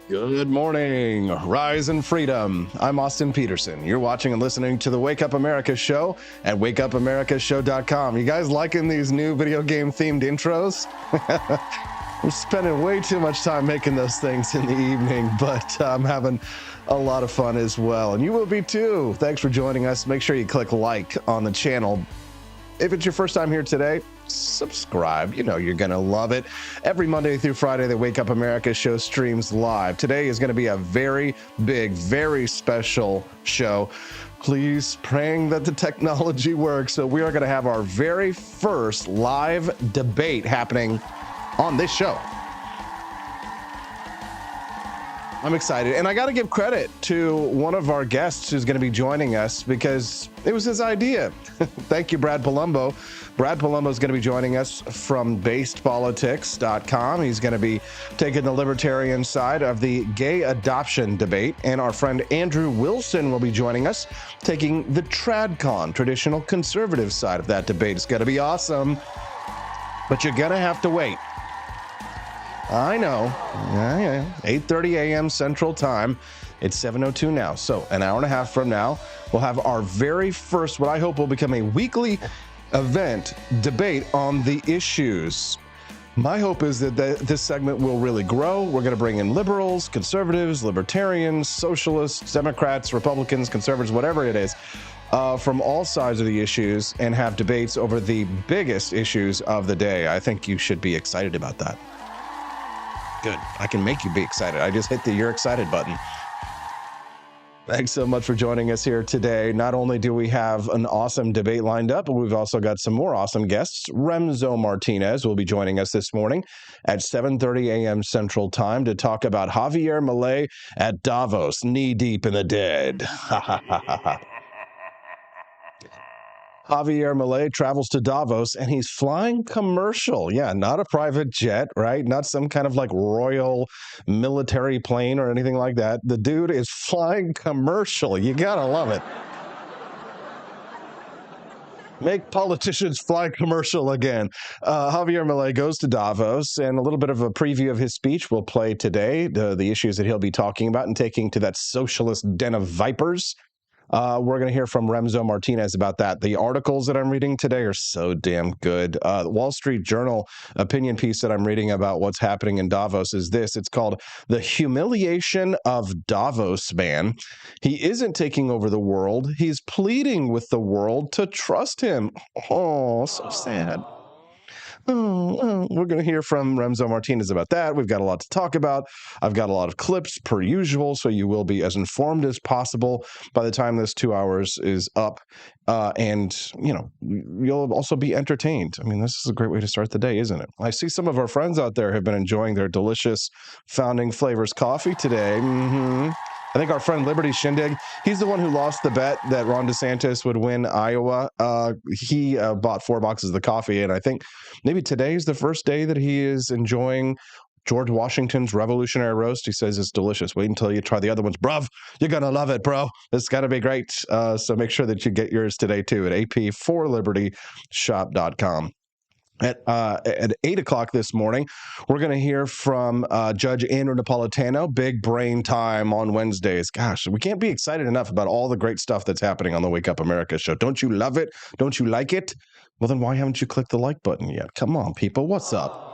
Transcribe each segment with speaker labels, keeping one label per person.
Speaker 1: Good morning, rise and freedom. I'm Austin Peterson. You're watching and listening to the Wake Up America show at wakeupAmericaShow.com. You guys liking these new video game themed intros? I'm spending way too much time making those things in the evening, but I'm having a lot of fun as well. And you will be too. Thanks for joining us. Make sure you click like on the channel. If it's your first time here today, subscribe. You know you're going to love it. Every Monday through Friday, the Wake Up America show streams live. Today is going to be a very big, very special show. Please, praying that the technology works. So we are going to have our very first live debate happening on this show. I'm excited, and I got to give credit to one of our guests who's going to be joining us because it was his idea. Thank you, Brad Palumbo. Brad Palumbo is going to be joining us from basedpolitics.com. He's going to be taking the libertarian side of the gay adoption debate, and our friend Andrew Wilson will be joining us, taking the TradCon, traditional conservative side of that debate. It's going to be awesome, but you're going to have to wait. I know. Yeah. 8:30 a.m. Central Time. It's 7:02 now. So an hour and a half from now, we'll have our very first, what I hope will become a weekly event debate on the issues. My hope is that this segment will really grow. We're going to bring in liberals, conservatives, libertarians, socialists, Democrats, Republicans, conservatives, whatever it is, from all sides of the issues, and have debates over the biggest issues of the day. I think you should be excited about that. Good. I can make you be excited. I just hit the "you're excited" button. Thanks so much for joining us here today. Not only do we have an awesome debate lined up, but we've also got some more awesome guests. Remzo Martinez will be joining us this morning at 7:30 a.m. Central Time to talk about Javier Milei at Davos, knee deep in the dead. Javier Milei travels to Davos, and he's flying commercial. Yeah, not a private jet, right? Not some kind of like royal military plane or anything like that. The dude is flying commercial. You gotta love it. Make politicians fly commercial again. Javier Milei goes to Davos, and a little bit of a preview of his speech will play today, the issues that he'll be talking about and taking to that socialist den of vipers. We're going to hear from Remzo Martinez about that. The articles that I'm reading today are so damn good. The Wall Street Journal opinion piece that I'm reading about what's happening in Davos is this. It's called "The Humiliation of Davos Man." He isn't taking over the world. He's pleading with the world to trust him. Oh, so sad. We're going to hear from Remzo Martinez about that. We've got a lot to talk about. I've got a lot of clips per usual, so you will be as informed as possible by the time this 2 hours is up. And, you know, you'll also be entertained. I mean, this is a great way to start the day, isn't it? I see some of our friends out there have been enjoying their delicious Founding Flavors coffee today. I think our friend Liberty Shindig, he's the one who lost the bet that Ron DeSantis would win Iowa. He bought 4 boxes of the coffee, and I think maybe today is the first day that he is enjoying George Washington's Revolutionary Roast. He says it's delicious. Wait until you try the other ones. Bruv, you're going to love it, bro. It's going to be great. So make sure that you get yours today, too, at ap4libertyshop.com. At 8 o'clock this morning, we're going to hear from Judge Napolitano. Big brain time on Wednesdays. Gosh, we can't be excited enough about all the great stuff that's happening on the Wake Up America show. Don't you love it? Don't you like it? Well, then why haven't you clicked the like button yet? Come on, people. What's up?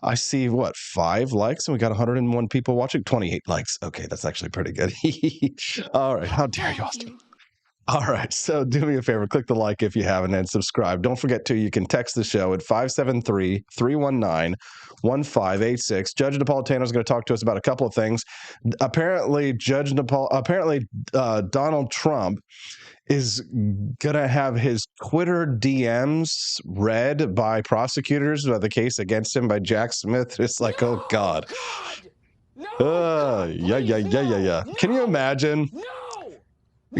Speaker 1: I see, 5 likes, and we got 101 people watching. 28 likes. Okay, that's actually pretty good. All right. How dare you, Austin? All right, so do me a favor, click the like if you haven't, and subscribe. Don't forget to, you can text the show at 573-319-1586. Judge Napolitano is going to talk to us about a couple of things. Apparently, Donald Trump is going to have his Twitter DMs read by prosecutors about the case against him by Jack Smith. It's like, oh, God. Yeah. Can you imagine?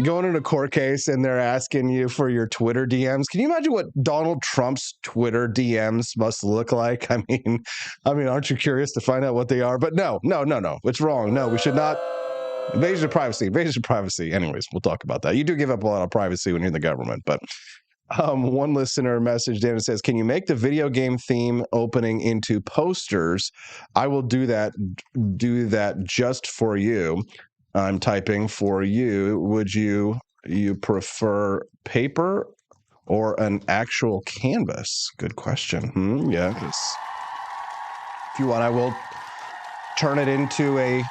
Speaker 1: Going into a court case and they're asking you for your Twitter DMs. Can you imagine what Donald Trump's Twitter DMs must look like? I mean, aren't you curious to find out what they are? But no. It's wrong. No, we should not. Invasion of privacy. Anyways, we'll talk about that. You do give up a lot of privacy when you're in the government, but One listener messaged in and says, "Can you make the video game theme opening into posters? I will do that. Do that just for you." I'm typing for you. Would you prefer paper or an actual canvas? Good question. Yes. If you want, I will turn it into a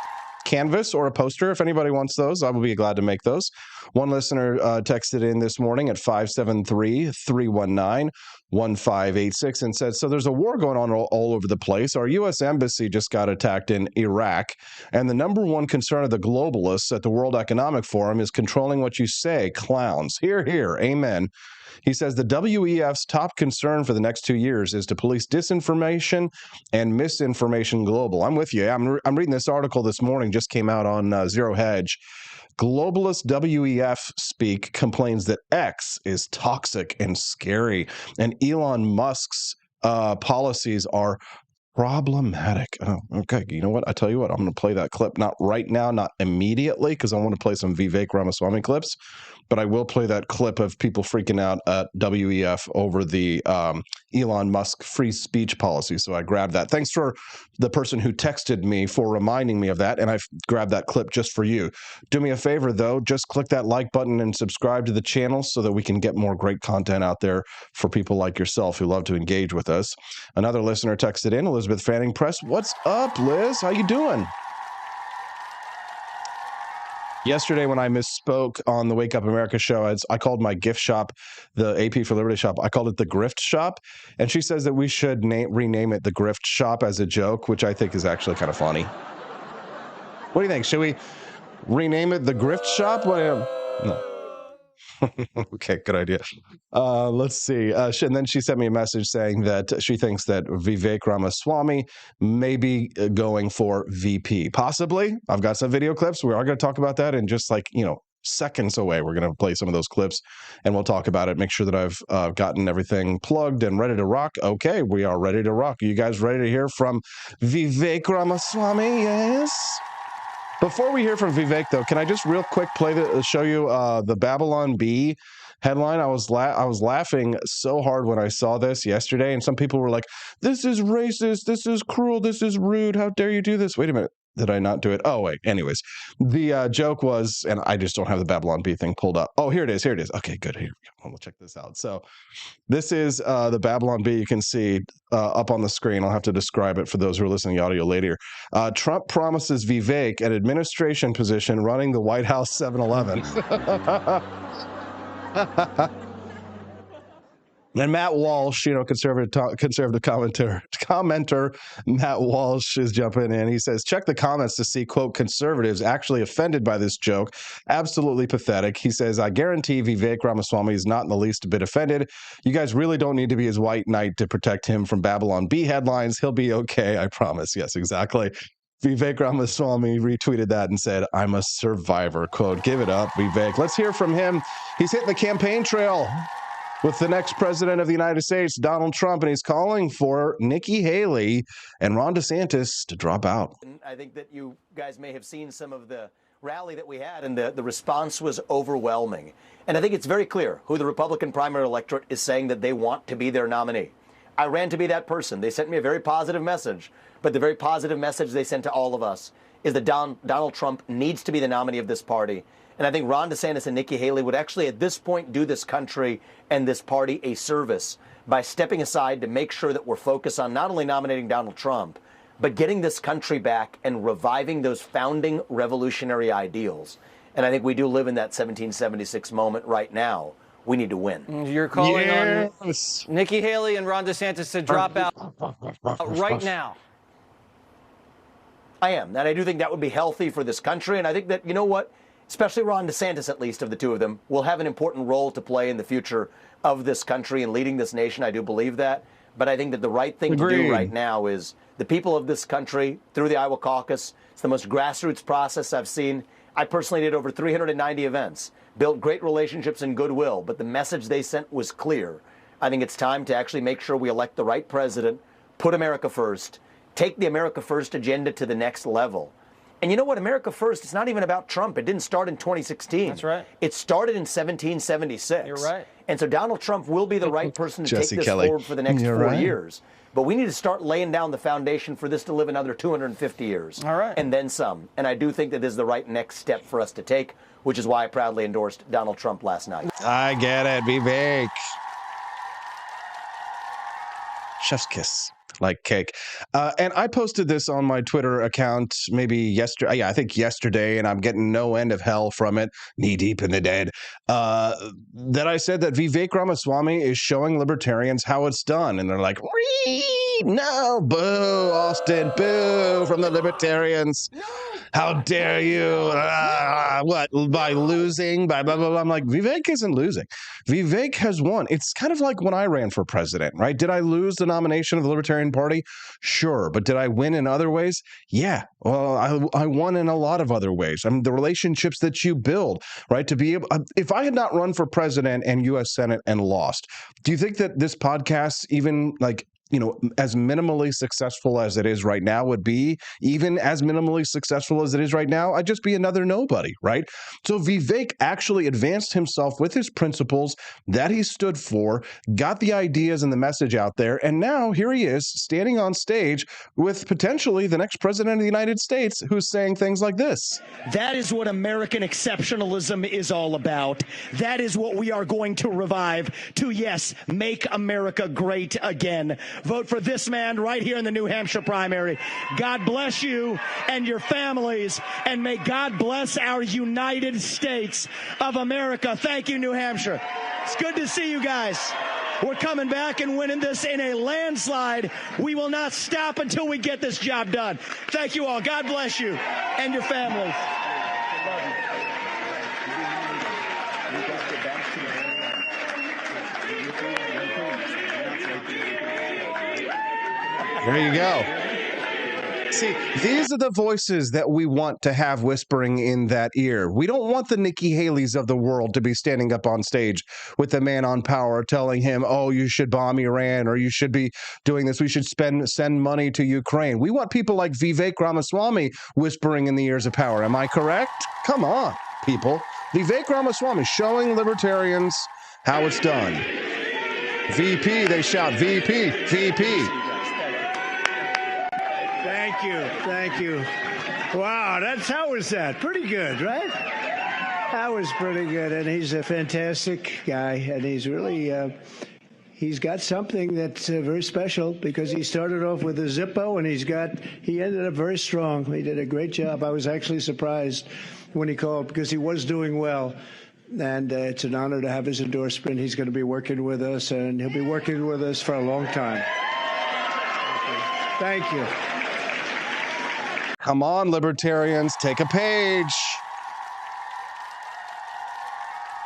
Speaker 1: canvas or a poster. If anybody wants those, I will be glad to make those. One listener texted in this morning at 573-319-1586 and said, "So there's a war going on all over the place. Our U.S. embassy just got attacked in Iraq, and the number one concern of the globalists at the World Economic Forum is controlling what you say. Clowns. Hear, hear. Amen." He says the WEF's top concern for the next 2 years is to police disinformation and misinformation global. I'm with you. I'm reading this article this morning, just came out on Zero Hedge. Globalist WEF speak complains that X is toxic and scary, and Elon Musk's policies are problematic. Oh, okay. You know what? I tell you what, I'm going to play that clip, not right now, not immediately, because I want to play some Vivek Ramaswamy clips, but I will play that clip of people freaking out at WEF over the Elon Musk free speech policy. So I grabbed that. Thanks for the person who texted me for reminding me of that, and I've grabbed that clip just for you. Do me a favor, though. Just click that like button and subscribe to the channel so that we can get more great content out there for people like yourself who love to engage with us. Another listener texted in, Elizabeth Fanning Press. What's up, Liz? How you doing? Yesterday, when I misspoke on the Wake Up America show, I called my gift shop, the AP for Liberty shop, I called it the Grift Shop. And she says that we should rename it the Grift Shop as a joke, which I think is actually kind of funny. What do you think? Should we rename it the Grift Shop? No. Okay, good idea. Let's see. And then she sent me a message saying that she thinks that Vivek Ramaswamy may be going for VP. Possibly. I've got some video clips. We are going to talk about that in just seconds away. We're going to play some of those clips and we'll talk about it. Make sure that I've gotten everything plugged and ready to rock. Okay, we are ready to rock. Are you guys ready to hear from Vivek Ramaswamy? Yes. Before we hear from Vivek, though, can I just real quick show you the Babylon Bee headline? I was laughing so hard when I saw this yesterday, and some people were like, "This is racist. This is cruel. This is rude. How dare you do this?" Wait a minute. Did I not do it? Oh, wait. Anyways, the joke was, and I just don't have the Babylon Bee thing pulled up. Oh, here it is. Here it is. Okay, good. Here we go. We'll check this out. So this is the Babylon Bee. You can see up on the screen. I'll have to describe it for those who are listening to the audio later. Trump promises Vivek an administration position running the White House 7-Eleven. And Matt Walsh, conservative commenter Matt Walsh is jumping in. He says, check the comments to see, quote, conservatives actually offended by this joke. Absolutely pathetic. He says, I guarantee Vivek Ramaswamy is not in the least bit offended. You guys really don't need to be his white knight to protect him from Babylon Bee headlines. He'll be okay, I promise. Yes, exactly. Vivek Ramaswamy retweeted that and said, I'm a survivor, quote. Give it up, Vivek. Let's hear from him. He's hitting the campaign trail with the next president of the United States, Donald Trump, and he's calling for Nikki Haley and Ron DeSantis to drop out.
Speaker 2: I think that you guys may have seen some of the rally that we had, and the response was overwhelming. And I think it's very clear who the Republican primary electorate is saying that they want to be their nominee. I ran to be that person. They sent me a very positive message, but the very positive message they sent to all of us is that Donald Trump needs to be the nominee of this party. And I think Ron DeSantis and Nikki Haley would actually, at this point, do this country and this party a service by stepping aside to make sure that we're focused on not only nominating Donald Trump, but getting this country back and reviving those founding revolutionary ideals. And I think we do live in that 1776 moment right now. We need to win.
Speaker 3: You're calling on Nikki Haley and Ron DeSantis to drop out right now.
Speaker 2: I am. And I do think that would be healthy for this country. And I think that, you know what? Especially Ron DeSantis, at least of the two of them, will have an important role to play in the future of this country and leading this nation. I do believe that. But I think that the right thing to do right now is the people of this country through the Iowa caucus. It's the most grassroots process I've seen. I personally did over 390 events, built great relationships and goodwill, but the message they sent was clear. I think it's time to actually make sure we elect the right president, put America first, take the America First agenda to the next level. And you know what? America First, it's not even about Trump. It didn't start in 2016.
Speaker 3: That's right.
Speaker 2: It started in 1776.
Speaker 3: You're right.
Speaker 2: And so Donald Trump will be the right person to
Speaker 1: Jesse
Speaker 2: take this
Speaker 1: Kelly.
Speaker 2: forward for the next
Speaker 1: You're
Speaker 2: 4
Speaker 1: right.
Speaker 2: years. But we need to start laying down the foundation for this to live another 250 years.
Speaker 3: All right.
Speaker 2: And then some. And I do think that this is the right next step for us to take, which is why I proudly endorsed Donald Trump last night.
Speaker 1: I get it, Vivek. Chef's kiss. Like cake. And I posted this on my Twitter account maybe yesterday. Yeah, I think yesterday, and I'm getting no end of hell from it, knee deep in the dead, that I said that Vivek Ramaswamy is showing libertarians how it's done. And they're like, no, boo, Austin, boo from the libertarians. How dare you? What, by losing, by blah, blah, blah. I'm like, Vivek isn't losing. Vivek has won. It's kind of like when I ran for president, right? Did I lose the nomination of the Libertarian Party? Sure. But did I win in other ways? Yeah. Well, I won in a lot of other ways. I mean, the relationships that you build, right? To be able, if I had not run for president and U.S. Senate and lost, do you think that this podcast even like, you know, as minimally successful as it is right now would be, even as minimally successful as it is right now, I'd just be another nobody, right? So Vivek actually advanced himself with his principles that he stood for, got the ideas and the message out there, and now here he is standing on stage with potentially the next president of the United States who's saying things like this.
Speaker 4: That is what American exceptionalism is all about. That is what we are going to revive to, yes, make America great again. Vote for this man right here in the New Hampshire primary. God bless you and your families, and may God bless our United States of America. Thank you, New Hampshire. It's good to see you guys. We're coming back and winning this in a landslide. We will not stop until we get this job done. Thank you all. God bless you and your families.
Speaker 1: There you go. See, these are the voices that we want to have whispering in that ear. We don't want the Nikki Haley's of the world to be standing up on stage with the man on power telling him, oh, you should bomb Iran, or you should be doing this. We should send money to Ukraine. We want people like Vivek Ramaswamy whispering in the ears of power. Am I correct? Come on, people. Vivek Ramaswamy showing libertarians how it's done. VP, they shout, VP, VP.
Speaker 5: Thank you. Thank you. Wow, how was that? Pretty good, right? That was pretty good. And he's a fantastic guy. And he's really, he's got something that's very special because he started off with a Zippo and he ended up very strong. He did a great job. I was actually surprised when he called because he was doing well. And it's an honor to have his endorsement. He's going to be working with us, and he'll be working with us for a long time. Thank you.
Speaker 1: Come on, libertarians, take a page.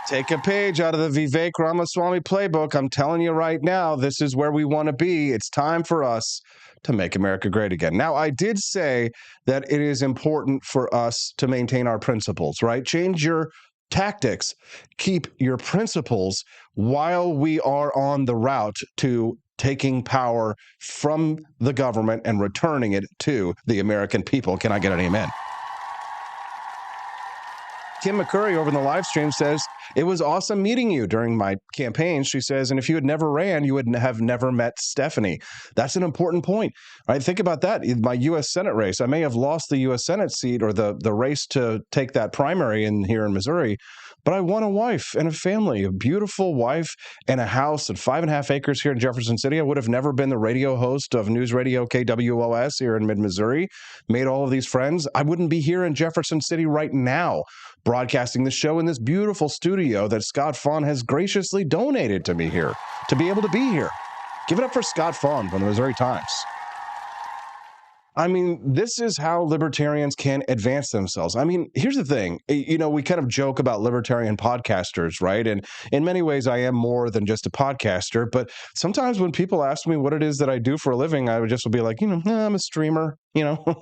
Speaker 1: Take a page out of the Vivek Ramaswamy playbook. I'm telling you right now, this is where we want to be. It's time for us to make America great again. Now, I did say that it is important for us to maintain our principles, right? Change your tactics, keep your principles while we are on the route to taking power from the government and returning it to the American people. Can I get an amen? Kim McCurry over in the live stream says, it was awesome meeting you during my campaign. She says, and if you had never ran, you would have never met Stephanie. That's an important point. Right? Think about that. In my U.S. Senate race, I may have lost the U.S. Senate seat or the race to take that primary here in Missouri, but I won a wife and a family, a beautiful wife and a house and 5.5 acres here in Jefferson City. I would have never been the radio host of News Radio KWOS here in mid-Missouri, made all of these friends. I wouldn't be here in Jefferson City right now, broadcasting the show in this beautiful studio that Scott Fawn has graciously donated to me here to be able to be here. Give it up for Scott Fawn from the Missouri Times. I mean, this is how libertarians can advance themselves. I mean, here's the thing. You know, we kind of joke about libertarian podcasters, right? And in many ways, I am more than just a podcaster. But sometimes when people ask me what it is that I do for a living, I would just be like, I'm a streamer. You know,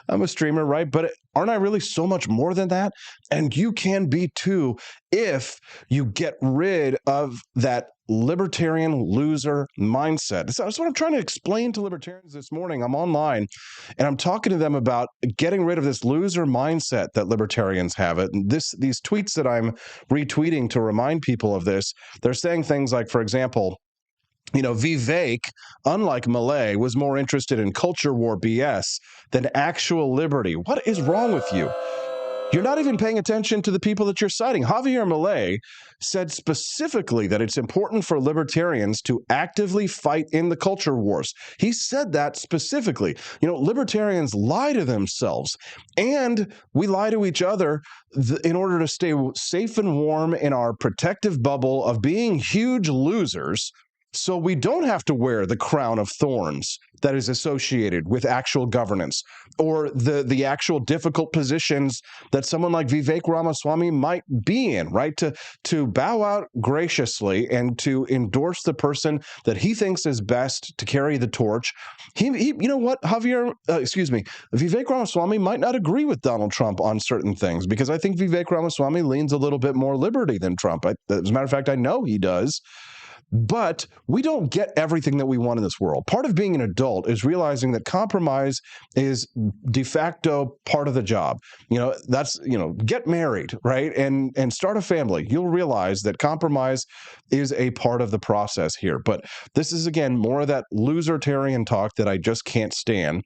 Speaker 1: I'm a streamer, right? But aren't I really so much more than that? And you can be too if you get rid of that libertarian loser mindset. That's what I'm trying to explain to libertarians this morning. I'm online and I'm talking to them about getting rid of this loser mindset that libertarians have. And these tweets that I'm retweeting to remind people of this, they're saying things like, for example, you know, Vivek, unlike Milei, was more interested in culture war BS than actual liberty. What is wrong with you? You're not even paying attention to the people that you're citing. Javier Milei said specifically that it's important for libertarians to actively fight in the culture wars. He said that specifically. You know, libertarians lie to themselves, and we lie to each other in order to stay safe and warm in our protective bubble of being huge losers, so we don't have to wear the crown of thorns that is associated with actual governance or the actual difficult positions that someone like Vivek Ramaswamy might be in, right? To bow out graciously and to endorse the person that he thinks is best to carry the torch. You know what, Vivek Ramaswamy might not agree with Donald Trump on certain things, because I think Vivek Ramaswamy leans a little bit more liberty than Trump. As a matter of fact, I know he does. But we don't get everything that we want in this world. Part of being an adult is realizing that compromise is de facto part of the job. You know, that's, you know, get married, right? And start a family. You'll realize that compromise is a part of the process here. But this is, again, more of that losertarian talk that I just can't stand.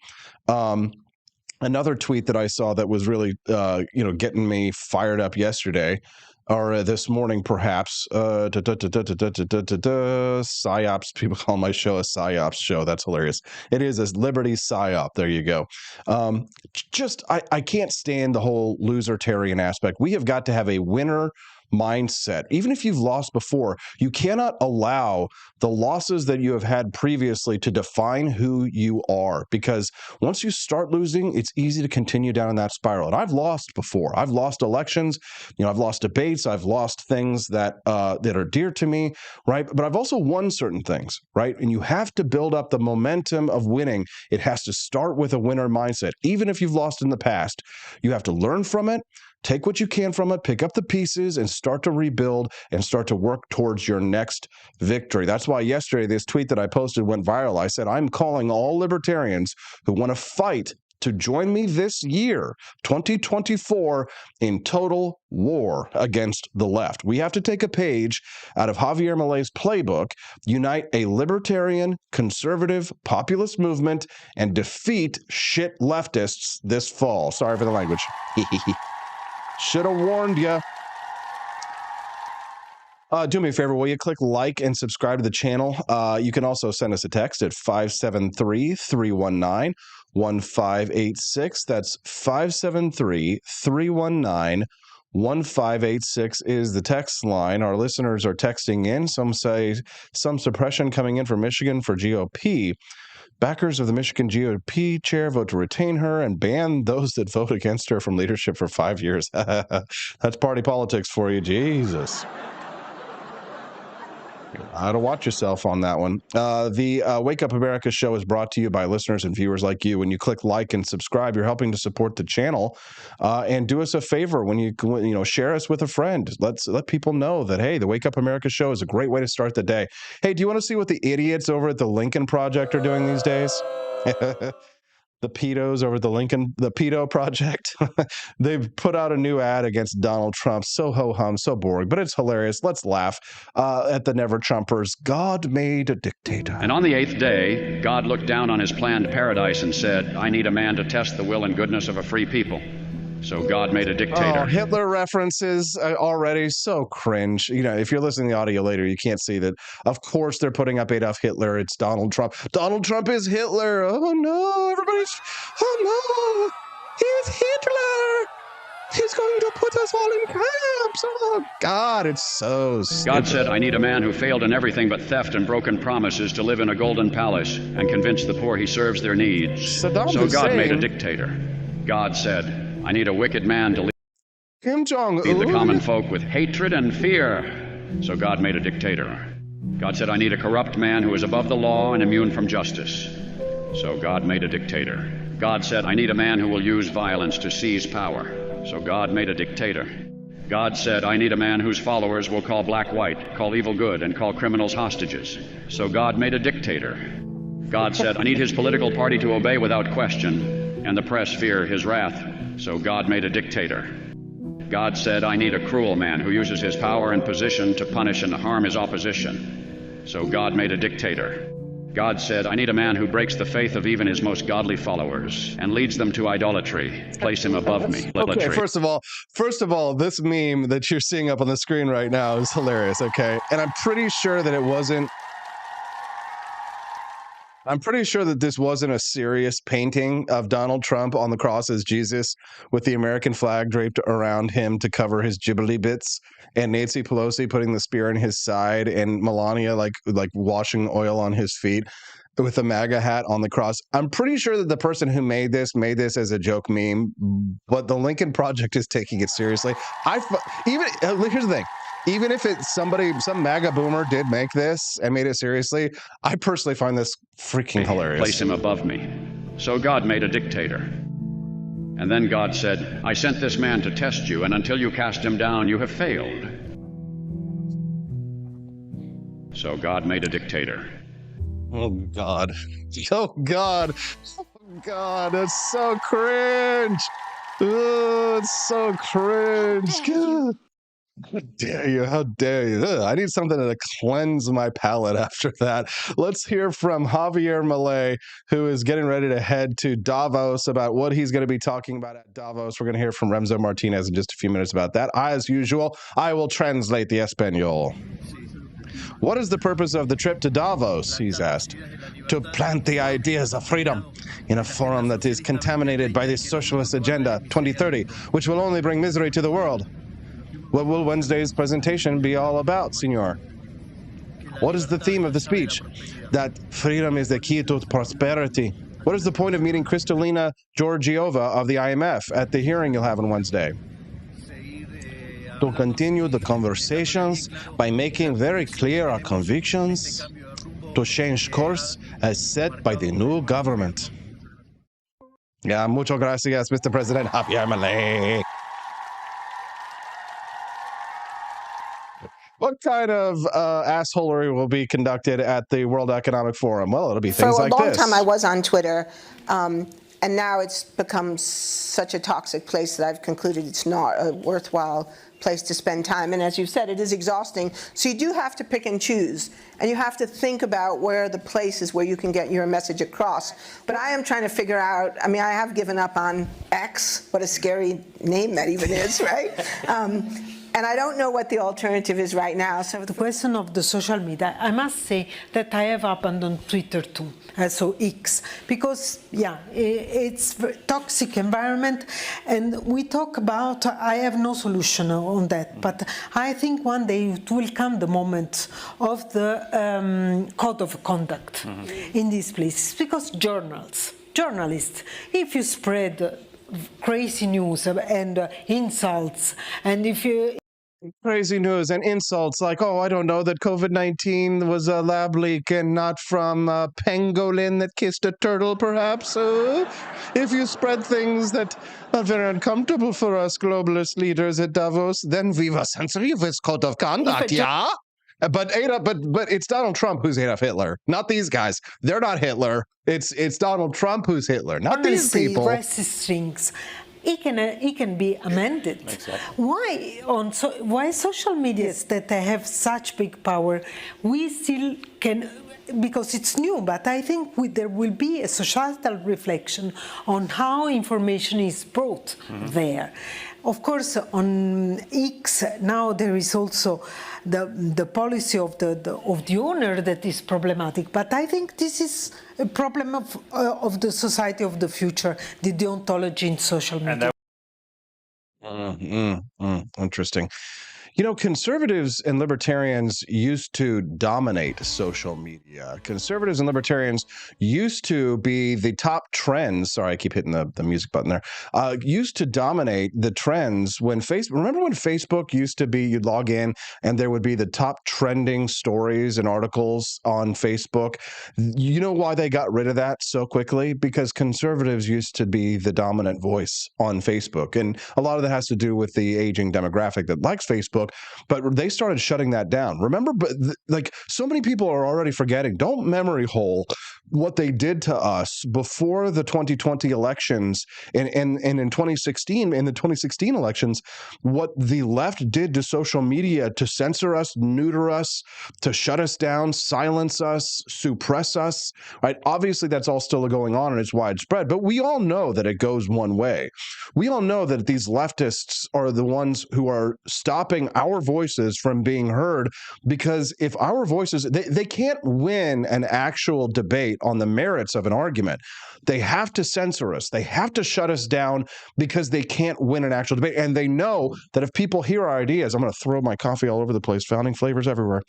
Speaker 1: Another tweet that I saw that was really, getting me fired up yesterday, or this morning, perhaps. PSYOPs. People call my show a PSYOPs show. That's hilarious. It is a Liberty PSYOP. There you go. I can't stand the whole losertarian aspect. We have got to have a winner mindset. Even if you've lost before, you cannot allow the losses that you have had previously to define who you are, because once you start losing, it's easy to continue down in that spiral. And I've lost before. I've lost elections, I've lost debates, I've lost things that are dear to me, right? But I've also won certain things, right? And you have to build up the momentum of winning. It has to start with a winner mindset. Even if you've lost in the past, you have to learn from it, take what you can from it, pick up the pieces, and start to rebuild and start to work towards your next victory. That's why yesterday this tweet that I posted went viral. I said, I'm calling all libertarians who want to fight to join me this year, 2024, in total war against the left. We have to take a page out of Javier Milei's playbook, unite a libertarian, conservative, populist movement, and defeat shit leftists this fall. Sorry for the language. Should have warned you. Do me a favor, will you click like and subscribe to the channel? You can also send us a text at 573-319-1586. That's 573-319-1586 is the text line. Our listeners are texting in. Some say some suppression coming in from Michigan for GOP. Backers of the Michigan GOP chair vote to retain her and ban those that vote against her from leadership for 5 years. That's party politics for you. Jesus. How to watch yourself on that one. The Wake Up America show is brought to you by listeners and viewers like you. When you click like and subscribe, you're helping to support the channel. And do us a favor when you share us with a friend. Let people know that, hey, the Wake Up America show is a great way to start the day. Hey, do you want to see what the idiots over at the Lincoln Project are doing these days? The pedos over at the Pedo Project. They've put out a new ad against Donald Trump. So ho-hum, so boring, but it's hilarious. Let's laugh at the Never Trumpers. God made a dictator.
Speaker 6: And on the 8th day, God looked down on his planned paradise and said, I need a man to test the will and goodness of a free people. So God made a dictator.
Speaker 1: Oh, Hitler references already. So cringe. If you're listening to the audio later, you can't see that. Of course, they're putting up Adolf Hitler. It's Donald Trump. Donald Trump is Hitler. Oh, no. Oh, no. He's Hitler. He's going to put us all in cramps. Oh, God, it's so stupid.
Speaker 6: God said, I need a man who failed in everything but theft and broken promises to live in a golden palace and convince the poor he serves their needs. So God made a dictator. God said, I need a wicked man to lead the common folk with hatred and fear. So God made a dictator. God said, I need a corrupt man who is above the law and immune from justice. So God made a dictator. God said, I need a man who will use violence to seize power. So God made a dictator. God said, I need a man whose followers will call black white, call evil good, and call criminals hostages. So God made a dictator. God said, I need his political party to obey without question, and the press fear his wrath. So God made a dictator. God said, I need a cruel man who uses his power and position to punish and harm his opposition. So God made a dictator. God said, I need a man who breaks the faith of even his most godly followers and leads them to idolatry. Place him above me.
Speaker 1: Okay, first of all, this meme that you're seeing up on the screen right now is hilarious, okay? And I'm pretty sure that this wasn't a serious painting of Donald Trump on the cross as Jesus with the American flag draped around him to cover his gibbly bits, and Nancy Pelosi putting the spear in his side, and Melania like washing oil on his feet with a MAGA hat on the cross. I'm pretty sure that the person who made this as a joke meme, but the Lincoln Project is taking it seriously. Here's the thing. Even if it's some MAGA boomer did make this and made it seriously, I personally find this freaking hilarious.
Speaker 6: Place him above me. So God made a dictator. And then God said, I sent this man to test you, and until you cast him down, you have failed. So God made a dictator.
Speaker 1: Oh, God. Oh, God. Oh, God. That's so cringe. Oh, it's so cringe. God. How dare you? How dare you? Ugh, I need something to cleanse my palate after that. Let's hear from Javier Milei, who is getting ready to head to Davos, about what he's going to be talking about at Davos. We're going to hear from Remzo Martinez in just a few minutes about that. As usual, I will translate the Espanol. What is the purpose of the trip to Davos, he's asked. To plant the ideas of freedom in a forum that is contaminated by the socialist agenda 2030, which will only bring misery to the world. What will Wednesday's presentation be all about, senor? What is the theme of the speech? That freedom is the key to prosperity. What is the point of meeting Kristalina Georgieva of the IMF at the hearing you'll have on Wednesday? To continue the conversations by making very clear our convictions, to change course as set by the new government. Yeah, muchas gracias, Mr. President Javier Milei. What kind of assholery will be conducted at the World Economic Forum? Well, it'll be things like this.
Speaker 7: For a long time, I was on Twitter, and now it's become such a toxic place that I've concluded it's not a worthwhile place to spend time. And as you said, it is exhausting. So you do have to pick and choose, and you have to think about where the places where you can get your message across. But I am trying to figure out, I mean, I have given up on X, what a scary name that even is, right? And I don't know what the alternative is right now. So
Speaker 8: the question of the social media, I must say that I have abandoned Twitter too, so X, because it's a toxic environment, and we talk about, I have no solution on that, but I think one day it will come the moment of the code of conduct in these places, because journalists, if you spread crazy news and insults, and if you
Speaker 1: crazy news and insults like, oh, I don't know, that COVID-19 was a lab leak and not from a pangolin that kissed a turtle, perhaps. If you spread things that are very uncomfortable for us globalist leaders at Davos, then we've a serious code of conduct, yeah? But it's Donald Trump who's Adolf Hitler, not these guys. They're not Hitler. It's Donald Trump who's Hitler, not these people.
Speaker 8: Racist things. It can be amended. Exactly. Why social medias that have such big power, we still can, because it's new, but I think there will be a societal reflection on how information is brought there. Of course, on X now there is also the policy of the owner that is problematic. But I think this is a problem of the society of the future, the deontology in social media.
Speaker 1: Interesting. You know, conservatives and libertarians used to dominate social media. Conservatives and libertarians used to be the top trends. Sorry, I keep hitting the music button there. Used to dominate the trends when Facebook. Remember when Facebook used to be, you'd log in and there would be the top trending stories and articles on Facebook. You know why they got rid of that so quickly? Because conservatives used to be the dominant voice on Facebook. And a lot of that has to do with the aging demographic that likes Facebook, but they started shutting that down. Remember, but like so many people are already forgetting, don't memory hole what they did to us before the 2020 elections and in 2016, in the 2016 elections, what the left did to social media to censor us, neuter us, to shut us down, silence us, suppress us, right? Obviously, that's all still going on and it's widespread, but we all know that it goes one way. We all know that these leftists are the ones who are stopping our voices from being heard, because if our voices, they can't win an actual debate on the merits of an argument. They have to censor us. They have to shut us down because they can't win an actual debate. And they know that if people hear our ideas, I'm going to throw my coffee all over the place, founding flavors everywhere.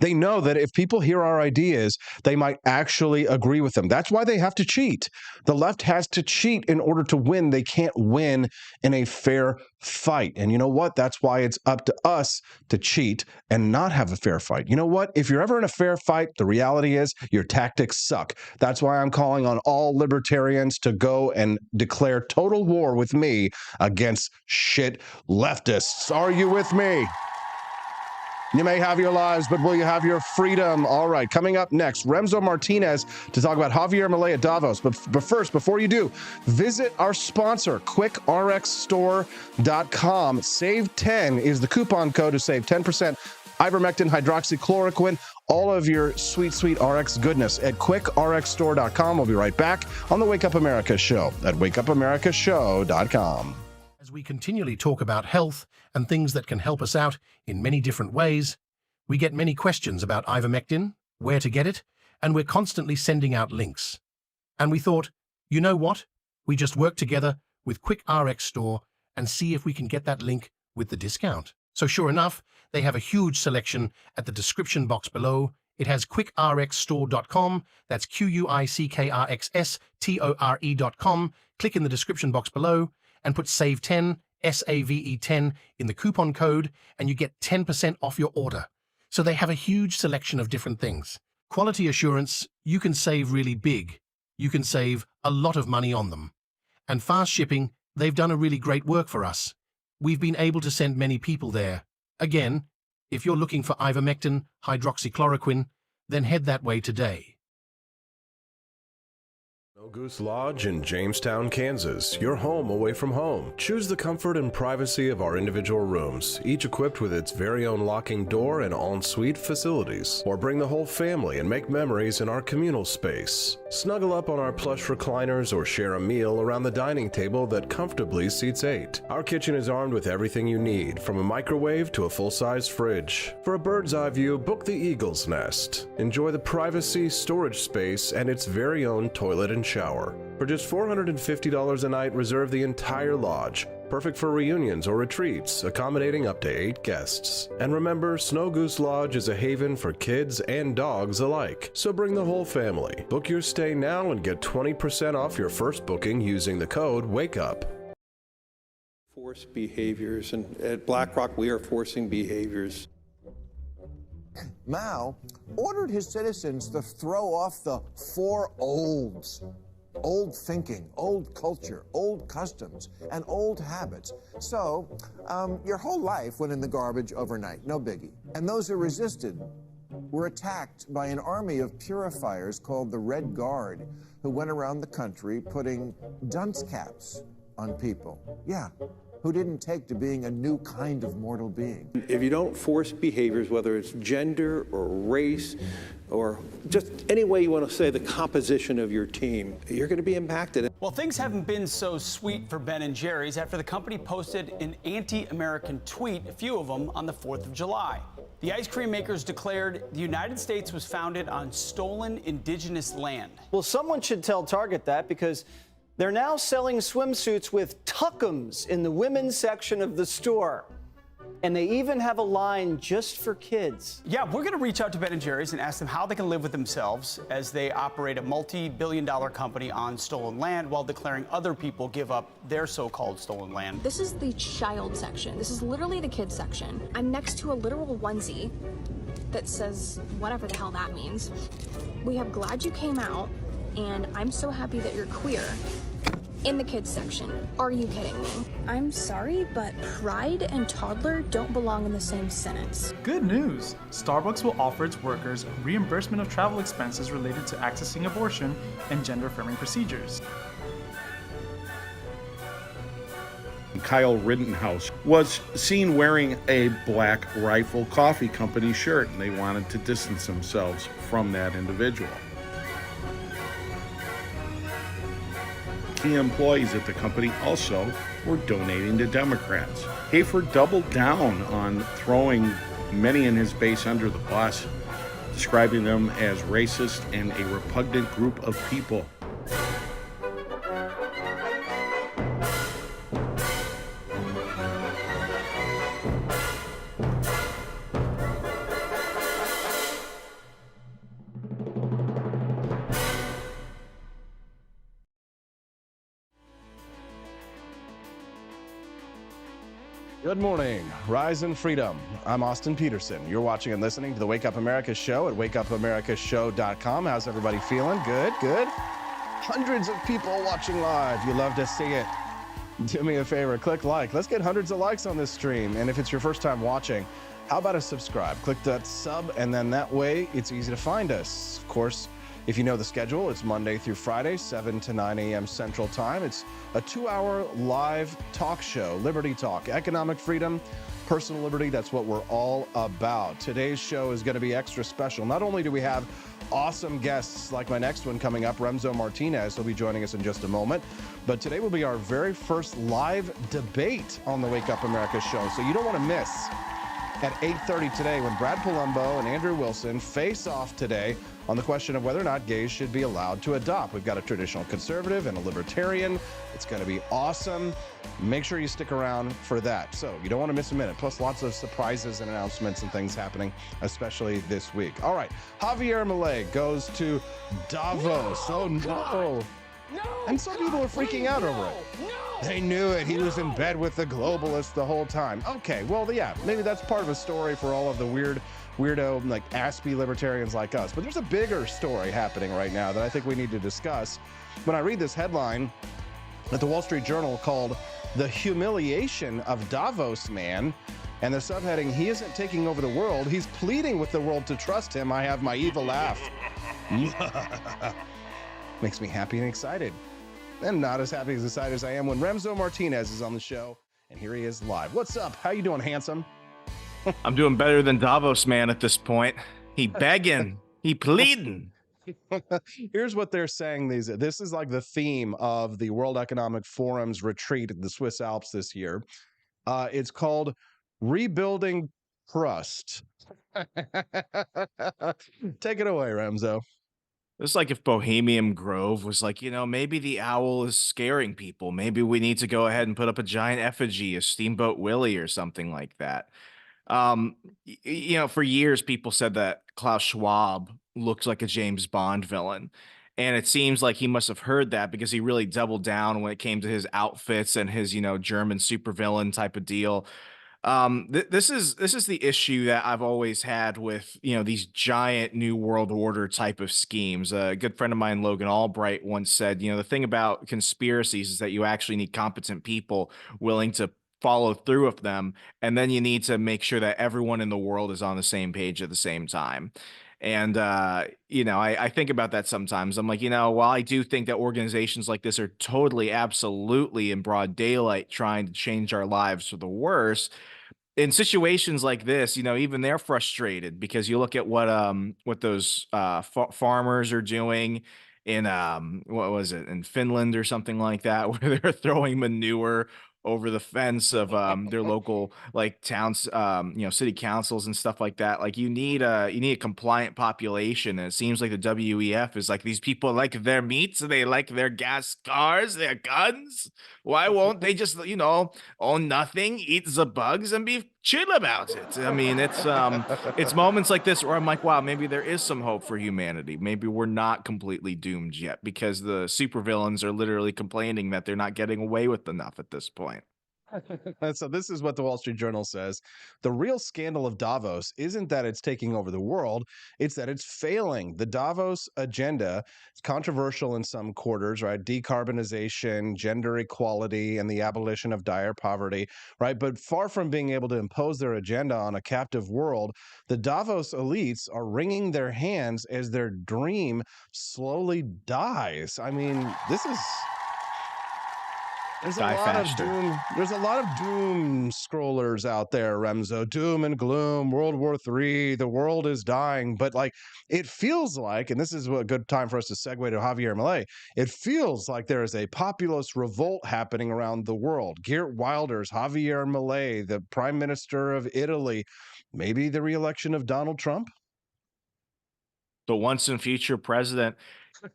Speaker 1: They know that if people hear our ideas, they might actually agree with them. That's why they have to cheat. The left has to cheat in order to win. They can't win in a fair fight. And you know what? That's why it's up to us to cheat and not have a fair fight. You know what? If you're ever in a fair fight, the reality is your tactics suck. That's why I'm calling on all libertarians to go and declare total war with me against shit leftists. Are you with me? You may have your lives, but will you have your freedom? All right, coming up next, Remzo Martinez to talk about Javier Milei at Davos. But first, before you do, visit our sponsor, QuickRxStore.com. Save 10 is the coupon code to save 10%. Ivermectin, hydroxychloroquine, all of your sweet, sweet RX goodness at QuickRxStore.com. We'll be right back on the Wake Up America Show at WakeUpAmericaShow.com.
Speaker 9: As we continually talk about health and things that can help us out in many different ways, we get many questions about ivermectin, where to get it, and we're constantly sending out links. And we thought, you know what? We just work together with Quick RX Store and see if we can get that link with the discount. So sure enough, they have a huge selection at the description box below. It has quickrxstore.com. That's QuickRxStore.com. Click in the description box below and put SAVE 10, SAVE 10 in the coupon code, and you get 10% off your order. So they have a huge selection of different things. Quality assurance, you can save really big. You can save a lot of money on them. And fast shipping, they've done a really great work for us. We've been able to send many people there. Again, if you're looking for ivermectin, hydroxychloroquine, then head that way today.
Speaker 10: Snow Goose Lodge in Jamestown, Kansas, your home away from home. Choose the comfort and privacy of our individual rooms, each equipped with its very own locking door and en-suite facilities. Or bring the whole family and make memories in our communal space. Snuggle up on our plush recliners or share a meal around the dining table that comfortably seats 8. Our kitchen is armed with everything you need, from a microwave to a full-size fridge. For a bird's eye view, book the Eagle's Nest. Enjoy the privacy, storage space, and its very own toilet and shower. For just $450 a night, reserve the entire lodge. Perfect for reunions or retreats, accommodating up to 8 guests. And remember, Snow Goose Lodge is a haven for kids and dogs alike. So bring the whole family. Book your stay now and get 20% off your first booking using the code WAKEUP.
Speaker 11: Force behaviors, and at BlackRock we are forcing behaviors.
Speaker 12: Mao ordered his citizens to throw off the 4 olds. Old thinking, old culture, old customs, and old habits. So, your whole life went in the garbage overnight, no biggie. And those who resisted were attacked by an army of purifiers called the Red Guard, who went around the country putting dunce caps on people. Yeah, who didn't take to being a new kind of mortal being.
Speaker 11: If you don't force behaviors, whether it's gender or race or just any way you want to say the composition of your team, you're going to be impacted.
Speaker 13: Well, things haven't been so sweet for Ben & Jerry's after the company posted an anti-American tweet, a few of them, on the 4th of July. The ice cream makers declared the United States was founded on stolen indigenous land.
Speaker 3: Well, someone should tell Target that, because they're now selling swimsuits with tuckums in the women's section of the store. And they even have a line just for kids.
Speaker 13: Yeah, we're going to reach out to Ben & Jerry's and ask them how they can live with themselves as they operate a multi-billion-dollar company on stolen land while declaring other people give up their so-called stolen land.
Speaker 14: This is the child section. This is literally the kids section. I'm next to a literal onesie that says whatever the hell that means. We have glad you came out, and I'm so happy that you're queer. In the kids section. Are you kidding me? I'm sorry, but pride and toddler don't belong in the same sentence.
Speaker 15: Good news! Starbucks will offer its workers reimbursement of travel expenses related to accessing abortion and gender-affirming procedures.
Speaker 16: Kyle Rittenhouse was seen wearing a Black Rifle Coffee Company shirt, and they wanted to distance themselves from that individual. Key employees at the company also were donating to Democrats. Hafer doubled down on throwing many in his base under the bus, describing them as racist and a repugnant group of people.
Speaker 1: Good morning, rise in freedom. I'm Austin Peterson. You're watching and listening to the Wake Up America show at wakeupamericashow.com. How's everybody feeling? Good, good. Hundreds of people watching live. You love to see it. Do me a favor, click like. Let's get hundreds of likes on this stream. And if it's your first time watching, how about a subscribe? Click that sub, and then that way it's easy to find us. Of course, if you know the schedule, it's Monday through Friday, 7 to 9 a.m. Central Time. It's a 2-hour live talk show, Liberty Talk, economic freedom, personal liberty. That's what we're all about. Today's show is going to be extra special. Not only do we have awesome guests like my next one coming up, Remzo Martinez, will be joining us in just a moment, but today will be our very first live debate on the Wake Up America show. So you don't want to miss at 8:30 today when Brad Palumbo and Andrew Wilson face off today on the question of whether or not gays should be allowed to adopt. We've got a traditional conservative and a libertarian. It's going to be awesome. Make sure you stick around for that. So you don't want to miss a minute. Plus lots of surprises and announcements and things happening, especially this week. All right, Javier Milei goes to Davos. Oh no. And some people are freaking out over it. They knew it. He was in bed with the globalists the whole time. Okay, well, yeah, maybe that's part of a story for all of the weirdo, like Aspie libertarians like us. But there's a bigger story happening right now that I think we need to discuss. When I read this headline at the Wall Street Journal called "The Humiliation of Davos Man," and the subheading, "He isn't taking over the world, he's pleading with the world to trust him," I have my evil laugh. Makes me happy and excited. And not as happy as excited as I am when Remzo Martinez is on the show, and here he is live. What's up? How you doing, handsome?
Speaker 17: I'm doing better than Davos Man at this point. He begging, he pleading.
Speaker 1: Here's what they're saying. This is like the theme of the World Economic Forum's retreat in the Swiss Alps this year. It's called Rebuilding Trust. Take it away, Remzo.
Speaker 17: It's like if Bohemian Grove was like, maybe the owl is scaring people. Maybe we need to go ahead and put up a giant effigy of Steamboat Willie or something like that. For years, people said that Klaus Schwab looked like a James Bond villain. And it seems like he must have heard that because he really doubled down when it came to his outfits and his, German supervillain type of deal. This is the issue that I've always had with, these giant new world order type of schemes. A good friend of mine, Logan Albright, once said, the thing about conspiracies is that you actually need competent people willing to follow through with them. And then you need to make sure that everyone in the world is on the same page at the same time. And, I think about that sometimes. I'm like, while I do think that organizations like this are totally, absolutely in broad daylight trying to change our lives for the worse, in situations like this, even they're frustrated because you look at what those farmers are doing in what was it, in Finland or something like that, where they're throwing manure over the fence of their local towns, city councils and stuff like that. Like you need a compliant population, and it seems like the WEF is like, these people like their meats, they like their gas cars, their guns. Why won't they just own nothing, eat the bugs, and be chill about it. I mean, it's moments like this where I'm like, wow, maybe there is some hope for humanity. Maybe we're not completely doomed yet, because the supervillains are literally complaining that they're not getting away with enough at this point.
Speaker 1: So this is what the Wall Street Journal says. The real scandal of Davos isn't that it's taking over the world, it's that it's failing. The Davos agenda is controversial in some quarters, right? Decarbonization, gender equality, and the abolition of dire poverty, right? But far from being able to impose their agenda on a captive world, the Davos elites are wringing their hands as their dream slowly dies. I mean, there's a lot of doom scrollers out there, Remzo. Doom and gloom, World War III, the world is dying. But like, it feels like, and this is a good time for us to segue to Javier Milei, it feels like there is a populist revolt happening around the world. Geert Wilders, Javier Milei, the Prime Minister of Italy, maybe the re-election of Donald Trump?
Speaker 17: The once and future president.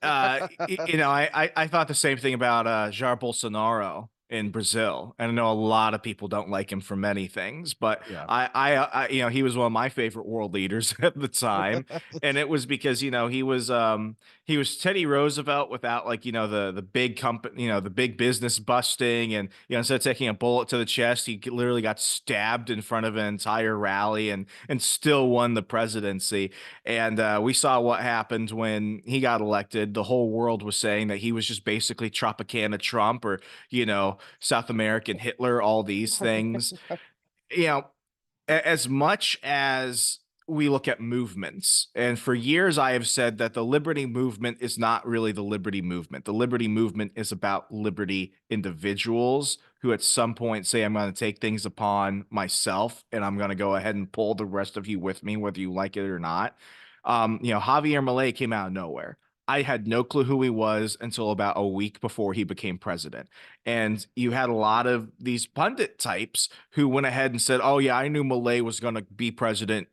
Speaker 17: I thought the same thing about Jair Bolsonaro in Brazil. And I know a lot of people don't like him for many things, but he was one of my favorite world leaders at the time. And it was because, he was Teddy Roosevelt without the big company, the big business busting. And, instead of taking a bullet to the chest, he literally got stabbed in front of an entire rally and still won the presidency. And we saw what happened when he got elected. The whole world was saying that he was just basically Tropicana Trump, or, South American Hitler, all these things. As much as we look at movements, and for years I have said that the liberty movement is not really the liberty movement. The liberty movement is about liberty individuals who at some point say, I'm going to take things upon myself and I'm going to go ahead and pull the rest of you with me, whether you like it or not. Javier Milei came out of nowhere. I had no clue who he was until about a week before he became president. And you had a lot of these pundit types who went ahead and said, oh yeah, I knew Milei was going to be president,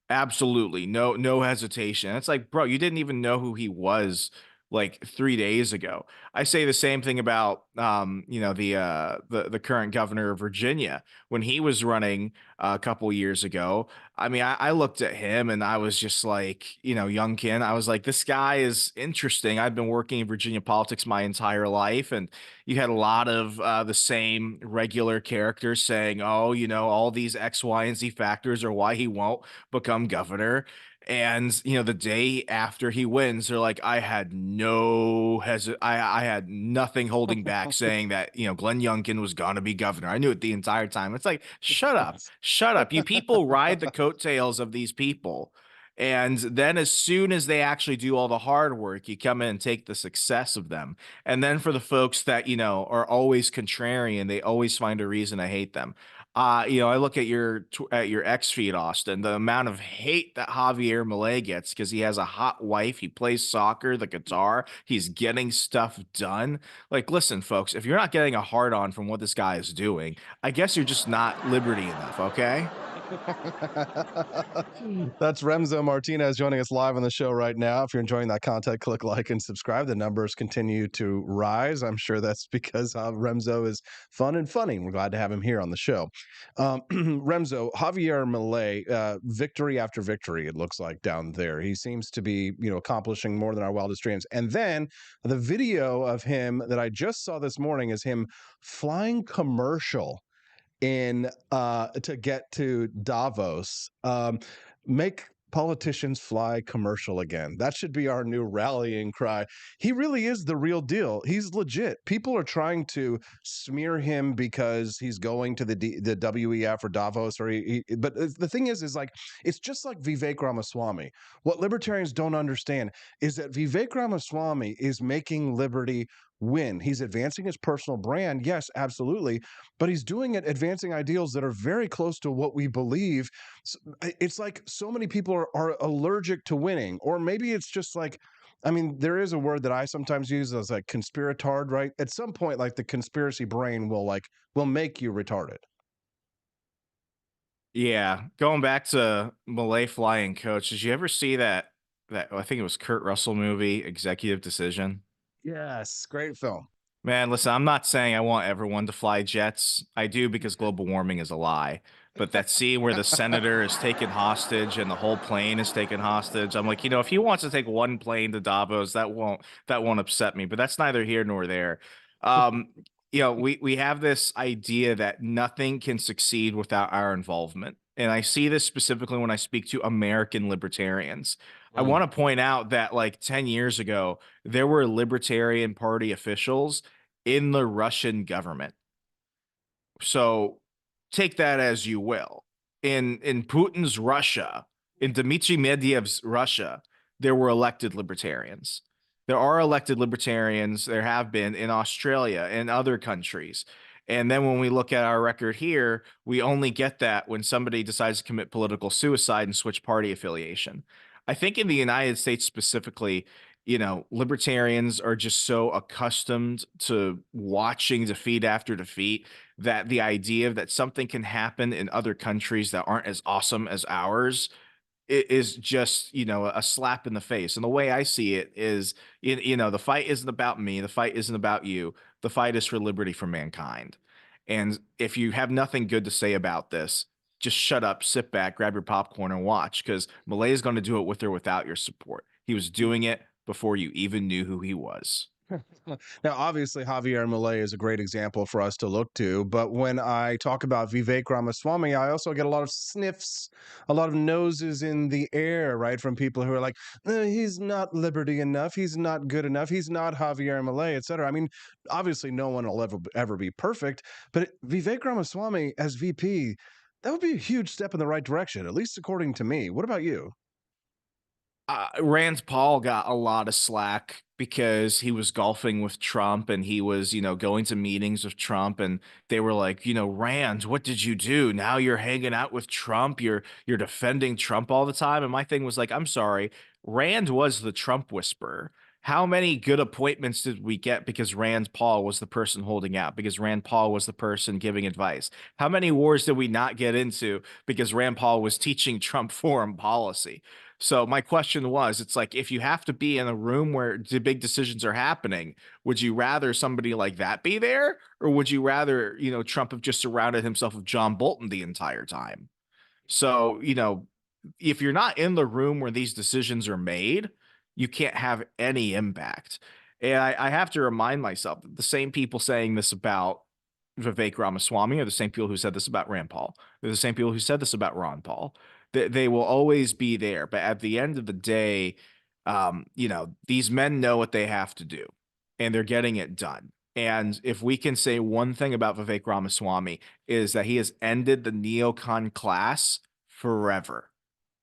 Speaker 17: absolutely. No hesitation. It's like, bro, you didn't even know who he was like 3 days ago. I say the same thing about the current governor of Virginia when he was running a couple years ago. I mean, I looked at him and I was just like, youngkin. I was like, this guy is interesting. I've been working in Virginia politics my entire life, and you had a lot of the same regular characters saying, oh, all these X, Y, and Z factors are why he won't become governor. And the day after he wins, they're like, I had I had nothing holding back saying that Glenn Youngkin was gonna be governor. I knew it the entire time. It's like, shut up. You people ride the coattails of these people, and then as soon as they actually do all the hard work, you come in and take the success of them. And then for the folks that are always contrarian, they always find a reason to hate them. I look at your X feed, Austin, the amount of hate that Javier Milei gets because he has a hot wife, he plays soccer, the guitar, he's getting stuff done. Like, listen, folks, if you're not getting a hard on from what this guy is doing, I guess you're just not liberty enough, okay?
Speaker 1: That's Remzo Martinez joining us live on the show right now. If you're enjoying that content, click like and subscribe. The numbers continue to rise. I'm sure that's because Remzo is fun and funny. We're glad to have him here on the show. Remzo, Javier Milei, victory after victory, it looks like down there. He seems to be, accomplishing more than our wildest dreams. And then the video of him that I just saw this morning is him flying commercial to get to Davos. Make politicians fly commercial again. That should be our new rallying cry. He really is the real deal. He's legit. People are trying to smear him because he's going to the WEF or Davos, but the thing is like, it's just like Vivek Ramaswamy. What libertarians don't understand is that Vivek Ramaswamy is making liberty win. He's advancing his personal brand, yes, absolutely, but he's doing it advancing ideals that are very close to what we believe. It's like so many people are allergic to winning, or maybe it's just like, I mean, there is a word that I sometimes use as like conspiratard, right? At some point, like the conspiracy brain will make you retarded.
Speaker 17: Yeah, going back to Milei flying coach, did you ever see that I think it was Kurt Russell movie, Executive Decision?
Speaker 1: Yes, great film.
Speaker 17: Man, listen, I'm not saying I want everyone to fly jets. I do because global warming is a lie. But that scene where the senator is taken hostage and the whole plane is taken hostage, I'm like, if he wants to take one plane to Davos, that won't upset me. But that's neither here nor there. We have this idea that nothing can succeed without our involvement. And I see this specifically when I speak to American libertarians. I want to point out that like 10 years ago, there were Libertarian Party officials in the Russian government. So take that as you will. In Putin's Russia, in Dmitry Medyev's Russia, there were elected libertarians. There are elected libertarians. There have been in Australia and other countries. And then when we look at our record here, we only get that when somebody decides to commit political suicide and switch party affiliation. I think in the United States specifically, libertarians are just so accustomed to watching defeat after defeat that the idea that something can happen in other countries that aren't as awesome as ours is just, a slap in the face. And the way I see it is, the fight isn't about me. The fight isn't about you. The fight is for liberty for mankind. And if you have nothing good to say about this, just shut up, sit back, grab your popcorn and watch, because Milei is going to do it with or without your support. He was doing it before you even knew who he was.
Speaker 1: Now, obviously, Javier Milei is a great example for us to look to. But when I talk about Vivek Ramaswamy, I also get a lot of sniffs, a lot of noses in the air, right, from people who are like, he's not liberty enough. He's not good enough. He's not Javier Milei, et cetera. I mean, obviously, no one will ever be perfect. But Vivek Ramaswamy as VP, that would be a huge step in the right direction, at least according to me. What about you?
Speaker 17: Rand Paul got a lot of slack because he was golfing with Trump and he was, going to meetings with Trump, and they were like, Rand, what did you do? Now you're hanging out with Trump. You're defending Trump all the time. And my thing was like, I'm sorry, Rand was the Trump whisperer. How many good appointments did we get because Rand Paul was the person holding out, because Rand Paul was the person giving advice? How many wars did we not get into because Rand Paul was teaching Trump foreign policy? So my question was, it's like, if you have to be in a room where the big decisions are happening, would you rather somebody like that be there? Or would you rather, Trump have just surrounded himself with John Bolton the entire time? So, if you're not in the room where these decisions are made, you can't have any impact. And I have to remind myself that the same people saying this about Vivek Ramaswamy are the same people who said this about Rand Paul. They're the same people who said this about Ron Paul. They will always be there. But at the end of the day, these men know what they have to do, and they're getting it done. And if we can say one thing about Vivek Ramaswamy, is that he has ended the neocon class forever.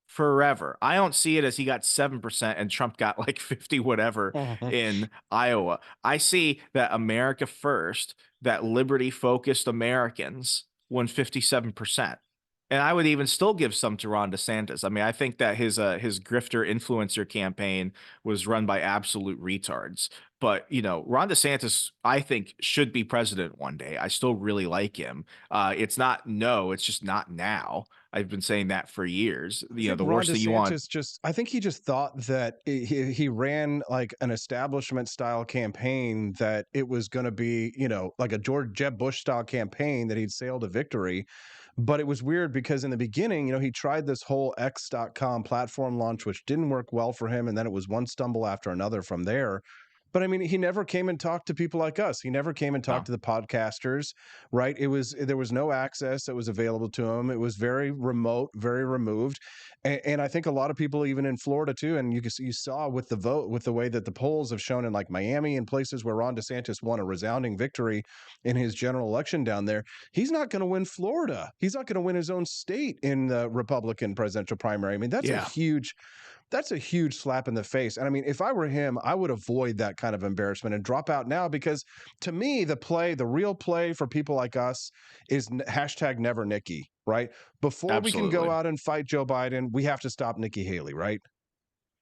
Speaker 17: Forever. I don't see it as he got 7% and Trump got like 50 whatever in Iowa. I see that America first, that liberty focused Americans won 57%. And I would even still give some to Ron DeSantis. I mean, I think that his grifter influencer campaign was run by absolute retards. But, Ron DeSantis, I think, should be president one day. I still really like him. It's just not now. I've been saying that for years. The worst thing you want.
Speaker 1: I think he just thought that he ran like an establishment style campaign, that it was going to be, like a Jeb Bush style campaign, that he'd sail to victory. But it was weird because in the beginning, he tried this whole X.com platform launch, which didn't work well for him. And then it was one stumble after another from there. But I mean, he never came and talked to people like us. He never came and talked to the podcasters, right? There was no access that was available to him. It was very remote, very removed. And I think a lot of people, even in Florida too, and you saw with the vote, with the way that the polls have shown in like Miami and places where Ron DeSantis won a resounding victory in his general election down there, he's not going to win Florida. He's not going to win his own state in the Republican presidential primary. I mean, that's a huge slap in the face. And I mean, if I were him, I would avoid that kind of embarrassment and drop out now, because to me, the real play for people like us is hashtag never Nikki, right? Before we can go out and fight Joe Biden, we have to stop Nikki Haley, right?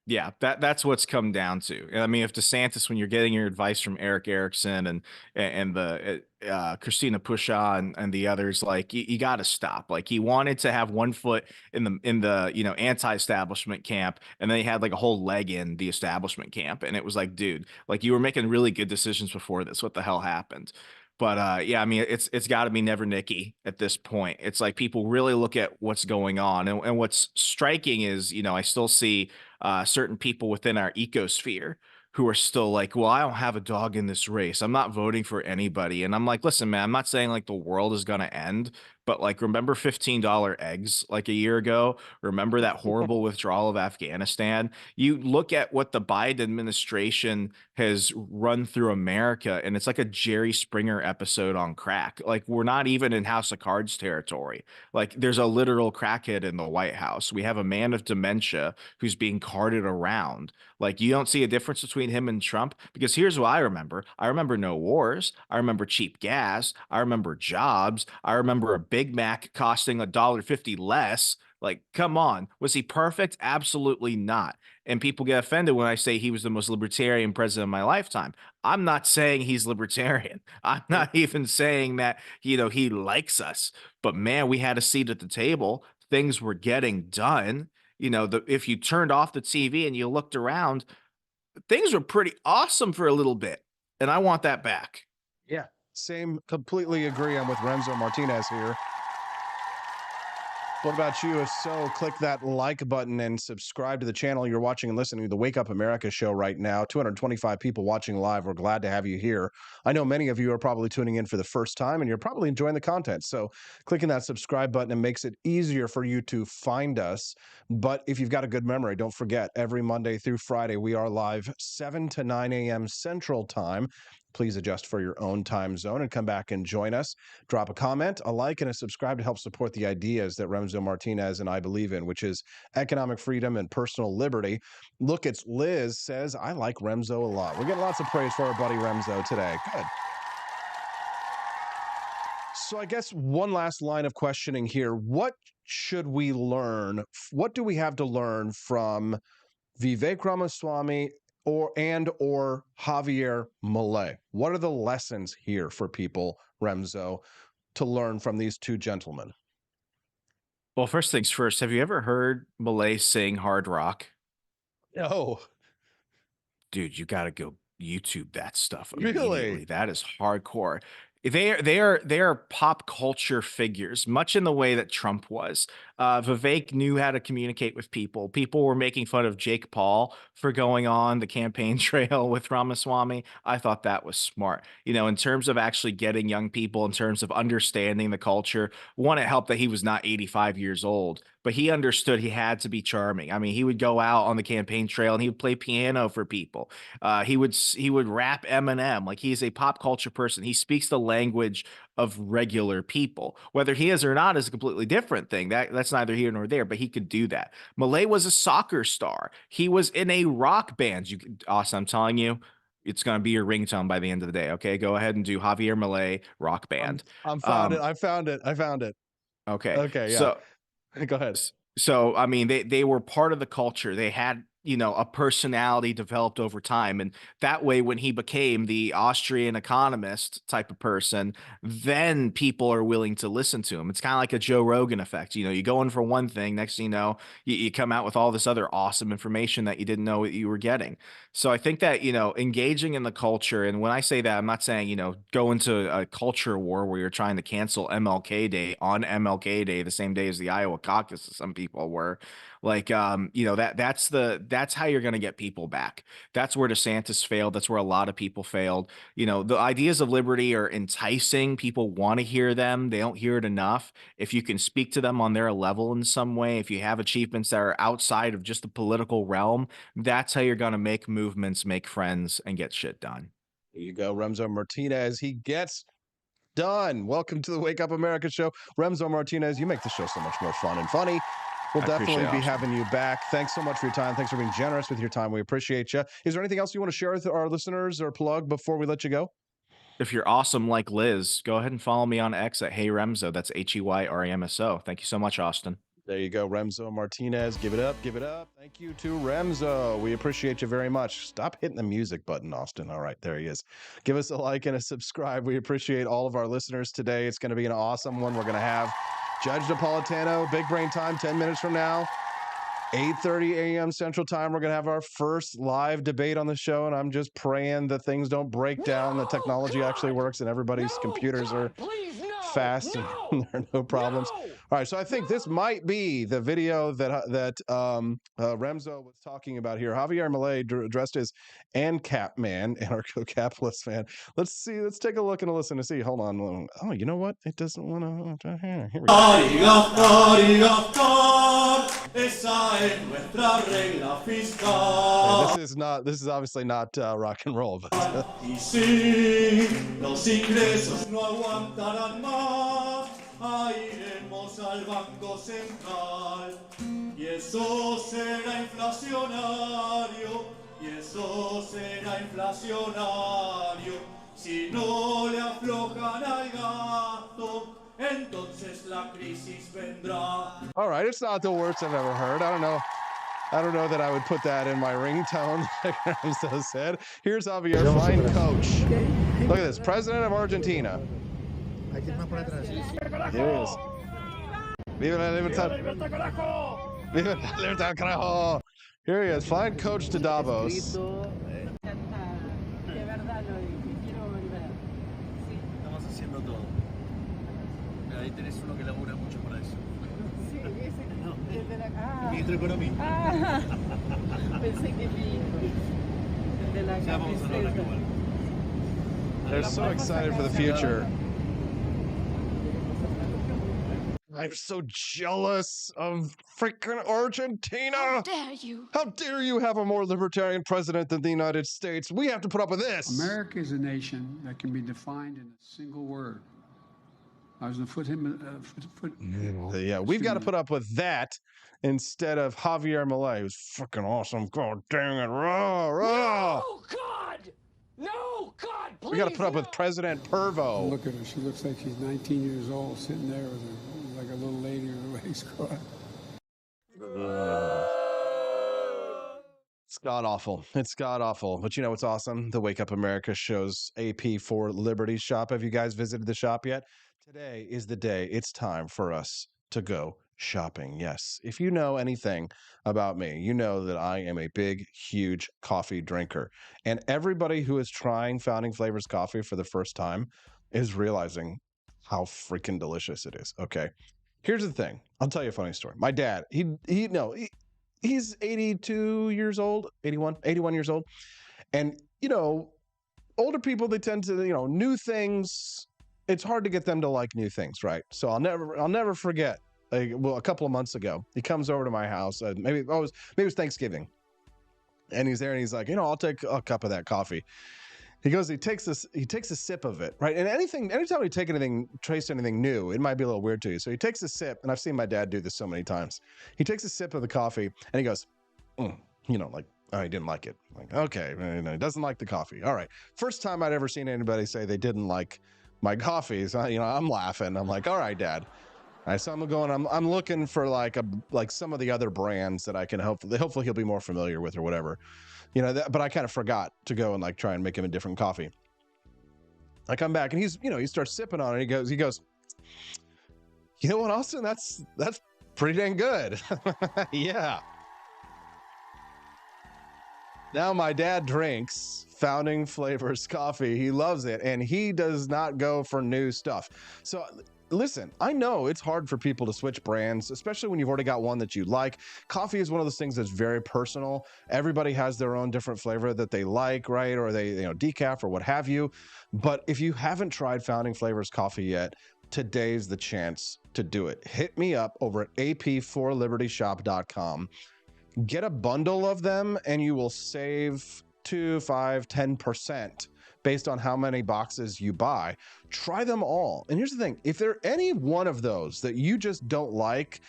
Speaker 17: Yeah, that's what's come down to. And I mean, if DeSantis, when you're getting your advice from Eric Erickson and the Christina Pushaw and the others, like you got to stop. Like, he wanted to have one foot in the anti-establishment camp, and then he had like a whole leg in the establishment camp, and it was like, dude, like, you were making really good decisions before this. What the hell happened? But yeah, I mean, it's got to be never Nikki at this point. It's like people really look at what's going on, and what's striking is, I still see certain people within our ecosphere who are still like, well, I don't have a dog in this race. I'm not voting for anybody. And I'm like, listen, man, I'm not saying like the world is going to end, but like, remember $15 eggs like a year ago? Remember that horrible withdrawal of Afghanistan? You look at what the Biden administration has run through America, and it's like a Jerry Springer episode on crack. Like, we're not even in House of Cards territory. Like, there's a literal crackhead in the White House. We have a man of dementia who's being carted around. Like, you don't see a difference between him and Trump, because here's what I remember. I remember no wars. I remember cheap gas. I remember jobs. I remember a Big Mac costing $1.50 less. Like, come on. Was he perfect? Absolutely not. And people get offended when I say he was the most libertarian president of my lifetime. I'm not saying he's libertarian. I'm not even saying that, he likes us. But man, we had a seat at the table. Things were getting done. If you turned off the TV and you looked around, things were pretty awesome for a little bit. And I want that back.
Speaker 1: Yeah. Same, completely agree. I'm with Remzo Martinez here. What about you? If so, click that like button and subscribe to the channel. You're watching and listening to the Wake Up America show right now. 225 people watching live. We're glad to have you here. I know many of you are probably tuning in for the first time, and you're probably enjoying the content. So clicking that subscribe button, it makes it easier for you to find us. But if you've got a good memory, don't forget, every Monday through Friday, we are live 7 to 9 a.m. Central Time. Please adjust for your own time zone and come back and join us. Drop a comment, a like, and a subscribe to help support the ideas that Remzo Martinez and I believe in, which is economic freedom and personal liberty. Look, it's Liz says, I like Remzo a lot. We're getting lots of praise for our buddy Remzo today. Good. So I guess one last line of questioning here. What should we learn? What do we have to learn from Vivek Ramaswamy or Javier Milei? What are the lessons here for people, Remzo, to learn from these two gentlemen?
Speaker 17: Well, first things first, have you ever heard Milei sing hard rock?
Speaker 1: No.
Speaker 17: Dude, you got to go YouTube that stuff
Speaker 1: Really?
Speaker 17: immediately. That is hardcore. They are pop culture figures, much in the way that Trump was. Vivek knew how to communicate with people. People were making fun of Jake Paul for going on the campaign trail with Ramaswamy. I thought that was smart. In terms of actually getting young people, in terms of understanding the culture, one, it helped that he was not 85 years old, but he understood he had to be charming. I mean, he would go out on the campaign trail and he would play piano for people. He would rap Eminem. Like, he's a pop culture person. He speaks the language of regular people. Whether he is or not is a completely different thing. That's neither here nor there, but he could do that. Milei was a soccer star. He was in a rock band. Austin, I'm telling you, it's going to be your ringtone by the end of the day. Okay, go ahead and do Javier Milei rock band.
Speaker 1: I found it.
Speaker 17: Okay.
Speaker 1: Okay. Yeah.
Speaker 17: So
Speaker 1: go ahead.
Speaker 17: So, I mean, they were part of the culture. They had, a personality developed over time. And that way, when he became the Austrian economist type of person, then people are willing to listen to him. It's kind of like a Joe Rogan effect. You go in for one thing, next thing you know, you come out with all this other awesome information that you didn't know what you were getting. So I think that, engaging in the culture, and when I say that, I'm not saying, go into a culture war where you're trying to cancel MLK Day on MLK Day, the same day as the Iowa caucus, as some people were. Like, that's how you're going to get people back. That's where DeSantis failed. That's where a lot of people failed. The ideas of liberty are enticing. People want to hear them. They don't hear it enough. If you can speak to them on their level in some way, if you have achievements that are outside of just the political realm, that's how you're going to make movements, make friends, and get shit done.
Speaker 1: There you go, Remzo Martinez. He gets done. Welcome to the Wake Up America show. Remzo Martinez, you make the show so much more fun and funny. We'll definitely be having you back. Thanks so much for your time. Thanks for being generous with your time. We appreciate you. Is there anything else you want to share with our listeners or plug before we let you go?
Speaker 17: If you're awesome like Liz, go ahead and follow me on X at Hey Remzo. That's HeyRamso. Thank you so much, Austin.
Speaker 1: There you go, Remzo Martinez. Give it up. Give it up. Thank you to Remzo. We appreciate you very much. Stop hitting the music button, Austin. All right, there he is. Give us a like and a subscribe. We appreciate all of our listeners today. It's going to be an awesome one. We're going to have Judge Napolitano, Big Brain Time, 10 minutes from now. 8:30 a.m. Central Time, we're going to have our first live debate on the show, and I'm just praying that things don't break down, the technology actually works, and everybody's computers are fast and there are no problems. All right, so I think this might be the video that Remzo was talking about here. Javier Milei dressed as ANCAP man, anarcho-capitalist man. Let's take a look and a listen to see. Hold on. Oh, you know what? It doesn't want to. Here we go. This is obviously not rock and roll, but
Speaker 18: los ingresos no aguantarán más, iremos al Banco Central y eso será inflacionario, si no le aflojan al gato. Entonces la crisis vendrá.
Speaker 1: All right, it's not the worst I've ever heard. I don't know that I would put that in my ringtone, like Remzo said. Here's Javier, fine coach. Look at this, president of Argentina. Here he is. Viva la libertad. Viva la libertad, carajo. Here he is, flying coach to Davos.
Speaker 18: Ahí tenés uno que labura mucho para eso. Sí, ese no, desde la Ministro de Economía. Pensé que desde la ya vamos a hablar igual.
Speaker 1: They're so excited for the future. I'm so jealous of freaking Argentina.
Speaker 19: How dare you?
Speaker 1: How dare you have a more libertarian president than the United States? We have to put up with this.
Speaker 20: America is a nation that can be defined in a single word. I was going to put him.
Speaker 1: Yeah, we've got to put up with that instead of Javier Milei, who's freaking awesome. God dang it. Rah, rah.
Speaker 18: No, God! No, God, please!
Speaker 1: We got to put up with President Pervo.
Speaker 20: Look at her. She looks like she's 19 years old, sitting there with her, like a little lady with her legs crossed.
Speaker 1: It's god awful. It's god awful. But you know what's awesome? The Wake Up America shows AP for Liberty shop. Have you guys visited the shop yet? Today is the day. It's time for us to go shopping. Yes. If you know anything about me, you know that I am a big, huge coffee drinker. And everybody who is trying Founding Flavors coffee for the first time is realizing how freaking delicious it is. Okay. Here's the thing. I'll tell you a funny story. My dad, he's 82 years old, 81 years old. And, older people, they tend to, new things. It's hard to get them to like new things, right? So I'll never forget. A couple of months ago, he comes over to my house. Maybe it was Thanksgiving, and he's there, and he's like, I'll take a cup of that coffee. He goes, he takes a sip of it, right? And anytime you taste anything new, it might be a little weird to you. So he takes a sip, and I've seen my dad do this so many times. He takes a sip of the coffee, and he goes, oh, he didn't like it. Like, okay, he doesn't like the coffee. All right. First time I'd ever seen anybody say they didn't like my coffee. So, I'm laughing. I'm like, all right, Dad. All right, so I'm looking for like some of the other brands that I can hopefully he'll be more familiar with or whatever. But I kind of forgot to go and try and make him a different coffee. I come back and he starts sipping on it. He goes, you know what, Austin? That's pretty dang good. Yeah. Now my dad drinks Founding Flavors coffee. He loves it, and he does not go for new stuff. So listen, I know it's hard for people to switch brands, especially when you've already got one that you like. Coffee is one of those things that's very personal. Everybody has their own different flavor that they like, right? Or they, decaf or what have you. But if you haven't tried Founding Flavors coffee yet, today's the chance to do it. Hit me up over at ap4libertyshop.com. Get a bundle of them, and you will save 2, 5, 10% based on how many boxes you buy. Try them all. And here's the thing. If there are any one of those that you just don't like,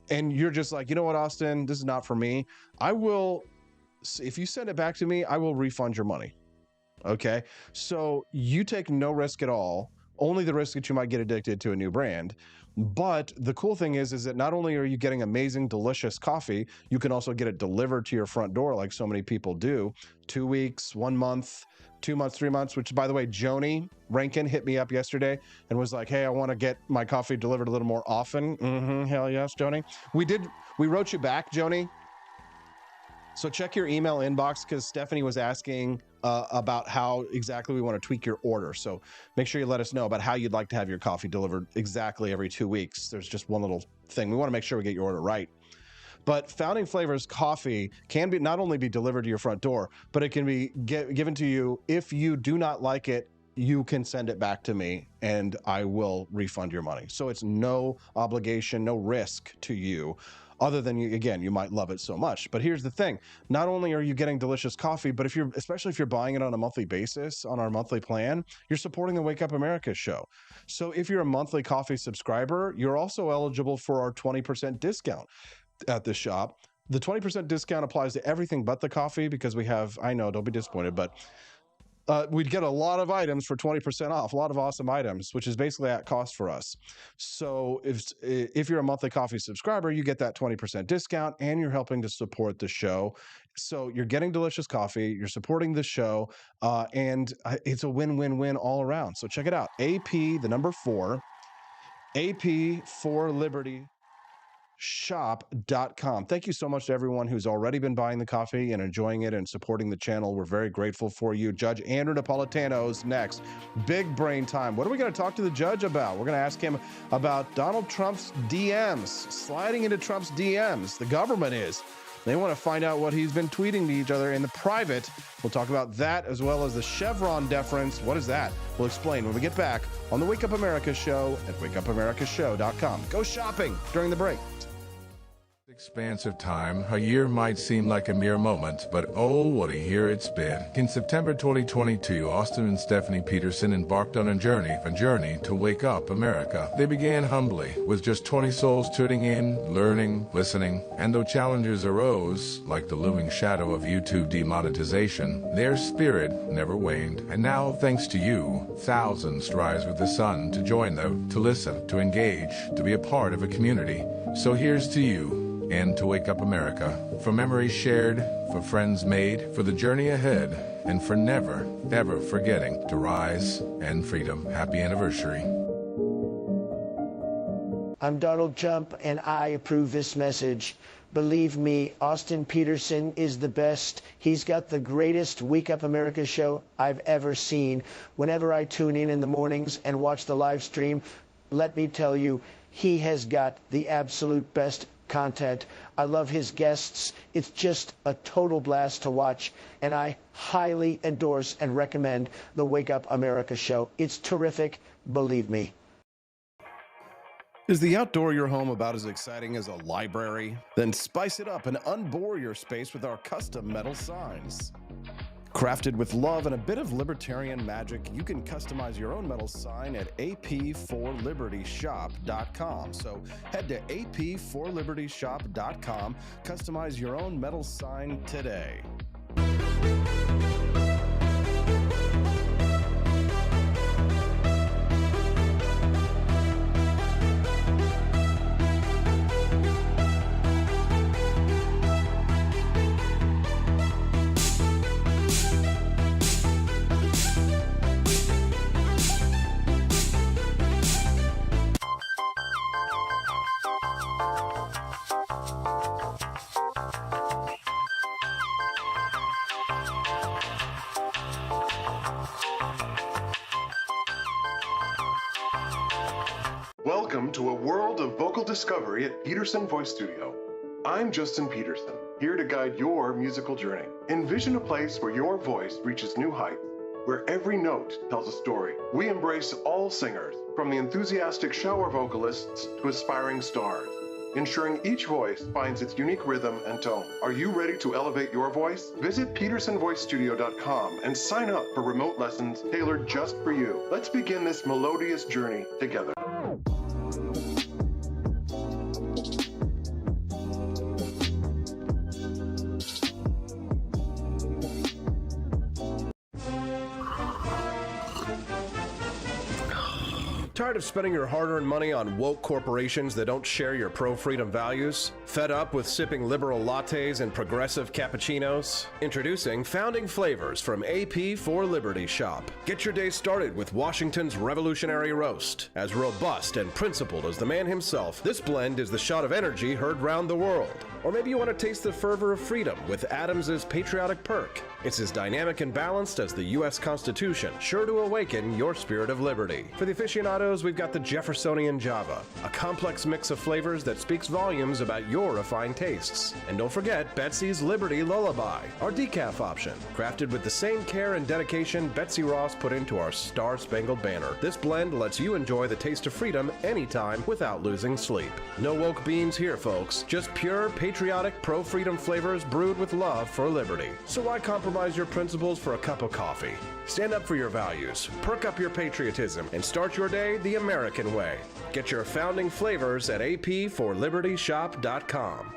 Speaker 1: and you're just like, you know what, Austin, this is not for me, if you send it back to me, I will refund your money. Okay? So you take no risk at all, only the risk that you might get addicted to a new brand. But the cool thing is that not only are you getting amazing, delicious coffee, you can also get it delivered to your front door like so many people do. 2 weeks, 1 month, 2 months, 3 months, which, by the way, Joni Rankin hit me up yesterday and was like, hey, I want to get my coffee delivered a little more often. Hell yes, Joni. We wrote you back, Joni. So check your email inbox because Stephanie was asking about how exactly we want to tweak your order. So make sure you let us know about how you'd like to have your coffee delivered exactly every 2 weeks. There's just one little thing. We want to make sure we get your order right. But Founding Flavors coffee can be not only be delivered to your front door, but it can be given to you. If you do not like it, you can send it back to me and I will refund your money. So it's no obligation, no risk to you. Other than you might love it so much. But here's the thing: not only are you getting delicious coffee, but especially if you're buying it on a monthly basis on our monthly plan, you're supporting the Wake Up America show. So if you're a monthly coffee subscriber, you're also eligible for our 20% discount at the shop. The 20% discount applies to everything but the coffee because we have, I know, don't be disappointed, but we'd get a lot of items for 20% off, a lot of awesome items, which is basically at cost for us. So if you're a monthly coffee subscriber, you get that 20% discount and you're helping to support the show. So you're getting delicious coffee, you're supporting the show, and it's a win-win-win all around. So check it out. AP4, AP4Liberty. Shop.com. Thank you so much to everyone who's already been buying the coffee and enjoying it and supporting the channel. We're very grateful for you. Judge Andrew Napolitano's next. Big brain time. What are we going to talk to the judge about? We're going to ask him about Donald Trump's DMs, sliding into Trump's DMs. The government is. They want to find out what he's been tweeting to each other in the private. We'll talk about that as well as the Chevron deference. What is that? We'll explain when we get back on the Wake Up America show at wakeupAmericaShow.com. Go shopping during the break.
Speaker 19: Expanse of time, a year might seem like a mere moment, but oh, what a year it's been. In September 2022, Austin and Stephanie Peterson embarked on a journey to wake up America. They began humbly, with just 20 souls tuning in, learning, listening, and though challenges arose, like the looming shadow of YouTube demonetization, their spirit never waned. And now, thanks to you, thousands rise with the sun to join them, to listen, to engage, to be a part of a community. So here's to you, and to Wake Up America, for memories shared, for friends made, for the journey ahead, and for never, ever forgetting to rise and freedom. Happy anniversary.
Speaker 21: I'm Donald Trump, and I approve this message. Believe me, Austin Peterson is the best. He's got the greatest Wake Up America show I've ever seen. Whenever I tune in the mornings and watch the live stream, let me tell you, he has got the absolute best content. I love his guests. It's just a total blast to watch, and I highly endorse and recommend the Wake Up America show. It's terrific, believe me.
Speaker 1: Is the outdoor your home about as exciting as a library? Then spice it up and unbore your space with our custom metal signs. Crafted with love and a bit of libertarian magic, you can customize your own metal sign at ap4libertyshop.com. So head to ap4libertyshop.com, customize your own metal sign today.
Speaker 22: Welcome to a world of vocal discovery at Peterson Voice Studio. I'm Justin Peterson, here to guide your musical journey. Envision a place where your voice reaches new heights, where every note tells a story. We embrace all singers, from the enthusiastic shower vocalists to aspiring stars, ensuring each voice finds its unique rhythm and tone. Are you ready to elevate your voice? Visit PetersonVoiceStudio.com and sign up for remote lessons tailored just for you. Let's begin this melodious journey together.
Speaker 10: Tired of spending your hard-earned money on woke corporations that don't share your pro-freedom values? Fed up with sipping liberal lattes and progressive cappuccinos? Introducing Founding Flavors from AP4Liberty Shop. Get your day started with Washington's Revolutionary Roast. As robust and principled as the man himself, this blend is the shot of energy heard round the world. Or maybe you want to taste the fervor of freedom with Adams's Patriotic Perk. It's as dynamic and balanced as the U.S. Constitution, sure to awaken your spirit of liberty. For the aficionados, we've got the Jeffersonian Java, a complex mix of flavors that speaks volumes about your refined tastes. And don't forget Betsy's Liberty Lullaby, our decaf option, crafted with the same care and dedication Betsy Ross put into our Star-Spangled Banner. This blend lets you enjoy the taste of freedom anytime without losing sleep. No woke beans here, folks. Just pure, patriotic, pro-freedom flavors brewed with love for liberty. So why compromise your principles for a cup of coffee? Stand up for your values, perk up your patriotism, and start your day the American way. Get your founding flavors at apforlibertyshop.com.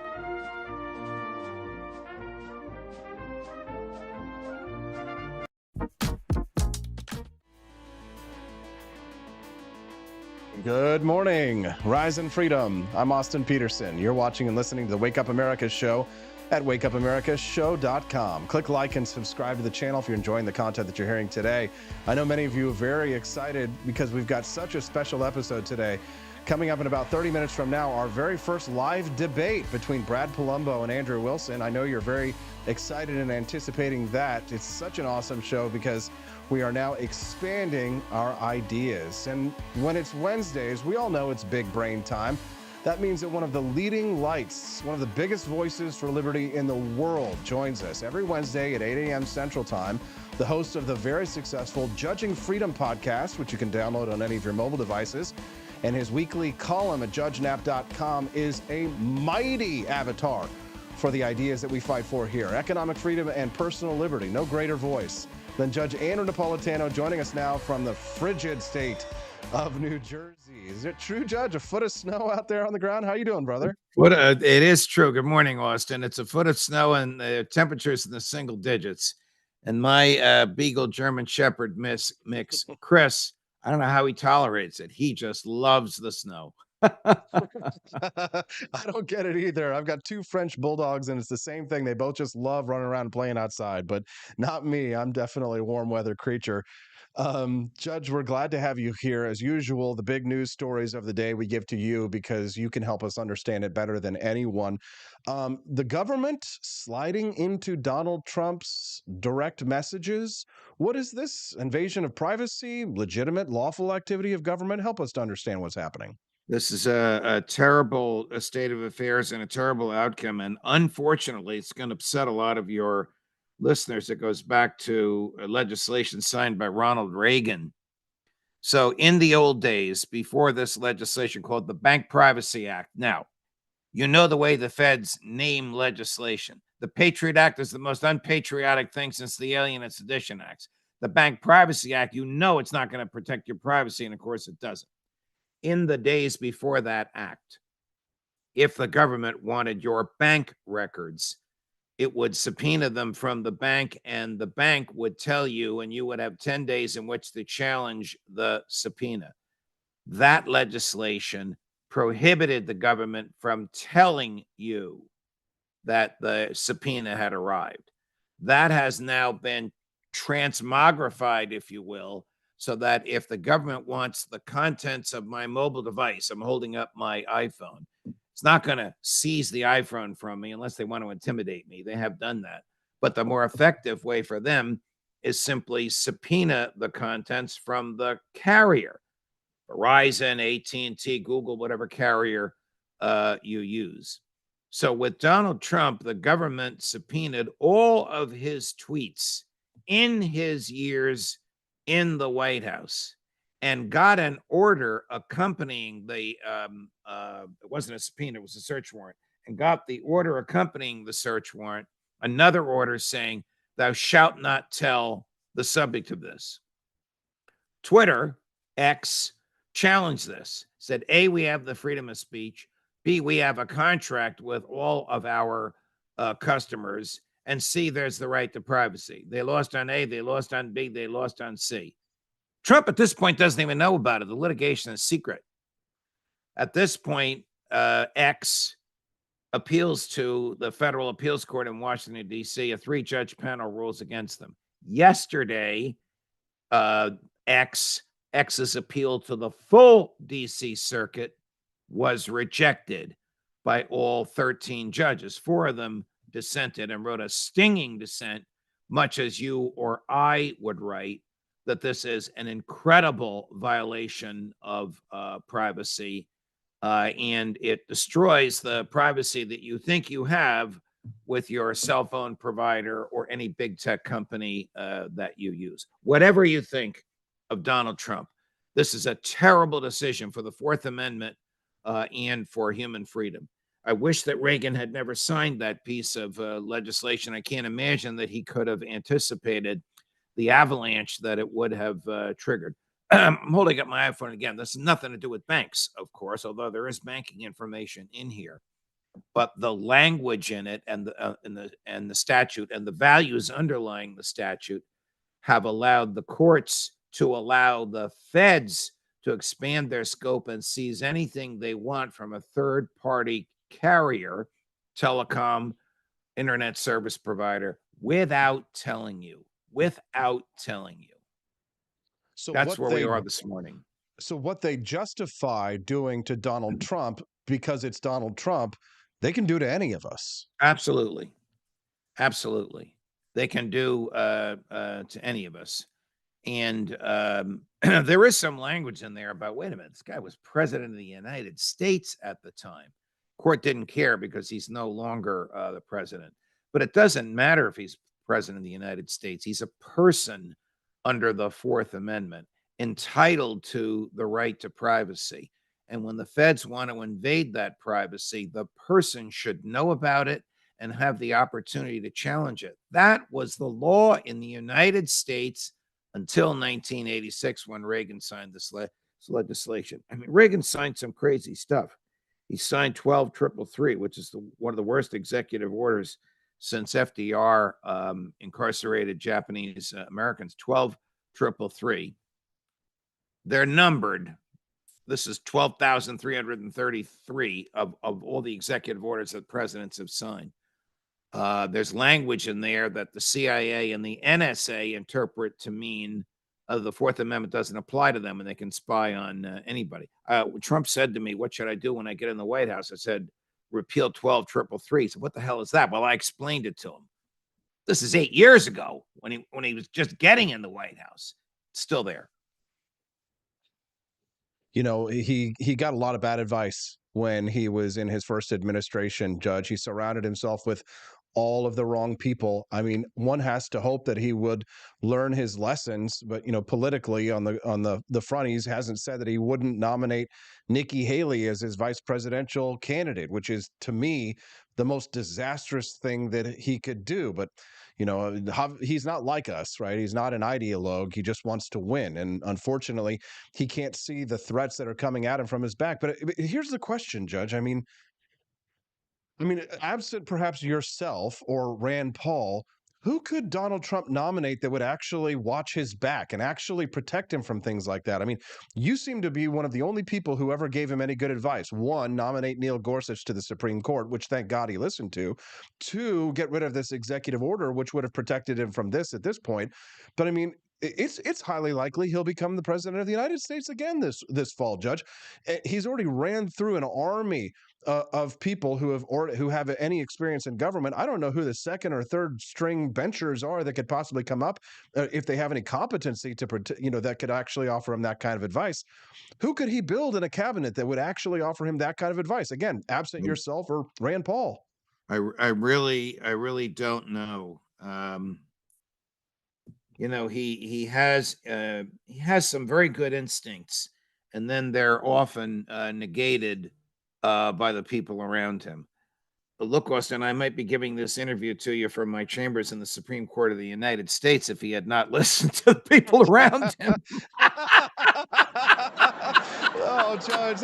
Speaker 1: Good morning. Rise in freedom. I'm Austin Peterson. You're watching and listening to the Wake Up America show at wakeupamericashow.com. Click like and subscribe to the channel if you're enjoying the content that you're hearing today. I know many of you are very excited because we've got such a special episode today. Coming up in about 30 minutes from now, our very first live debate between Brad Polumbo and Andrew Wilson. I know you're very excited and anticipating that. It's such an awesome show because we are now expanding our ideas. And when it's Wednesdays, we all know it's big brain time. That means that one of the leading lights, one of the biggest voices for liberty in the world joins us every Wednesday at 8 a.m. Central Time. The host of the very successful Judging Freedom podcast, which you can download on any of your mobile devices, and his weekly column at judgenap.com is a mighty avatar for the ideas that we fight for here. Economic freedom and personal liberty. No greater voice than Judge Andrew Napolitano, joining us now from the frigid state of New Jersey. Is it true, Judge? A foot of snow out there on the ground? How you doing, brother?
Speaker 2: It is true. Good morning, Austin. It's a foot of snow and the temperatures in the single digits. And my Beagle German Shepherd mix, Chris, I don't know how he tolerates it. He just loves the snow.
Speaker 1: I don't get it either. I've got two French bulldogs and it's the same thing. They both just love running around and playing outside, but not me. I'm definitely a warm weather creature. Judge, we're glad to have you here. As usual, the big news stories of the day we give to you because you can help us understand it better than anyone. The government sliding into Donald Trump's direct messages. What is this? Invasion of privacy, legitimate, lawful activity of government? Help us to understand what's happening.
Speaker 2: This is a terrible state of affairs and a terrible outcome. And unfortunately, it's going to upset a lot of your listeners. It goes back to legislation signed by Ronald Reagan. So in the old days, before this legislation called the Bank Privacy Act. Now, you know the way the feds name legislation. The Patriot Act is the most unpatriotic thing since the Alien and Sedition Acts. The Bank Privacy Act, you know it's not going to protect your privacy, and of course it doesn't. In the days before that act, if the government wanted your bank records, it would subpoena them from the bank, and the bank would tell you, and you would have 10 days in which to challenge the subpoena. That legislation prohibited the government from telling you that the subpoena had arrived. That has now been transmogrified, if you will, so that if the government wants the contents of my mobile device, I'm holding up my iPhone, it's not going to seize the iPhone from me unless they want to intimidate me. They have done that. But the more effective way for them is simply subpoena the contents from the carrier, Verizon, AT&T, Google, whatever carrier you use. So with Donald Trump, the government subpoenaed all of his tweets in his years in the White House and got an order accompanying the, it wasn't a subpoena, it was a search warrant, and got the order accompanying the search warrant, another order saying, thou shalt not tell the subject of this. Twitter, X, challenged this, said, A, we have the freedom of speech, B, we have a contract with all of our customers, and C, there's the right to privacy. They lost on A, they lost on B, they lost on C. Trump at this point doesn't even know about it. The litigation is secret. At this point, X appeals to the federal appeals court in Washington, D.C. A 3-judge panel rules against them. Yesterday, X's appeal to the full D.C. circuit was rejected. by all 13 judges. 4 of them dissented and wrote a stinging dissent, much as you or I would write, that this is an incredible violation of privacy, and it destroys the privacy that you think you have with your cell phone provider or any big tech company that you use. Whatever you think of Donald Trump, this is a terrible decision for the Fourth Amendment and for human freedom. I wish that Reagan had never signed that piece of legislation. I can't imagine that he could have anticipated the avalanche that it would have triggered. I'm holding up my iPhone again. This has nothing to do with banks, of course, although there is banking information in here. But the language in it and the statute and the values underlying the statute have allowed the courts to allow the feds to expand their scope and seize anything they want from a third-party carrier, telecom, internet service provider, without telling you.
Speaker 1: So
Speaker 2: that's where we are this morning.
Speaker 1: So what they justify doing to Donald Trump because it's Donald Trump, they can do to any of us.
Speaker 2: Absolutely. They can do to any of us. And there is some language in there about, wait a minute, this guy was president of the United States at the time. Court didn't care because he's no longer the president. But it doesn't matter if he's president of the United States. He's a person under the Fourth Amendment, entitled to the right to privacy. And when the feds want to invade that privacy, the person should know about it and have the opportunity to challenge it. That was the law in the United States until 1986 when Reagan signed this legislation. I mean, Reagan signed some crazy stuff. He signed 12333, which is one of the worst executive orders since FDR incarcerated Japanese Americans. 12333. They're numbered. This is 12,333 of all the executive orders that presidents have signed. There's language in there that the CIA and the NSA interpret to mean the Fourth Amendment doesn't apply to them and they can spy on anybody. Trump said to me, what should I do when I get in the White House? I said, repeal 12333. So what the hell is that? Well, I explained it to him. This is 8 years ago when he was just getting in the White House. It's still there.
Speaker 1: You know, he got a lot of bad advice when he was in his first administration, Judge. He surrounded himself with all of the wrong people. I mean, one has to hope that he would learn his lessons, but, you know, politically on the front, he hasn't said that he wouldn't nominate Nikki Haley as his vice presidential candidate, which is, to me, the most disastrous thing that he could do. But, you know, he's not like us, right? He's not an ideologue. He just wants to win. And unfortunately, he can't see the threats that are coming at him from his back. But here's the question, Judge. I mean, absent perhaps yourself or Rand Paul, who could Donald Trump nominate that would actually watch his back and actually protect him from things like that? I mean, you seem to be one of the only people who ever gave him any good advice. One, nominate Neil Gorsuch to the Supreme Court, which thank God he listened to. Two, get rid of this executive order, which would have protected him from this at this point. But I mean, it's highly likely he'll become the president of the United States again this fall, Judge. He's already ran through an army of people who have any experience in government. I don't know who the second or third string benchers are that could possibly come up if they have any competency to, that could actually offer him that kind of advice. Who could he build in a cabinet that would actually offer him that kind of advice? Again, absent yourself or Rand Paul.
Speaker 2: I really don't know. You know, he has some very good instincts, and then they're often negated by the people around him. But look, Austin, I might be giving this interview to you from my chambers in the Supreme Court of the United States if he had not listened to the people around him.
Speaker 1: Oh, Judge,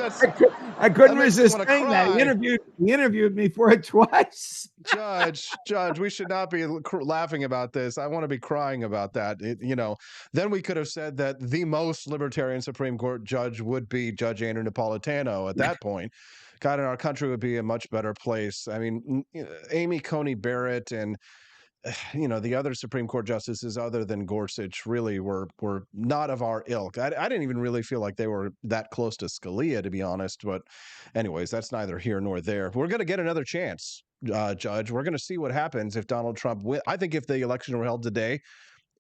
Speaker 2: I couldn't resist saying that. He interviewed me for it twice.
Speaker 1: Judge, we should not be laughing about this. I want to be crying about that. Then we could have said that the most libertarian Supreme Court judge would be Judge Andrew Napolitano at that point. God, and our country would be a much better place. I mean, Amy Coney Barrett and the other Supreme Court justices other than Gorsuch really were not of our ilk. I didn't even really feel like they were that close to Scalia, to be honest. But anyways, that's neither here nor there. We're going to get another chance, Judge. We're going to see what happens if Donald Trump wins. I think if the election were held today,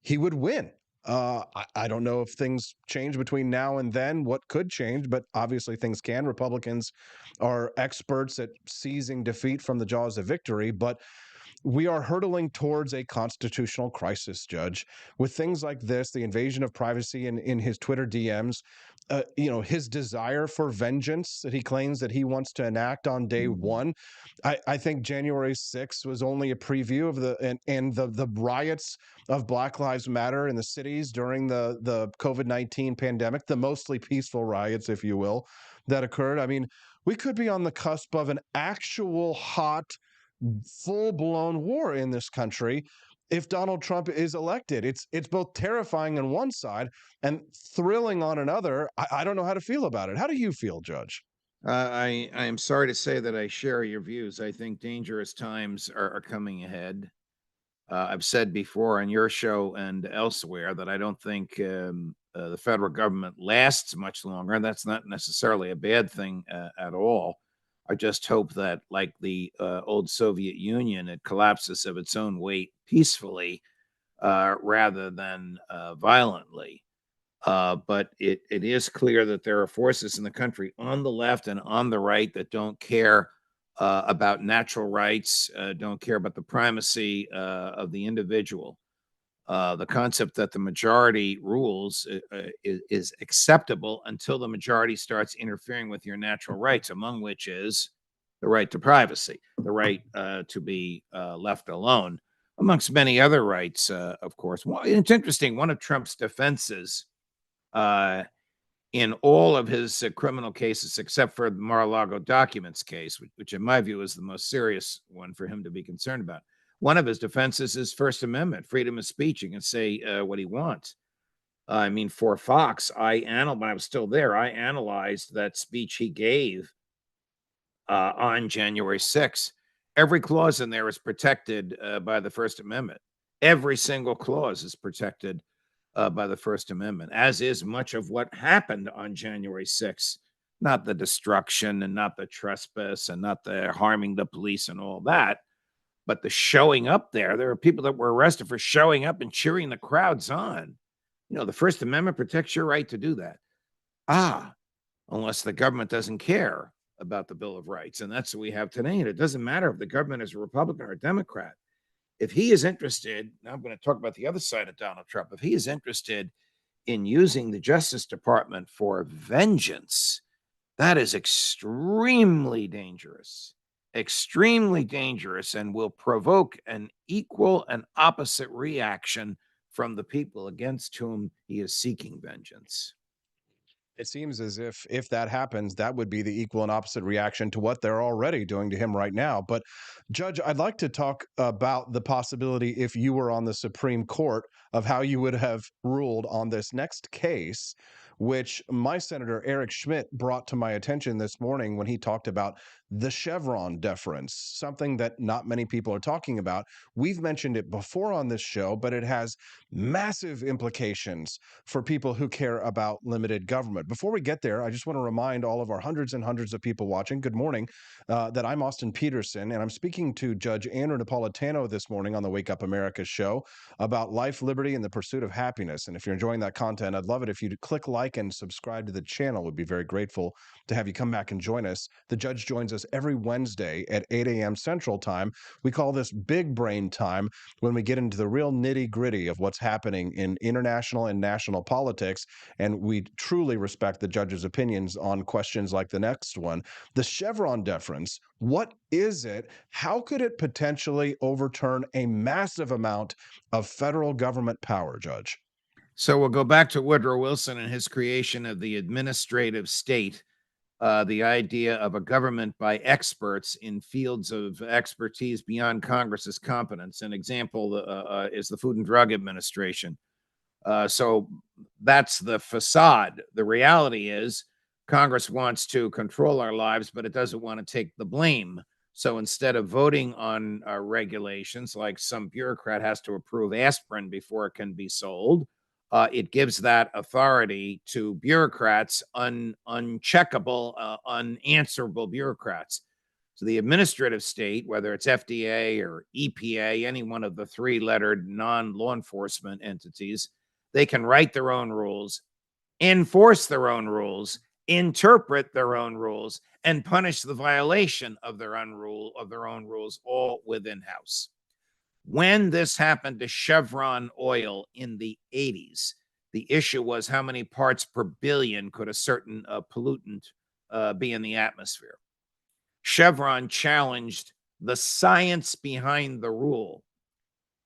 Speaker 1: he would win. I don't know if things change between now and then, what could change, but obviously things can. Republicans are experts at seizing defeat from the jaws of victory, but we are hurtling towards a constitutional crisis, Judge, with things like this, the invasion of privacy in his Twitter DMs, his desire for vengeance that he claims that he wants to enact on day one. I think January 6th was only a preview of the riots of Black Lives Matter in the cities during the COVID-19 pandemic, the mostly peaceful riots, if you will, that occurred. I mean, we could be on the cusp of an actual hot, full-blown war in this country if Donald Trump is elected. It's both terrifying on one side and thrilling on another. I don't know how to feel about it. How do you feel, Judge?
Speaker 2: I am sorry to say that I share your views. I think dangerous times are coming ahead. I've said before on your show and elsewhere that I don't think the federal government lasts much longer. That's not necessarily a bad thing at all. I just hope that, like the old Soviet Union, it collapses of its own weight peacefully rather than violently. But it is clear that there are forces in the country on the left and on the right that don't care about natural rights, don't care about the primacy of the individual. The concept that the majority rules is acceptable until the majority starts interfering with your natural rights, among which is the right to privacy, the right to be left alone, amongst many other rights, of course. Well, it's interesting. One of Trump's defenses in all of his criminal cases, except for the Mar-a-Lago documents case, which in my view is the most serious one for him to be concerned about. One of his defenses is First Amendment, freedom of speech. He can say what he wants. I mean, for Fox, when I was still there, I analyzed that speech he gave on January 6th. Every clause in there is protected by the First Amendment. Every single clause is protected by the First Amendment, as is much of what happened on January 6th. Not the destruction and not the trespass and not the harming the police and all that, but the showing up there. There are people that were arrested for showing up and cheering the crowds on. The First Amendment protects your right to do that. Unless the government doesn't care about the Bill of Rights. And that's what we have today. And it doesn't matter if the government is a Republican or a Democrat. If he is interested, now I'm going to talk about the other side of Donald Trump. If he is interested in using the Justice Department for vengeance, that is extremely dangerous, and will provoke an equal and opposite reaction from the people against whom he is seeking vengeance.
Speaker 1: It seems as if that happens, that would be the equal and opposite reaction to what they're already doing to him right now. But Judge, I'd like to talk about the possibility, if you were on the Supreme Court, of how you would have ruled on this next case, which my Senator Eric Schmidt brought to my attention this morning when he talked about the Chevron deference, something that not many people are talking about. We've mentioned it before on this show, but it has massive implications for people who care about limited government. Before we get there, I just want to remind all of our hundreds and hundreds of people watching, good morning, that I'm Austin Peterson, and I'm speaking to Judge Andrew Napolitano this morning on the Wake Up America show about life, liberty, and the pursuit of happiness. And if you're enjoying that content, I'd love it if you'd click like and subscribe to the channel. We'd be very grateful to have you come back and join us. The judge joins us every Wednesday at 8 a.m. Central Time. We call this big brain time when we get into the real nitty-gritty of what's happening in international and national politics, and we truly respect the judge's opinions on questions like the next one. The Chevron deference, what is it? How could it potentially overturn a massive amount of federal government power, Judge?
Speaker 2: So we'll go back to Woodrow Wilson and his creation of the administrative state, the idea of a government by experts in fields of expertise beyond Congress's competence. An example is the Food and Drug Administration. So that's the facade. The reality is Congress wants to control our lives, but it doesn't want to take the blame So instead of voting on regulations, like some bureaucrat has to approve aspirin before it can be sold, it gives that authority to bureaucrats, uncheckable, unanswerable bureaucrats. So the administrative state, whether it's FDA or EPA, any one of the three-lettered non-law enforcement entities, they can write their own rules, enforce their own rules, interpret their own rules, and punish the violation of their own rules, all within house. When this happened to Chevron oil in the 80s, the issue was how many parts per billion could a certain pollutant be in the atmosphere. Chevron challenged the science behind the rule.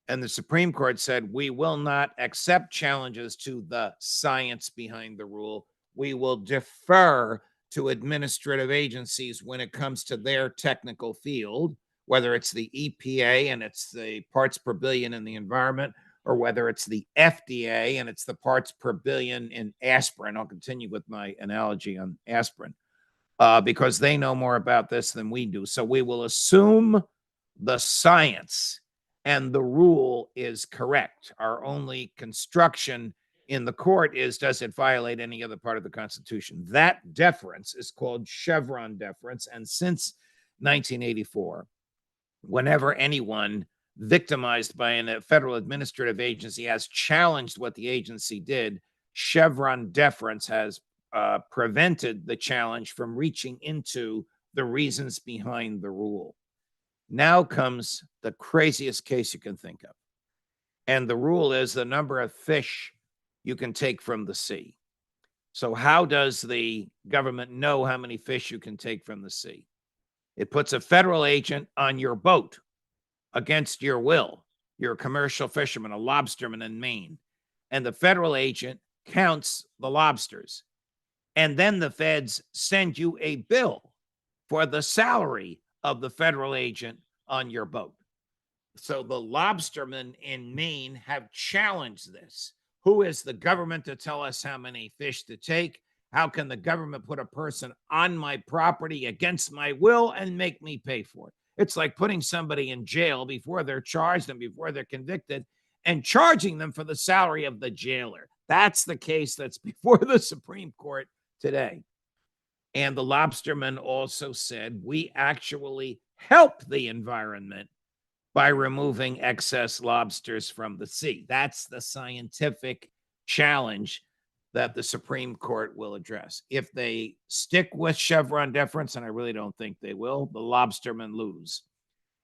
Speaker 2: And the Supreme Court said, we will not accept challenges to the science behind the rule. We will defer to administrative agencies when it comes to their technical field, whether it's the EPA and it's the parts per billion in the environment, or whether it's the FDA and it's the parts per billion in aspirin. I'll continue with my analogy on aspirin, because they know more about this than we do. So we will assume the science and the rule is correct. Our only construction in the court is, does it violate any other part of the Constitution? That deference is called Chevron deference. And since 1984, whenever anyone victimized by a federal administrative agency has challenged what the agency did, Chevron deference has prevented the challenge from reaching into the reasons behind the rule. Now comes the craziest case you can think of. And the rule is the number of fish you can take from the sea. So how does the government know how many fish you can take from the sea? It puts a federal agent on your boat against your will. You're a commercial fisherman, a lobsterman in Maine, and the federal agent counts the lobsters. And then the feds send you a bill for the salary of the federal agent on your boat. So the lobstermen in Maine have challenged this. Who is the government to tell us how many fish to take? How can the government put a person on my property against my will and make me pay for it? It's like putting somebody in jail before they're charged and before they're convicted and charging them for the salary of the jailer. That's the case that's before the Supreme Court today. And the lobstermen also said, we actually help the environment by removing excess lobsters from the sea. That's the scientific challenge that the Supreme Court will address. If they stick with Chevron deference, and I really don't think they will, the lobstermen lose.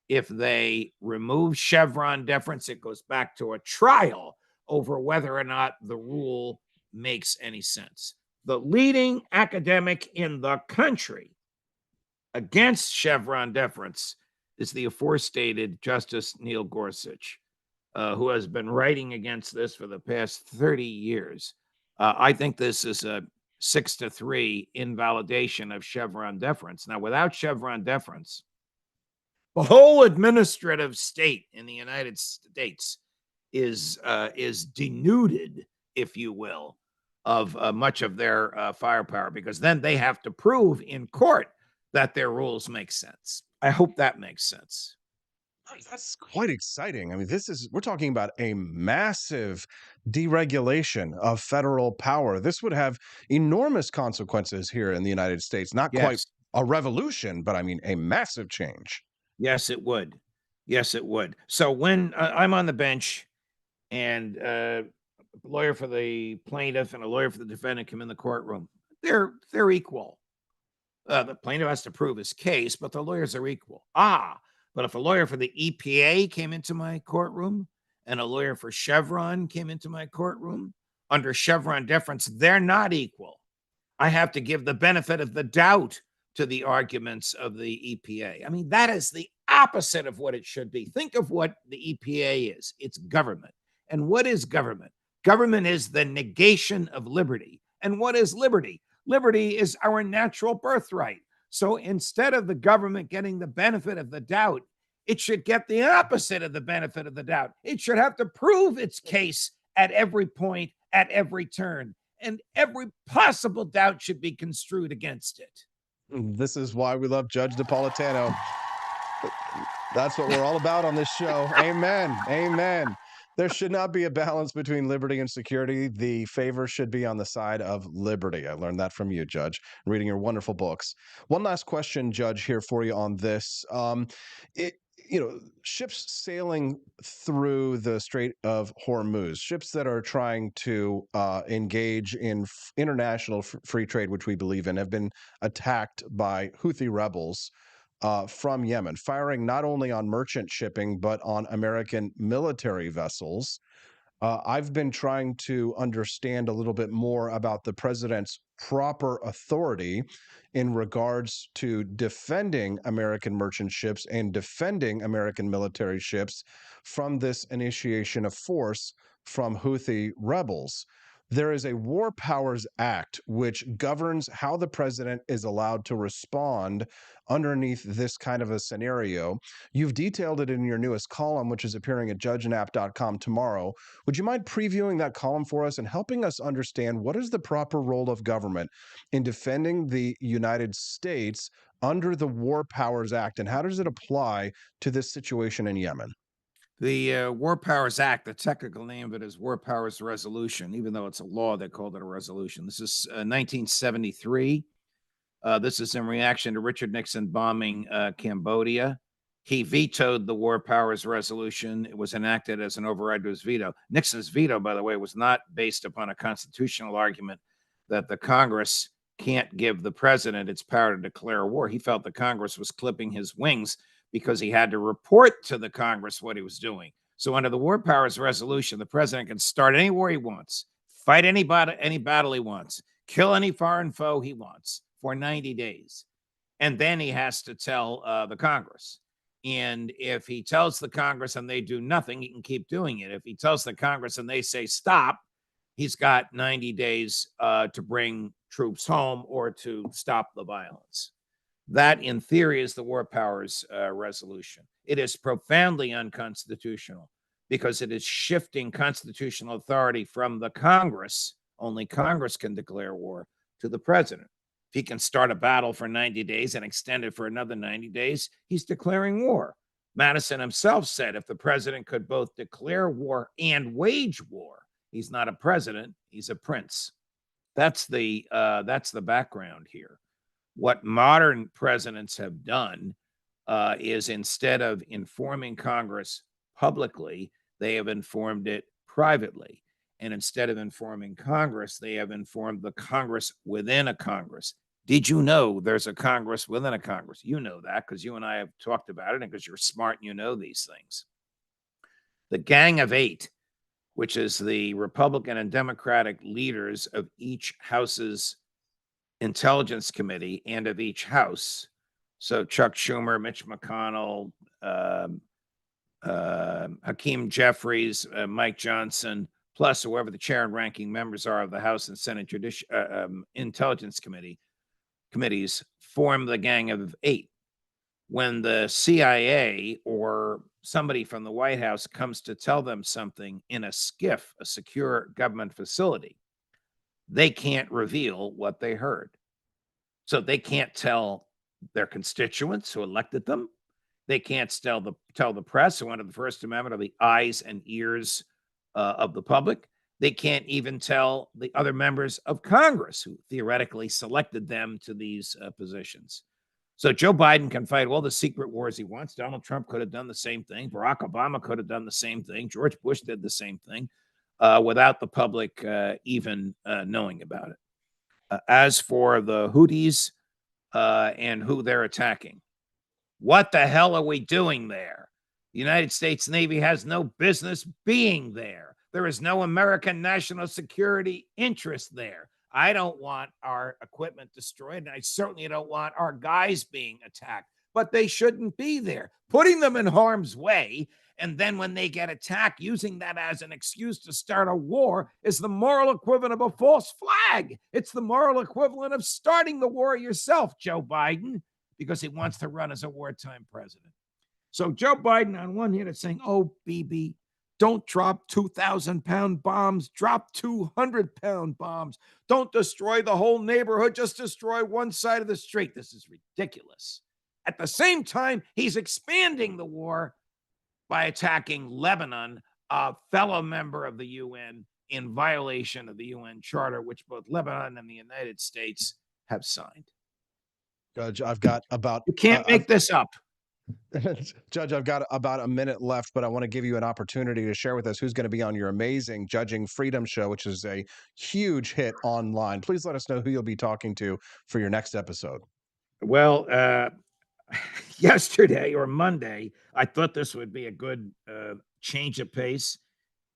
Speaker 2: If they remove Chevron deference, it goes back to a trial over whether or not the rule makes any sense. The leading academic in the country against Chevron deference is the aforestated Justice Neil Gorsuch, who has been writing against this for the past 30 years. I think this is a 6-3 invalidation of Chevron deference. Now, without Chevron deference, the whole administrative state in the United States is denuded, if you will, of much of their firepower, because then they have to prove in court that their rules make sense. I hope that makes sense.
Speaker 1: That's quite exciting. I mean, we're talking about a massive deregulation of federal power. This would have enormous consequences here in the United States. Not quite a revolution, but I mean, a massive change.
Speaker 2: Yes, it would. Yes, it would. So when I'm on the bench and a lawyer for the plaintiff and a lawyer for the defendant come in the courtroom, they're equal. The plaintiff has to prove his case, but the lawyers are equal. But if a lawyer for the EPA came into my courtroom and a lawyer for Chevron came into my courtroom, under Chevron deference, they're not equal. I have to give the benefit of the doubt to the arguments of the EPA. I mean, that is the opposite of what it should be. Think of what the EPA is. It's government. And what is government? Government is the negation of liberty. And what is liberty? Liberty is our natural birthright. So instead of the government getting the benefit of the doubt, it should get the opposite of the benefit of the doubt. It should have to prove its case at every point, at every turn, and every possible doubt should be construed against it.
Speaker 1: This is why we love Judge Napolitano. That's what we're all about on this show. Amen. Amen. There should not be a balance between liberty and security. The favor should be on the side of liberty. I learned that from you, Judge, reading your wonderful books. One last question, Judge, here for you on this. Ships sailing through the Strait of Hormuz, ships that are trying to engage in international free trade, which we believe in, have been attacked by Houthi rebels from Yemen, firing not only on merchant shipping, but on American military vessels. I've been trying to understand a little bit more about the president's proper authority in regards to defending American merchant ships and defending American military ships from this initiation of force from Houthi rebels. There is a War Powers Act which governs how the president is allowed to respond underneath this kind of a scenario. You've detailed it in your newest column, which is appearing at judgenap.com tomorrow. Would you mind previewing that column for us and helping us understand what is the proper role of government in defending the United States under the War Powers Act, and how does it apply to this situation in Yemen?
Speaker 2: The War Powers Act, the technical name of it is War Powers Resolution. Even though it's a law, they called it a resolution. This is 1973. This is in reaction to Richard Nixon bombing Cambodia. He vetoed the War Powers Resolution. It was enacted as an override to his veto. Nixon's veto, by the way, was not based upon a constitutional argument that the Congress can't give the president its power to declare war. He felt the Congress was clipping his wings because he had to report to the Congress what he was doing. So under the War Powers Resolution, the president can start any war he wants, fight any battle he wants, kill any foreign foe he wants for 90 days. And then he has to tell the Congress. And if he tells the Congress and they do nothing, he can keep doing it. If he tells the Congress and they say stop, he's got 90 days to bring troops home or to stop the violence. That, in theory, is the War Powers Resolution. It is profoundly unconstitutional because it is shifting constitutional authority from the Congress, only Congress can declare war, to the president. If he can start a battle for 90 days and extend it for another 90 days, he's declaring war. Madison himself said if the president could both declare war and wage war, he's not a president, he's a prince. That's the background here. What modern presidents have done is instead of informing Congress publicly, they have informed it privately. And instead of informing Congress, they have informed the Congress within a Congress. Did you know there's a Congress within a Congress? You know that because you and I have talked about it and because you're smart and you know these things. The Gang of Eight, which is the Republican and Democratic leaders of each House's Intelligence Committee and of each House. So Chuck Schumer, Mitch McConnell, Hakeem Jeffries, Mike Johnson, plus whoever the chair and ranking members are of the House and Senate Intelligence committees form the Gang of Eight. When the CIA or somebody from the White House comes to tell them something in a SCIF, a secure government facility, they can't reveal what they heard. So they can't tell their constituents who elected them. They can't tell the press, who under the First Amendment are the eyes and ears of the public. They can't even tell the other members of Congress who theoretically selected them to these positions. So Joe Biden can fight all the secret wars he wants. Donald Trump could have done the same thing. Barack Obama could have done the same thing. George Bush did the same thing without the public even knowing about it. As for the Houthis and who they're attacking, what the hell are we doing there? The United States Navy has no business being there. There is no American national security interest there. I don't want our equipment destroyed, and I certainly don't want our guys being attacked, but they shouldn't be there. Putting them in harm's way, and then when they get attacked, using that as an excuse to start a war is the moral equivalent of a false flag. It's the moral equivalent of starting the war yourself, Joe Biden, because he wants to run as a wartime president. So Joe Biden, on one hand, is saying, oh, BB, don't drop 2,000-pound bombs. Drop 200-pound bombs. Don't destroy the whole neighborhood. Just destroy one side of the street. This is ridiculous. At the same time, he's expanding the war by attacking Lebanon, a fellow member of the UN, in violation of the UN Charter, which both Lebanon and the United States have signed.
Speaker 1: Judge, I've got about...
Speaker 2: You can't make this up.
Speaker 1: Judge, I've got about a minute left, but I want to give you an opportunity to share with us who's going to be on your amazing Judging Freedom show, which is a huge hit online. Please let us know who you'll be talking to for your next episode.
Speaker 2: Well, yesterday or Monday, I thought this would be a good change of pace.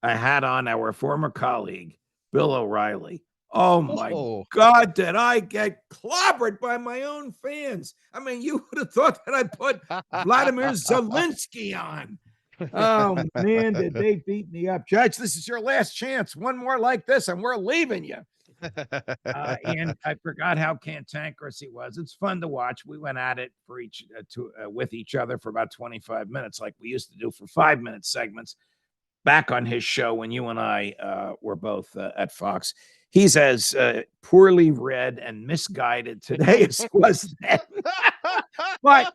Speaker 2: I had on our former colleague, Bill O'Reilly. Oh, my God, did I get clobbered by my own fans? I mean, you would have thought that I put Vladimir Zelensky on. Oh, man, did they beat me up. Judge, this is your last chance. One more like this, and we're leaving you. And I forgot how cantankerous he was. It's fun to watch. We went at it for with each other for about 25 minutes, like we used to do for 5-minute segments back on his show when you and I were both at Fox. He's as poorly read and misguided today as he was then. but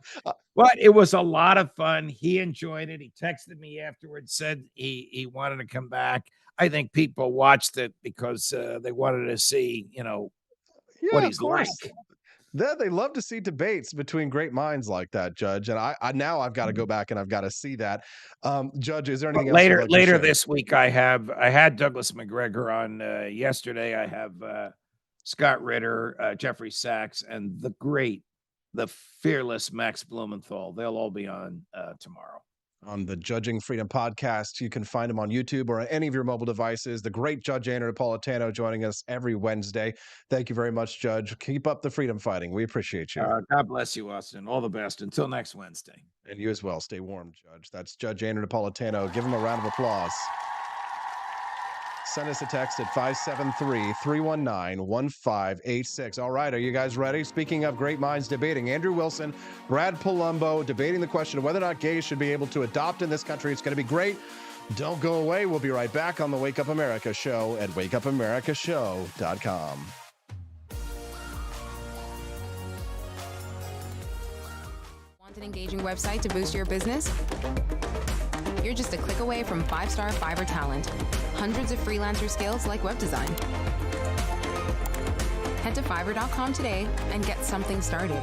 Speaker 2: it was a lot of fun. He enjoyed it. He texted me afterwards, said he wanted to come back. I think people watched it because they wanted to see, what he's like.
Speaker 1: They love to see debates between great minds like that, Judge. And I now I've got to go back and I've got to see that. Judge, is there anything else
Speaker 2: later this week? I had Douglas McGregor on yesterday. I have Scott Ritter, Jeffrey Sachs, and the fearless Max Blumenthal. They'll all be on tomorrow.
Speaker 1: On the Judging Freedom podcast. You can find him on YouTube or on any of your mobile devices. The great Judge Napolitano joining us every Wednesday. Thank you very much, Judge. Keep up the freedom fighting. We appreciate you.
Speaker 2: God bless you, Austin. All the best. Until next Wednesday.
Speaker 1: And you as well. Stay warm, Judge. That's Judge Napolitano. Give him a round of applause. Send us a text at 573-319-1586. All right, are you guys ready? Speaking of great minds debating, Andrew Wilson, Brad Palumbo debating the question of whether or not gays should be able to adopt in this country. It's going to be great. Don't go away. We'll be right back on the Wake Up America show at wakeupAmericaShow.com.
Speaker 4: Want an engaging website to boost your business? You're just a click away from 5-star Fiverr talent. Hundreds of freelancer skills like web design. Head to Fiverr.com today and get something started.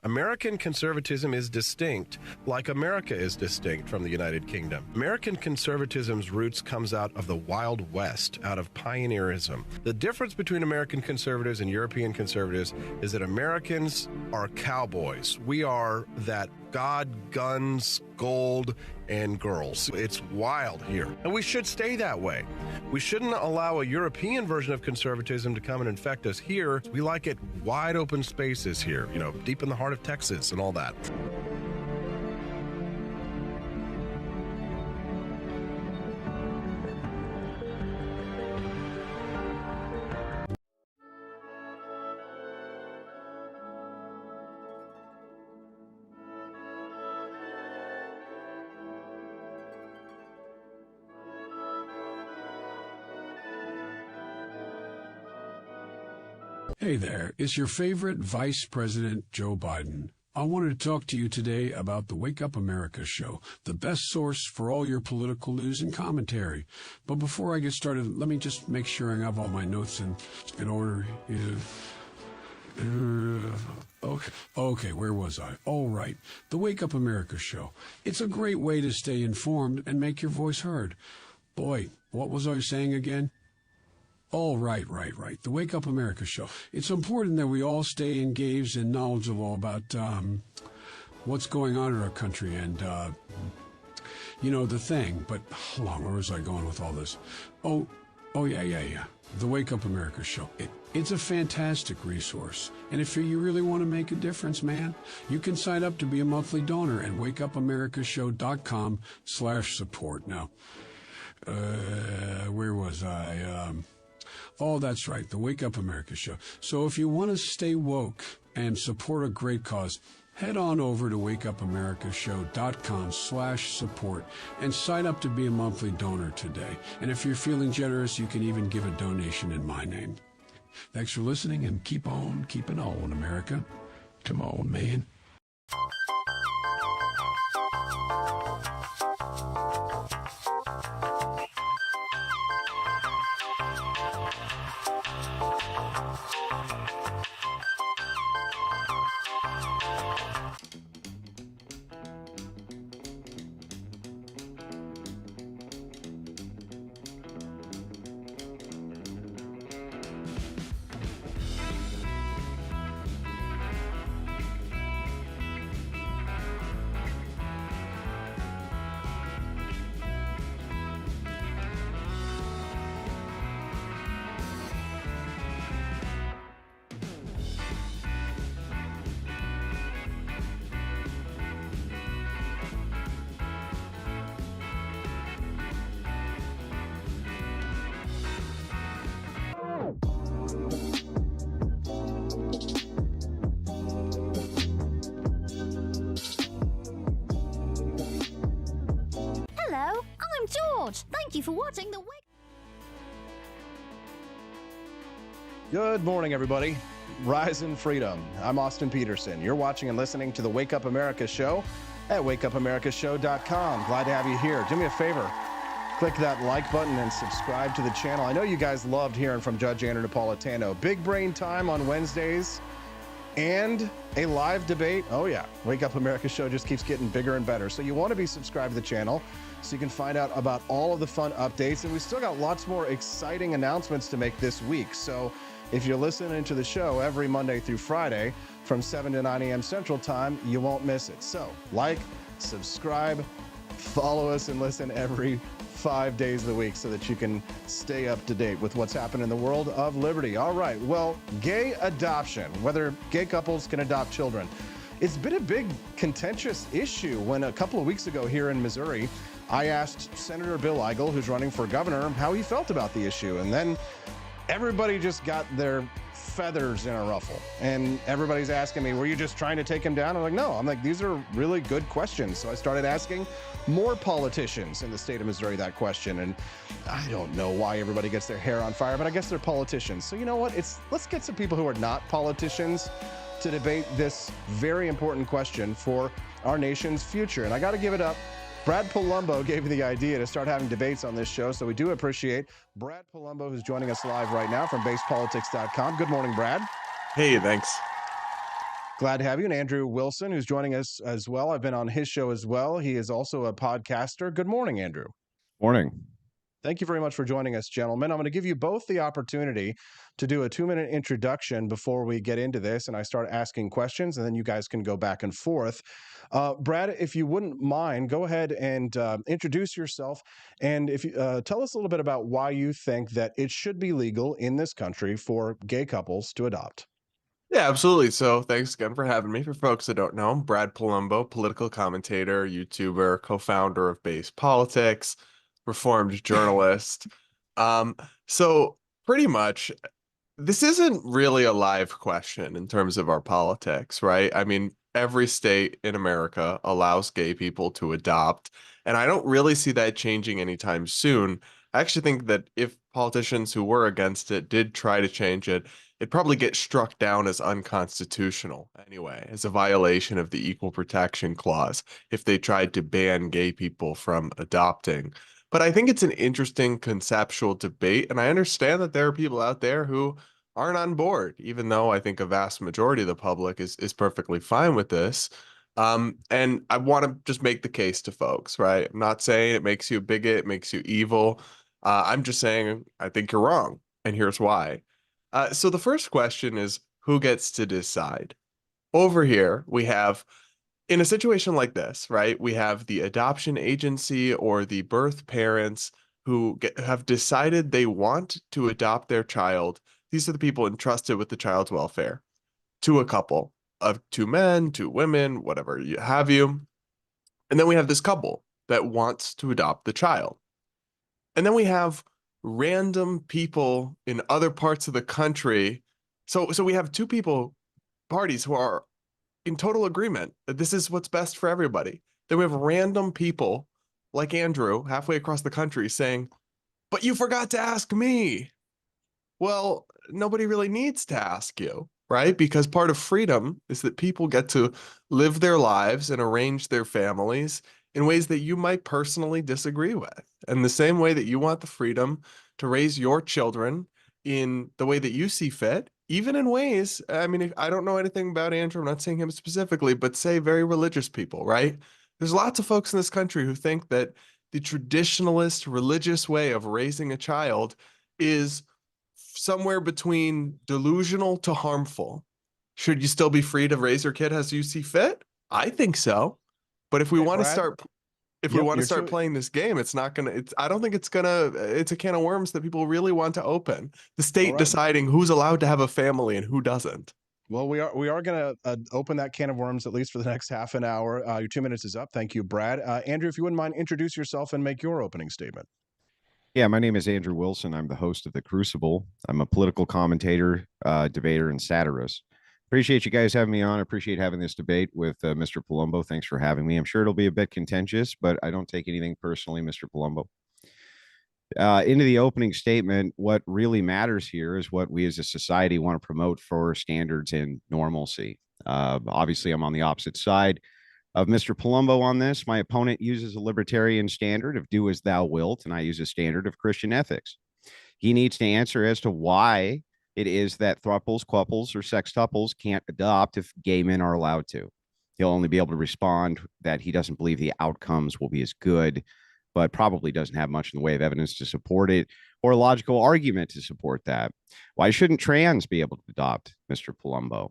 Speaker 10: American conservatism is distinct, like America is distinct from the United Kingdom. American conservatism's roots comes out of the Wild West, out of pioneerism. The difference between American conservatives and European conservatives is that Americans are cowboys. We are that God, guns, gold, and girls. It's wild here. And we should stay that way. We shouldn't allow a European version of conservatism to come and infect us here. We like it wide open spaces here, deep in the heart of Texas and all that.
Speaker 20: Hey there, it's your favorite Vice President Joe Biden. I wanted to talk to you today about the Wake Up America show, the best source for all your political news and commentary. But before I get started, let me just make sure I have all my notes in order. Okay, where was I? All right, the Wake Up America show. It's a great way to stay informed and make your voice heard. Boy, what was I saying again? Oh, right. The Wake Up America show. It's important that we all stay engaged and knowledgeable about what's going on in our country and, the thing. But hold on, where was I going with all this? Oh, yeah. The Wake Up America show. It's a fantastic resource. And if you really want to make a difference, man, you can sign up to be a monthly donor at wakeupAmericaShow.com/support. Now, where was I? Oh, that's right, the Wake Up America show. So if you want to stay woke and support a great cause, head on over to wakeupAmericaShow.com/support and sign up to be a monthly donor today. And if you're feeling generous, you can even give a donation in my name. Thanks for listening and keep on keeping on, America. Come on, man.
Speaker 5: Hello, I'm George. Thank you for watching the
Speaker 1: Good morning, everybody. Rise in freedom. I'm Austin Peterson. You're watching and listening to the Wake Up America show at wakeupAmericaShow.com. Glad to have you here. Do me a favor. Click that like button and subscribe to the channel. I know you guys loved hearing from Judge Napolitano. Big brain time on Wednesdays and a live debate. Oh, yeah. Wake Up America show just keeps getting bigger and better. So you want to be subscribed to the channel so you can find out about all of the fun updates. And we still got lots more exciting announcements to make this week. So if you're listening to the show every Monday through Friday from 7 to 9 a.m. Central Time, you won't miss it. So like, subscribe, follow us, and listen every 5 days of the week so that you can stay up to date with what's happening in the world of liberty. All right. Well, gay adoption, whether gay couples can adopt children, it's been a big contentious issue. When a couple of weeks ago here in Missouri, I asked Senator Bill Eigel, who's running for governor, how he felt about the issue. And then everybody just got their feathers in a ruffle. And everybody's asking me, were you just trying to take him down? I'm like, no. I'm like, these are really good questions. So I started asking more politicians in the state of Missouri that question. And I don't know why everybody gets their hair on fire, but I guess they're politicians. So you know what? Let's get some people who are not politicians to debate this very important question for our nation's future. And I got to give it up. Brad Palumbo gave me the idea to start having debates on this show, so we do appreciate Brad Palumbo, who's joining us live right now from basepolitics.com. Good morning, Brad.
Speaker 6: Hey, thanks.
Speaker 1: Glad to have you. And Andrew Wilson, who's joining us as well. I've been on his show as well. He is also a podcaster. Good morning, Andrew.
Speaker 6: Morning.
Speaker 1: Thank you very much for joining us, gentlemen. I'm going to give you both the opportunity to do a 2-minute introduction before we get into this and I start asking questions, and then you guys can go back and forth. Brad, if you wouldn't mind, go ahead and introduce yourself, and if you tell us a little bit about why you think that it should be legal in this country for gay couples to adopt.
Speaker 6: Yeah, absolutely. So thanks again for having me. For folks that don't know, I'm Brad Palumbo, political commentator, YouTuber, co-founder of Base Politics, reformed journalist. So pretty much, this isn't really a live question in terms of our politics, right? I mean, every state in America allows gay people to adopt, and I don't really see that changing anytime soon. I actually think that if politicians who were against it did try to change it, it'd probably get struck down as unconstitutional anyway, as a violation of the Equal Protection Clause if they tried to ban gay people from adopting. But I think it's an interesting conceptual debate, and I understand that there are people out there who aren't on board, even though I think a vast majority of the public is perfectly fine with this. And I want to just make the case to folks, right? I'm not saying it makes you a bigot, it makes you evil. I'm just saying I think you're wrong, and here's why. So the first question is, who gets to decide? Over here, we have, in a situation like this, right, we have the adoption agency or the birth parents who have decided they want to adopt their child. These are the people entrusted with the child's welfare to a couple of 2 men, 2 women, whatever you have you. And then we have this couple that wants to adopt the child. And then we have random people in other parts of the country. So we have 2 parties who are in total agreement that this is what's best for everybody. Then we have random people like Andrew halfway across the country saying, but you forgot to ask me. Well, nobody really needs to ask you. right? Because part of freedom is that people get to live their lives and arrange their families in ways that you might personally disagree with. And the same way that you want the freedom to raise your children in the way that you see fit, even in ways, I mean, I don't know anything about Andrew, I'm not saying him specifically, but say very religious people, right? There's lots of folks in this country who think that the traditionalist religious way of raising a child is somewhere between delusional to harmful. Should you still be free to raise your kid as you see fit? I think so. But if we want to start playing this game, it's not gonna, I don't think it's a can of worms that people really want to open. The state deciding who's allowed to have a family and who doesn't.
Speaker 1: Well, we are going to open that can of worms at least for the next half an hour. Your 2 minutes is up. Thank you, Brad. Andrew, if you wouldn't mind, introduce yourself and make your opening statement.
Speaker 7: Yeah, my name is Andrew Wilson. I'm the host of The Crucible. I'm a political commentator, debater, and satirist. Appreciate you guys having me on. I appreciate having this debate with Mr. Palumbo. Thanks for having me. I'm sure it'll be a bit contentious, but I don't take anything personally, Mr. Palumbo. Into the opening statement, what really matters here is what we as a society want to promote for standards and normalcy. Obviously, I'm on the opposite side of Mr. Palumbo on this. My opponent uses a libertarian standard of do as thou wilt, and I use a standard of Christian ethics. He needs to answer as to why it is that thruples, quuples, or sextuples can't adopt if gay men are allowed to. He'll only be able to respond that he doesn't believe the outcomes will be as good, but probably doesn't have much in the way of evidence to support it or a logical argument to support that. Why shouldn't trans be able to adopt, Mr. Palumbo?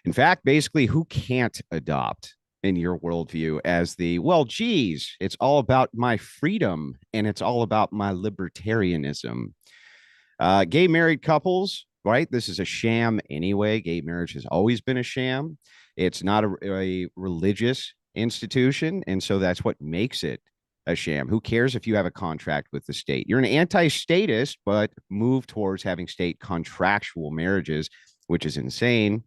Speaker 7: In fact, basically, who can't adopt in your worldview as the, well, geez, it's all about my freedom and it's all about my libertarianism. Gay married couples, right? This is a sham anyway. Gay marriage has always been a sham. It's not a religious institution, and so that's what makes it a sham. Who cares if you have a contract with the state? You're an anti-statist, but move towards having state contractual marriages, which is insane.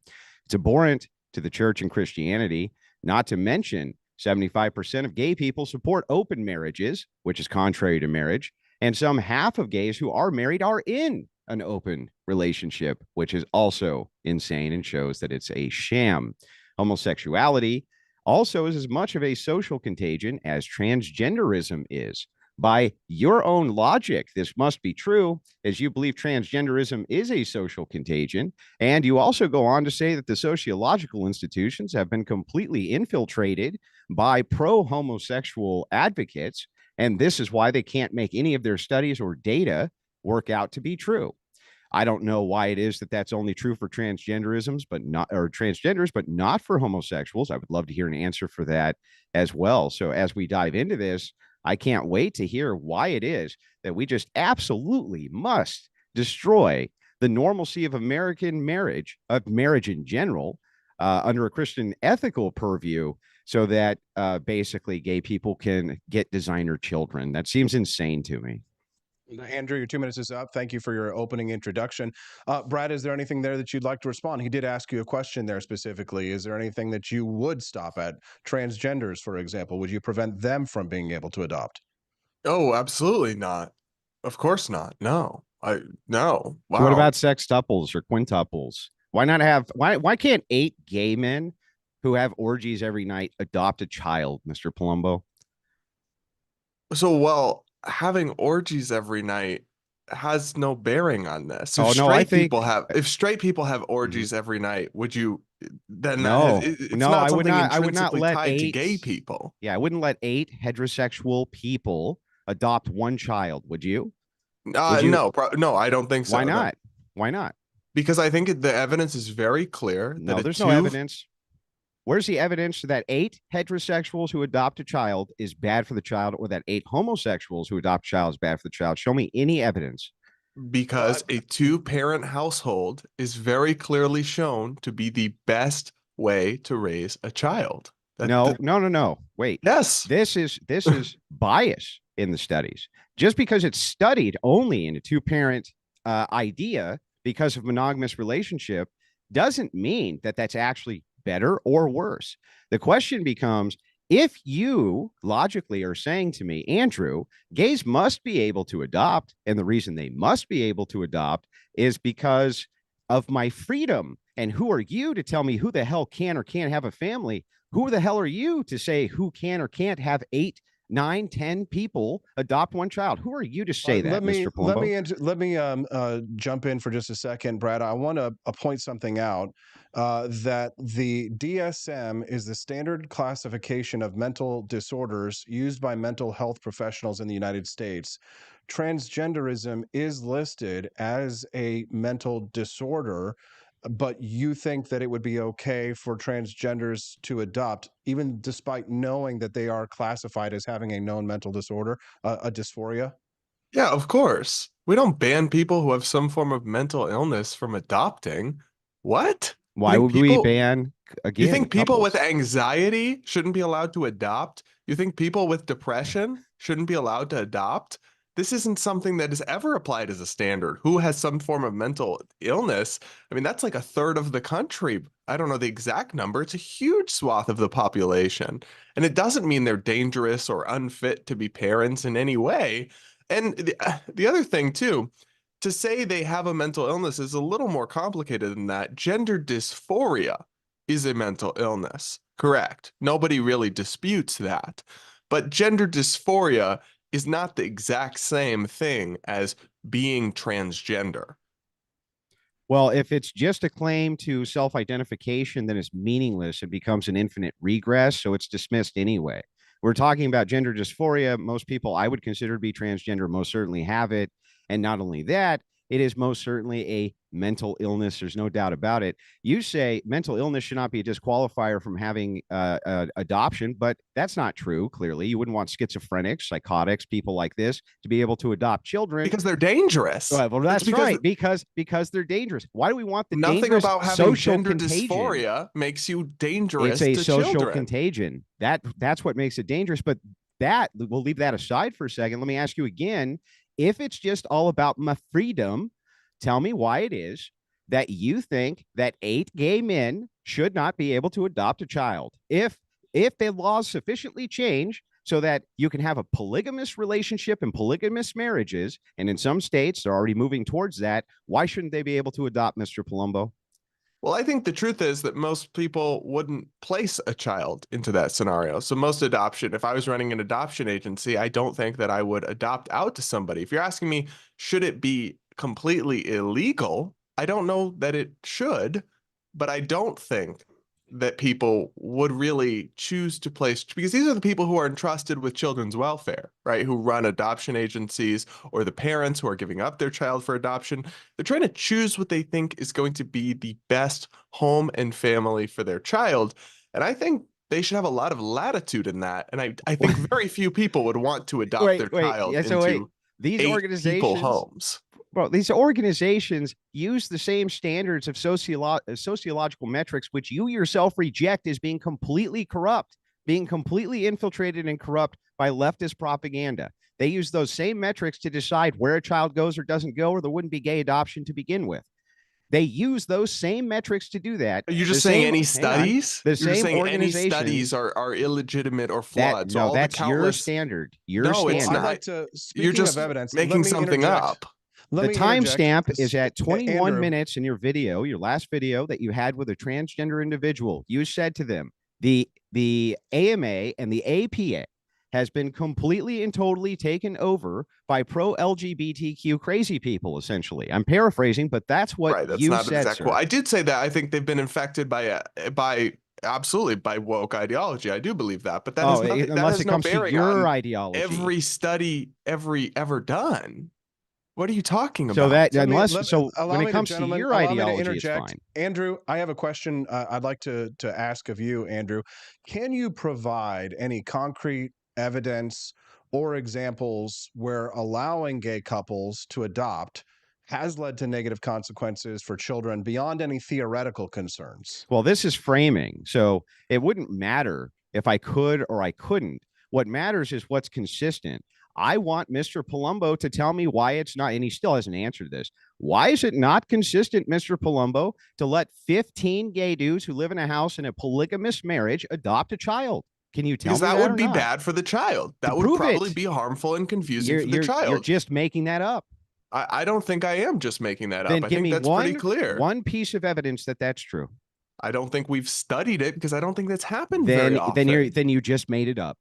Speaker 7: It's abhorrent to the church and Christianity, not to mention 75% of gay people support open marriages, which is contrary to marriage. And some half of gays who are married are in an open relationship, which is also insane and shows that it's a sham. Homosexuality also is as much of a social contagion as transgenderism is. By your own logic, this must be true, as you believe transgenderism is a social contagion. And you also go on to say that the sociological institutions have been completely infiltrated by pro-homosexual advocates. And this is why they can't make any of their studies or data work out to be true. I don't know why it is that that's only true for transgenderisms, but not, or transgenders, but not for homosexuals. I would love to hear an answer for that as well. So as we dive into this, I can't wait to hear why it is that we just absolutely must destroy the normalcy of American marriage, of marriage in general, under a Christian ethical purview, so that basically gay people can get designer children. That seems insane to me.
Speaker 1: Andrew, your 2 minutes is up. Thank you for your opening introduction. Brad, is there anything there that you'd like to respond? He did ask you a question there specifically. Is there anything that you would stop at? Transgenders, for example, would you prevent them from being able to adopt?
Speaker 6: Oh, absolutely not. Of course not. No. No. Wow.
Speaker 7: So what about sextuples or quintuples? Why not have, why can't 8 gay men who have orgies every night adopt a child, Mr. Palumbo?
Speaker 6: So, well, having orgies every night has no bearing on this. So if straight people have orgies every night, would you then it's not something intrinsically tied to gay people.
Speaker 7: Yeah, I wouldn't let 8 heterosexual people adopt one child, would you?
Speaker 6: No, I don't think so.
Speaker 7: Why not?
Speaker 6: No.
Speaker 7: Why not?
Speaker 6: Because I think the evidence is very clear.
Speaker 7: No, there's no evidence. Where's the evidence that 8 heterosexuals who adopt a child is bad for the child, or that 8 homosexuals who adopt a child is bad for the child? Show me any evidence.
Speaker 6: Because a 2-parent household is very clearly shown to be the best way to raise a child.
Speaker 7: No. Wait.
Speaker 6: Yes.
Speaker 7: This is bias in the studies. Just because it's studied only in a 2-parent idea because of monogamous relationship doesn't mean that that's actually better or worse. The question becomes, if you logically are saying to me, Andrew, gays must be able to adopt, and the reason they must be able to adopt is because of my freedom. And who are you to tell me who the hell can or can't have a family? Who the hell are you to say who can or can't have 8, 9, 10 people adopt one child? Who are you to say that, Mr. Palumbo?
Speaker 1: Let me jump in for just a second, Brad. I want to point something out that the DSM is the standard classification of mental disorders used by mental health professionals in the United States. Transgenderism is listed as a mental disorder, but you think that it would be okay for transgenders to adopt, even despite knowing that they are classified as having a known mental disorder, a dysphoria?
Speaker 6: Yeah, of course. We don't ban people who have some form of mental illness from adopting. What?
Speaker 7: Why would we ban, again,
Speaker 6: You think people
Speaker 7: couples?
Speaker 6: with anxiety shouldn't be allowed to adopt? You think people with depression shouldn't be allowed to adopt? This isn't something that is ever applied as a standard. Who has some form of mental illness? I mean, that's like a third of the country. I don't know the exact number. It's a huge swath of the population. And it doesn't mean they're dangerous or unfit to be parents in any way. And the other thing, too, to say they have a mental illness is a little more complicated than that. Gender dysphoria is a mental illness, correct? Nobody really disputes that. But gender dysphoria is not the exact same thing as being transgender.
Speaker 7: Well, if it's just a claim to self-identification, then it's meaningless. It becomes an infinite regress, so it's dismissed anyway. We're talking about gender dysphoria. Most people I would consider to be transgender most certainly have it. And not only that, it is most certainly a mental illness. There's no doubt about it. You say mental illness should not be a disqualifier from having adoption, but that's not true. Clearly, you wouldn't want schizophrenics, psychotics, people like this to be able to adopt children
Speaker 6: because they're dangerous.
Speaker 7: Well, that's right. Because they're dangerous. Why do we want the
Speaker 6: nothing
Speaker 7: dangerous
Speaker 6: about having
Speaker 7: social
Speaker 6: gender
Speaker 7: contagion?
Speaker 6: dysphoria makes you dangerous?
Speaker 7: It's a
Speaker 6: to
Speaker 7: social
Speaker 6: children.
Speaker 7: contagion. That's what makes it dangerous. But that we'll leave that aside for a second. Let me ask you again. If it's just all about my freedom, tell me why it is that you think that 8 gay men should not be able to adopt a child. If the laws sufficiently change so that you can have a polygamous relationship and polygamous marriages, and in some states they're already moving towards that, why shouldn't they be able to adopt, Mr. Palumbo?
Speaker 6: Well, I think the truth is that most people wouldn't place a child into that scenario. So most adoption, if I was running an adoption agency, I don't think that I would adopt out to somebody. If you're asking me, should it be completely illegal? I don't know that it should, but I don't think that people would really choose to place, because these are the people who are entrusted with children's welfare, right? Who run adoption agencies, or the parents who are giving up their child for adoption. They're trying to choose what they think is going to be the best home and family for their child. And I think they should have a lot of latitude in that. And I think very few people would want to adopt their child into
Speaker 7: these
Speaker 6: 8
Speaker 7: organizations,
Speaker 6: people homes.
Speaker 7: Well, these organizations use the same standards of sociological metrics, which you yourself reject as being completely corrupt, being completely infiltrated and corrupt by leftist propaganda. They use those same metrics to decide where a child goes or doesn't go, or there wouldn't be gay adoption to begin with. They use those same metrics to do that.
Speaker 6: Are you just saying any studies? You're just saying any studies are illegitimate or flawed.
Speaker 7: No, that's your standard.
Speaker 6: No, it's not. You're just making something up.
Speaker 7: The timestamp is at 21 minutes in your video, your last video that you had with a transgender individual. You said to them, the AMA and the APA has been completely and totally taken over by pro-LGBTQ crazy people, essentially. I'm paraphrasing, but that's what you said, sir.
Speaker 6: I did say that. I think they've been infected by woke ideology. I do believe that, but that is nothing,
Speaker 7: unless it comes to your ideology.
Speaker 6: Every study ever done. What are you talking about?
Speaker 7: So that when it comes to your ideology, it's fine.
Speaker 1: Andrew, I have a question I'd like to ask of you, Andrew. Can you provide any concrete evidence or examples where allowing gay couples to adopt has led to negative consequences for children beyond any theoretical concerns?
Speaker 7: Well, this is framing. So it wouldn't matter if I could or I couldn't. What matters is what's consistent. I want Mr. Palumbo to tell me why it's not, and he still hasn't answered this. Why is it not consistent, Mr. Palumbo, to let 15 gay dudes who live in a house in a polygamous marriage adopt a child? Can you tell me that?
Speaker 6: Because that would be bad for the child. That would probably be harmful and confusing for the child.
Speaker 7: You're just making that up.
Speaker 6: I don't think I am just making that
Speaker 7: Then
Speaker 6: up. I
Speaker 7: give
Speaker 6: think
Speaker 7: me
Speaker 6: that's pretty clear.
Speaker 7: one piece of evidence that that's true.
Speaker 6: I don't think we've studied it because I don't think that's happened very often.
Speaker 7: Then you just made it up.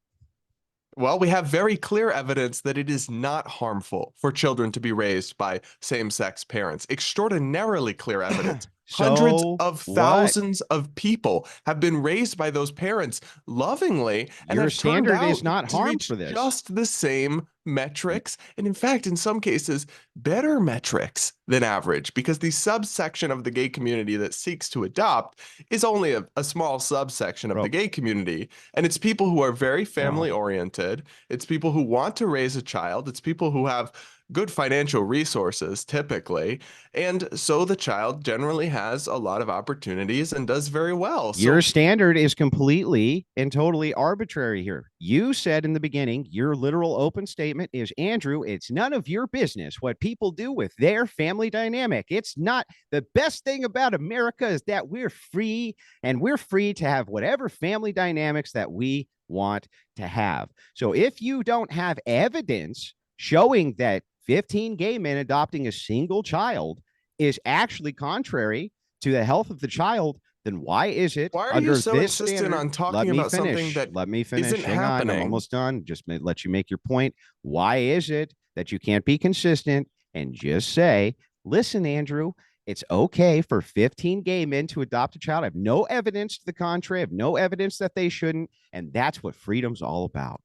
Speaker 6: Well, we have very clear evidence that it is not harmful for children to be raised by same-sex parents. Extraordinarily clear evidence. Hundreds of thousands of people have been raised by those parents lovingly, and
Speaker 7: Your
Speaker 6: have turned
Speaker 7: standard
Speaker 6: out
Speaker 7: is not
Speaker 6: to
Speaker 7: harm
Speaker 6: reach
Speaker 7: for this.
Speaker 6: just the same metrics, and in fact, in some cases, better metrics than average, because the subsection of the gay community that seeks to adopt is only a small subsection of the gay community, and it's people who are very family oriented. It's people who want to raise a child. It's people who have good financial resources typically, and so the child generally has a lot of opportunities and does very well.
Speaker 7: Your standard is completely and totally arbitrary here. You said in the beginning, your literal open statement is, Andrew, it's none of your business what people do with their family dynamic. It's not. The best thing about America is that we're free, and we're free to have whatever family dynamics that we want to have. So if you don't have evidence showing that 15 gay men adopting a single child is actually contrary to the health of the child, then why is it
Speaker 6: Why are
Speaker 7: under
Speaker 6: you so
Speaker 7: this
Speaker 6: insistent
Speaker 7: standard?
Speaker 6: on talking
Speaker 7: Let me
Speaker 6: about
Speaker 7: finish.
Speaker 6: something that
Speaker 7: Let me finish.
Speaker 6: isn't
Speaker 7: Hang on, I'm
Speaker 6: happening?
Speaker 7: almost done. Just let you make your point. Why is it that you can't be consistent and just say, listen, Andrew, it's okay for 15 gay men to adopt a child. I have no evidence to the contrary. I have no evidence that they shouldn't. And that's what freedom's all about.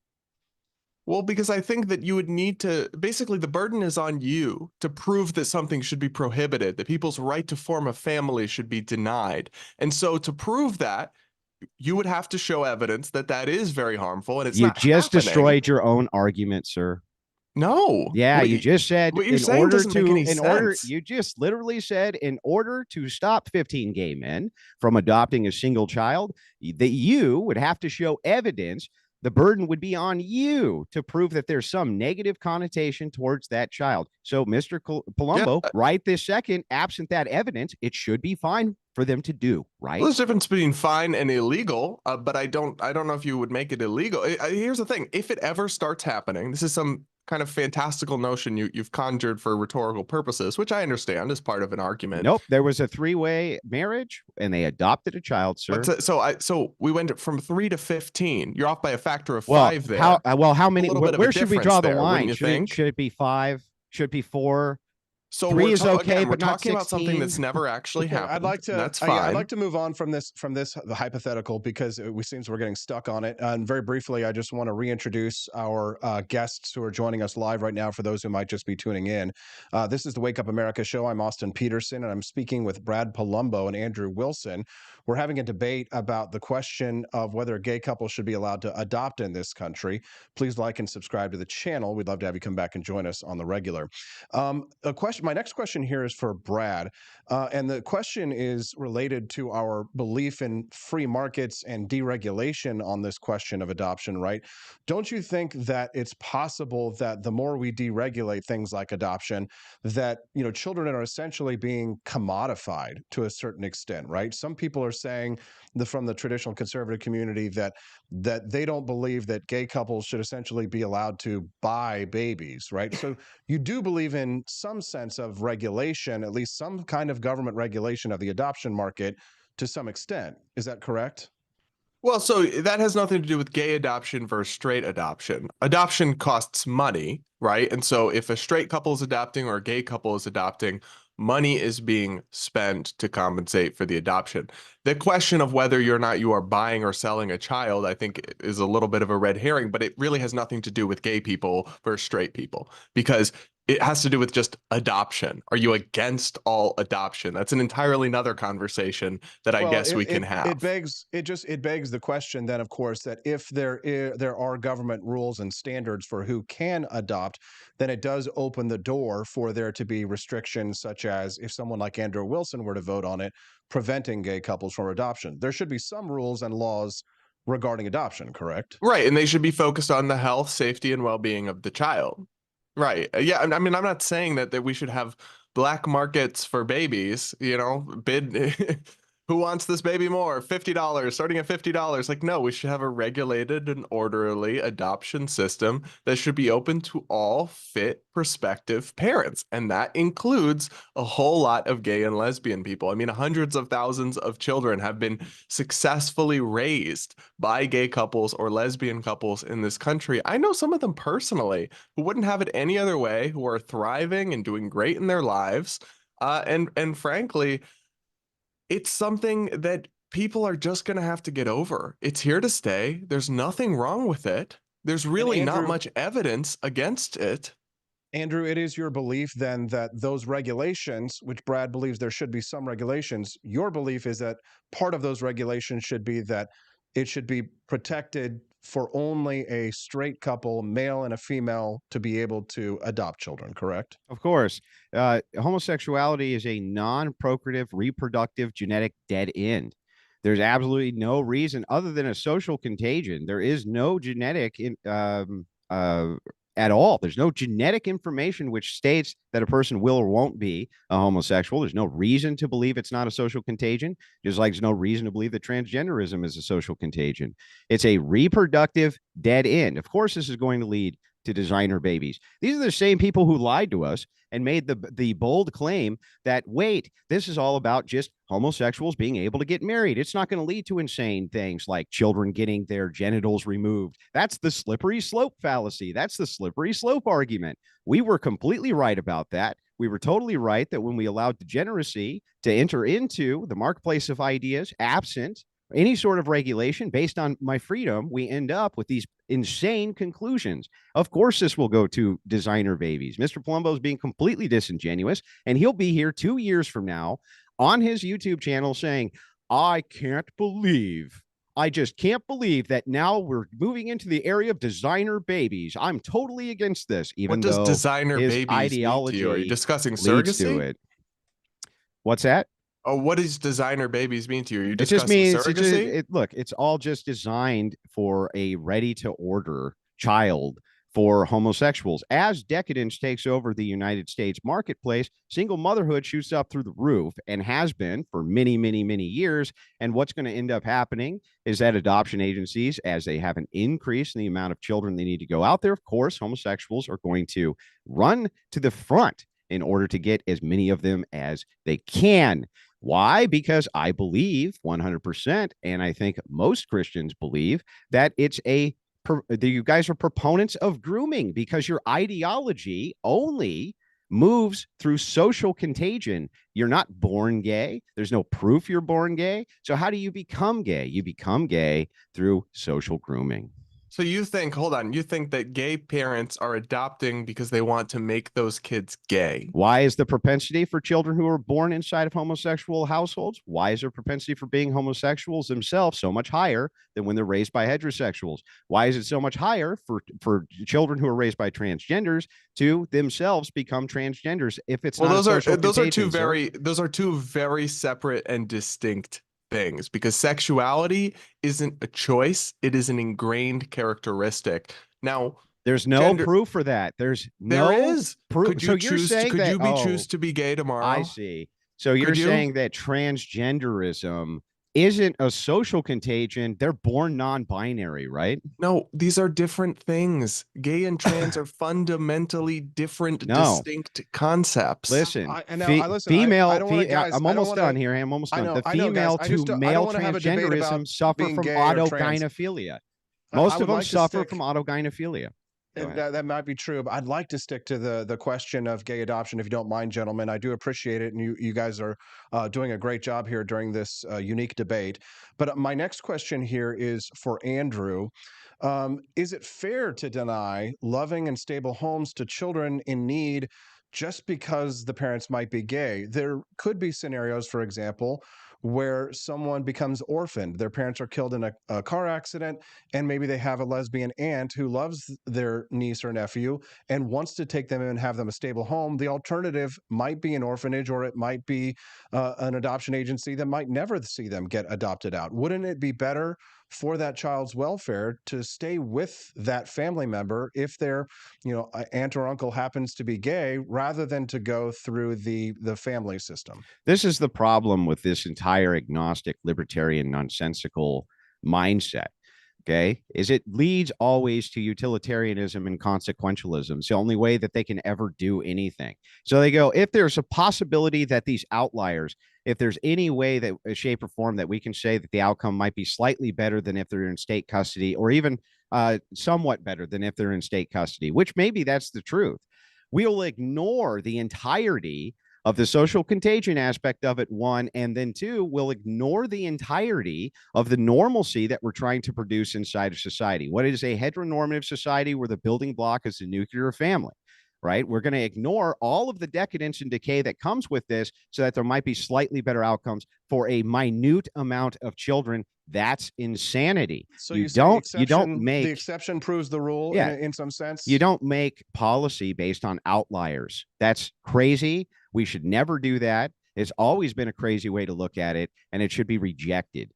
Speaker 6: Well, because I think that you would need to, basically the burden is on you to prove that something should be prohibited, that people's right to form a family should be denied. And so to prove that, you would have to show evidence that that is very harmful, and it's
Speaker 7: You
Speaker 6: not
Speaker 7: just
Speaker 6: happening.
Speaker 7: destroyed your own argument, sir.
Speaker 6: No.
Speaker 7: Yeah, you just said
Speaker 6: what you're saying doesn't make any sense.
Speaker 7: You just literally said in order to stop 15 gay men from adopting a single child, that you would have to show evidence. The burden would be on you to prove that there's some negative connotation towards that child. So, Mr. Palumbo, right this second, absent that evidence, it should be fine for them to do, right?
Speaker 6: Well, there's a difference between fine and illegal, but I don't know if you would make it illegal. Here's the thing: if it ever starts happening, this is some kind of fantastical notion you've conjured for rhetorical purposes, which I understand is part of an argument.
Speaker 7: Nope, there was a three-way marriage, and they adopted a child, sir.
Speaker 6: But so we went from 3 to 15. You're off by a factor of 5 there.
Speaker 7: How many?
Speaker 6: Where
Speaker 7: should we draw the line?
Speaker 6: Should
Speaker 7: it be 5? Should it be 4?
Speaker 6: So
Speaker 7: 3 is okay,
Speaker 6: again,
Speaker 7: but
Speaker 6: we're
Speaker 7: not
Speaker 6: talking about something
Speaker 7: 16.
Speaker 6: that's never actually happened.
Speaker 1: I'd like to.
Speaker 6: That's fine.
Speaker 1: I'd like to move on from this the hypothetical, because it seems we're getting stuck on it. And very briefly, I just want to reintroduce our guests who are joining us live right now. For those who might just be tuning in, this is the Wake Up America show. I'm Austin Peterson, and I'm speaking with Brad Palumbo and Andrew Wilson. We're having a debate about the question of whether gay couples should be allowed to adopt in this country. Please like and subscribe to the channel. We'd love to have you come back and join us on the regular. My next question here is for Brad, and the question is related to our belief in free markets and deregulation on this question of adoption, right? Don't you think that it's possible that the more we deregulate things like adoption, that children are essentially being commodified to a certain extent, right? Some people are saying from the traditional conservative community that they don't believe that gay couples should essentially be allowed to buy babies, right? So you do believe in some sense of regulation, at least some kind of government regulation of the adoption market to some extent. Is that correct?
Speaker 6: Well, so that has nothing to do with gay adoption versus straight adoption. Adoption costs money, right? And so if a straight couple is adopting or a gay couple is adopting, money is being spent to compensate for the adoption. The question of whether or not you are buying or selling a child, I think, is a little bit of a red herring, but it really has nothing to do with gay people versus straight people, because it has to do with just adoption. Are you against all adoption? That's an entirely another conversation that I guess we can have.
Speaker 1: It begs the question then, of course, that if there are government rules and standards for who can adopt, then it does open the door for there to be restrictions, such as if someone like Andrew Wilson were to vote on it, preventing gay couples from adoption. There should be some rules and laws regarding adoption, correct?
Speaker 6: Right, and they should be focused on the health, safety, and well-being of the child. Right. Yeah. I mean, I'm not saying that we should have black markets for babies, bid Who wants this baby more? $50, starting at $50. Like, no, we should have a regulated and orderly adoption system that should be open to all fit prospective parents. And that includes a whole lot of gay and lesbian people. I mean, hundreds of thousands of children have been successfully raised by gay couples or lesbian couples in this country. I know some of them personally who wouldn't have it any other way, who are thriving and doing great in their lives. And frankly, it's something that people are just going to have to get over. It's here to stay. There's nothing wrong with it. There's really not much evidence against it.
Speaker 1: Andrew, it is your belief then that those regulations, which Brad believes there should be some regulations, your belief is that part of those regulations should be that it should be protected for only a straight couple, male and a female, to be able to adopt children, correct?
Speaker 7: Of course. Homosexuality is a non-procreative, reproductive, genetic dead end. There's absolutely no reason other than a social contagion. There is no genetic at all. There's no genetic information which states that a person will or won't be a homosexual. There's no reason to believe it's not a social contagion, just like there's no reason to believe that transgenderism is a social contagion. It's a reproductive dead end. Of course, this is going to lead to designer babies. These are the same people who lied to us and made the bold claim that, wait, this is all about just homosexuals being able to get married. It's not going to lead to insane things like children getting their genitals removed. That's the slippery slope fallacy. That's the slippery slope argument. We were completely right about that. We were totally right that when we allowed degeneracy to enter into the marketplace of ideas, absent any sort of regulation based on my freedom, we end up with these insane conclusions. Of course, this will go to designer babies. Mr. Palumbo is being completely disingenuous, and he'll be here 2 years from now on his YouTube channel saying, I just can't believe that now we're moving into the area of designer babies. I'm totally against this, even though
Speaker 6: what does designer
Speaker 7: his
Speaker 6: babies
Speaker 7: ideology
Speaker 6: mean to you? Are you discussing
Speaker 7: leads to
Speaker 6: surrogacy?
Speaker 7: it. What's that?
Speaker 6: Oh, what does designer babies mean to you? Are you
Speaker 7: It just
Speaker 6: discussing
Speaker 7: means
Speaker 6: surrogacy?
Speaker 7: look, it's all just designed for a ready to order child for homosexuals. As decadence takes over the United States marketplace, single motherhood shoots up through the roof and has been for many, many, many years. And what's going to end up happening is that adoption agencies, as they have an increase in the amount of children they need to go out there, of course, homosexuals are going to run to the front in order to get as many of them as they can. Why? Because I believe 100%, and I think most Christians believe that you guys are proponents of grooming because your ideology only moves through social contagion. You're not born gay. There's no proof you're born gay. So how do you become gay? You become gay through social grooming.
Speaker 6: So you think, hold on, you think that gay parents are adopting because they want to make those kids gay?
Speaker 7: Why is the propensity for children who are born inside of homosexual households? Why is their propensity for being homosexuals themselves so much higher than when they're raised by heterosexuals? Why is it so much higher for children who are raised by transgenders to themselves become transgenders if it's not a social contagion,
Speaker 6: those are two very separate and distinct things, because sexuality isn't a choice, it is an ingrained characteristic. Now,
Speaker 7: there's no proof for that. There is proof.
Speaker 6: Could you choose to be gay tomorrow?
Speaker 7: I see. So you're saying that transgenderism isn't a social contagion. They're born non-binary, right?
Speaker 6: No, these are different things. Gay and trans are fundamentally different, distinct concepts.
Speaker 7: Listen,
Speaker 1: female.
Speaker 7: I'm almost done here. I'm almost done. The female to male transgenderism suffer from autogynephilia. Most of them suffer from autogynephilia.
Speaker 1: That might be true, but I'd like to stick to the question of gay adoption, if you don't mind, gentlemen. I do appreciate it, and you guys are doing a great job here during this unique debate. But my next question here is for Andrew. Is it fair to deny loving and stable homes to children in need just because the parents might be gay? There could be scenarios, for example, where someone becomes orphaned. Their parents are killed in a car accident, and maybe they have a lesbian aunt who loves their niece or nephew and wants to take them in and have them a stable home. The alternative might be an orphanage, or it might be an adoption agency that might never see them get adopted out. Wouldn't it be better for that child's welfare to stay with that family member if their, aunt or uncle happens to be gay, rather than to go through the family system.
Speaker 7: This is the problem with this entire agnostic, libertarian, nonsensical mindset. Okay, is it leads always to utilitarianism and consequentialism. It's the only way that they can ever do anything. So they go, if there's a possibility that these outliers, if there's any way that shape or form that we can say that the outcome might be slightly better than if they're in state custody, or even somewhat better than if they're in state custody, which maybe that's the truth, we'll ignore the entirety of the social contagion aspect of it, one, and then two, we'll ignore the entirety of the normalcy that we're trying to produce inside of society. What is a heteronormative society where the building block is the nuclear family, right? We're going to ignore all of the decadence and decay that comes with this so that there might be slightly better outcomes for a minute amount of children. That's insanity.
Speaker 1: So
Speaker 7: you don't make
Speaker 1: the exception proves the rule.
Speaker 7: Yeah,
Speaker 1: in some sense.
Speaker 7: You don't make policy based on outliers. That's crazy. We should never do that. It's always been a crazy way to look at it, and it should be rejected.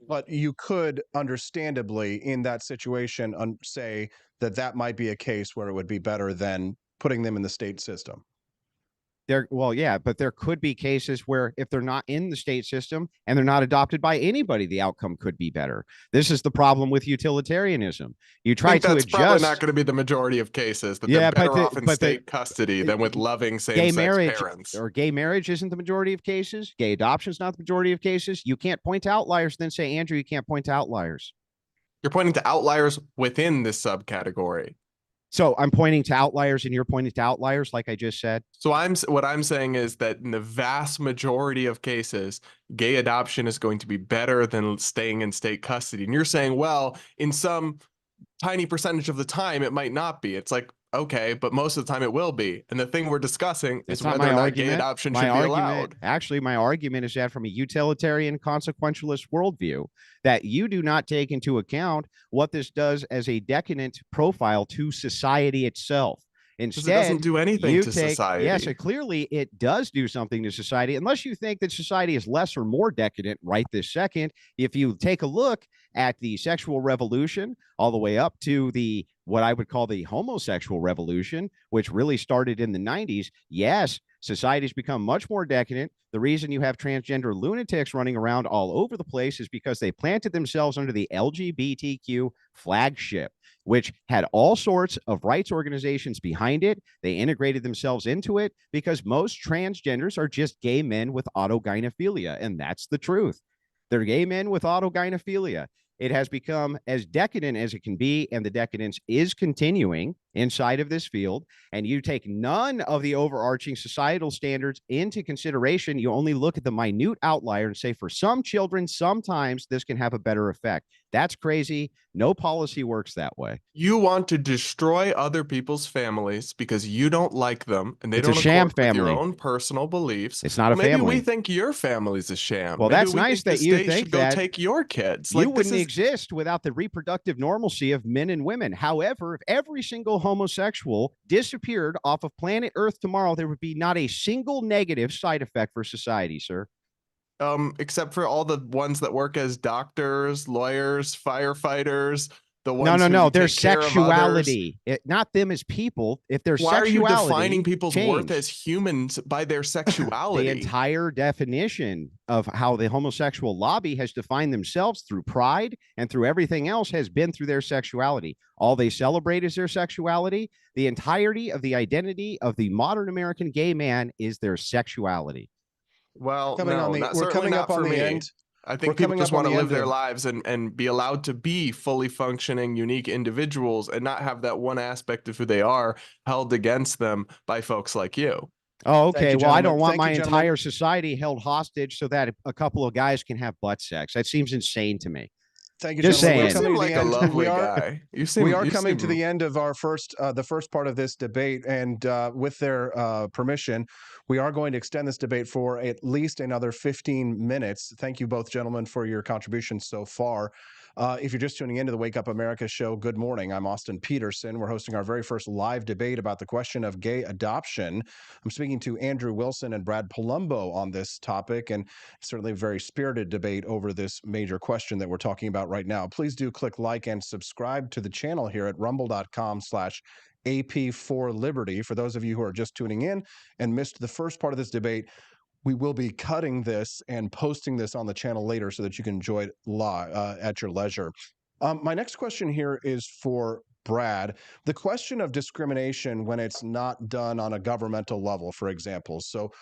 Speaker 1: But you could understandably, in that situation, say that might be a case where it would be better than putting them in the state system.
Speaker 7: But there could be cases where if they're not in the state system and they're not adopted by anybody, the outcome could be better. This is the problem with utilitarianism. You try to adjust.
Speaker 6: That's probably not going to be the majority of cases. That they're better off in state custody than with loving same-sex parents.
Speaker 7: Or gay marriage isn't the majority of cases. Gay adoption is not the majority of cases. You can't point to outliers, then say, Andrew, you can't point to outliers.
Speaker 6: You're pointing to outliers within this subcategory.
Speaker 7: So I'm pointing to outliers and you're pointing to outliers, like I just said.
Speaker 6: So what I'm saying is that in the vast majority of cases, gay adoption is going to be better than staying in state custody. And you're saying, well, in some tiny percentage of the time, it might not be. It's like, okay, but most of the time it will be. And the thing we're discussing is whether or not gay adoption should be allowed.
Speaker 7: Actually, my argument is that from a utilitarian consequentialist worldview, that you do not take into account what this does as a decadent profile to society itself. Instead,
Speaker 6: it doesn't do anything to society.
Speaker 7: Yes, clearly it does do something to society, unless you think that society is less or more decadent right this second. If you take a look at the sexual revolution all the way up to what I would call the homosexual revolution, which really started in the 90s, yes, society's become much more decadent. The reason you have transgender lunatics running around all over the place is because they planted themselves under the LGBTQ flagship, which had all sorts of rights organizations behind it. They integrated themselves into it because most transgenders are just gay men with autogynephilia, and that's the truth. They're gay men with autogynephilia. It has become as decadent as it can be, and the decadence is continuing inside of this field. And you take none of the overarching societal standards into consideration. You only look at the minute outlier and say, for some children, sometimes this can have a better effect. That's crazy. No policy works that way.
Speaker 6: You want to destroy other people's families because you don't like them and they
Speaker 7: It's
Speaker 6: don't
Speaker 7: a sham
Speaker 6: accord with
Speaker 7: family.
Speaker 6: your own personal beliefs.
Speaker 7: It's not a
Speaker 6: Maybe
Speaker 7: family.
Speaker 6: we think your family's a sham.
Speaker 7: Well,
Speaker 6: Maybe
Speaker 7: that's
Speaker 6: we
Speaker 7: nice
Speaker 6: think
Speaker 7: that
Speaker 6: the
Speaker 7: you
Speaker 6: state
Speaker 7: think
Speaker 6: should go
Speaker 7: that.
Speaker 6: take your kids.
Speaker 7: You wouldn't exist without the reproductive normalcy of men and women. However, if every single homosexual disappeared off of planet Earth tomorrow, there would be not a single negative side effect for society, sir.
Speaker 6: Except for all the ones that work as doctors, lawyers, firefighters, the ones
Speaker 7: No.
Speaker 6: who
Speaker 7: Their
Speaker 6: take care of others.
Speaker 7: sexuality, not them as people. If their
Speaker 6: Why are
Speaker 7: sexuality,
Speaker 6: you defining people's worth
Speaker 7: changed.
Speaker 6: as humans by their sexuality?
Speaker 7: The entire definition of how the homosexual lobby has defined themselves through pride and through everything else has been through their sexuality. All they celebrate is their sexuality. The entirety of the identity of the modern American gay man is their sexuality.
Speaker 6: Well,
Speaker 1: we're coming up on the end.
Speaker 6: I think people just want to live their lives and be allowed to be fully functioning, unique individuals and not have that one aspect of who they are held against them by folks like you.
Speaker 7: Oh, okay.
Speaker 1: you,
Speaker 7: Well, I
Speaker 1: gentlemen.
Speaker 7: don't want
Speaker 1: Thank
Speaker 7: my
Speaker 1: you, gentlemen.
Speaker 7: entire society held hostage so that a couple of guys can have butt sex. That seems insane to me.
Speaker 1: Thank you,
Speaker 7: Just
Speaker 1: gentlemen.
Speaker 7: saying.
Speaker 1: We're coming to the
Speaker 6: You seem like a
Speaker 1: end.
Speaker 6: lovely guy.
Speaker 1: We are coming to the end of our the first part of this debate, and with their permission, we are going to extend this debate for at least another 15 minutes. Thank you both, gentlemen, for your contributions so far. If you're just tuning into the Wake Up America show, good morning. I'm Austin Peterson. We're hosting our very first live debate about the question of gay adoption. I'm speaking to Andrew Wilson and Brad Palumbo on this topic, and certainly a very spirited debate over this major question that we're talking about right now. Please do click like and subscribe to the channel here at rumble.com/AP4Liberty. For those of you who are just tuning in and missed the first part of this debate, we will be cutting this and posting this on the channel later so that you can enjoy it live at your leisure. My next question here is for Brad. The question of discrimination when it's not done on a governmental level, for example. So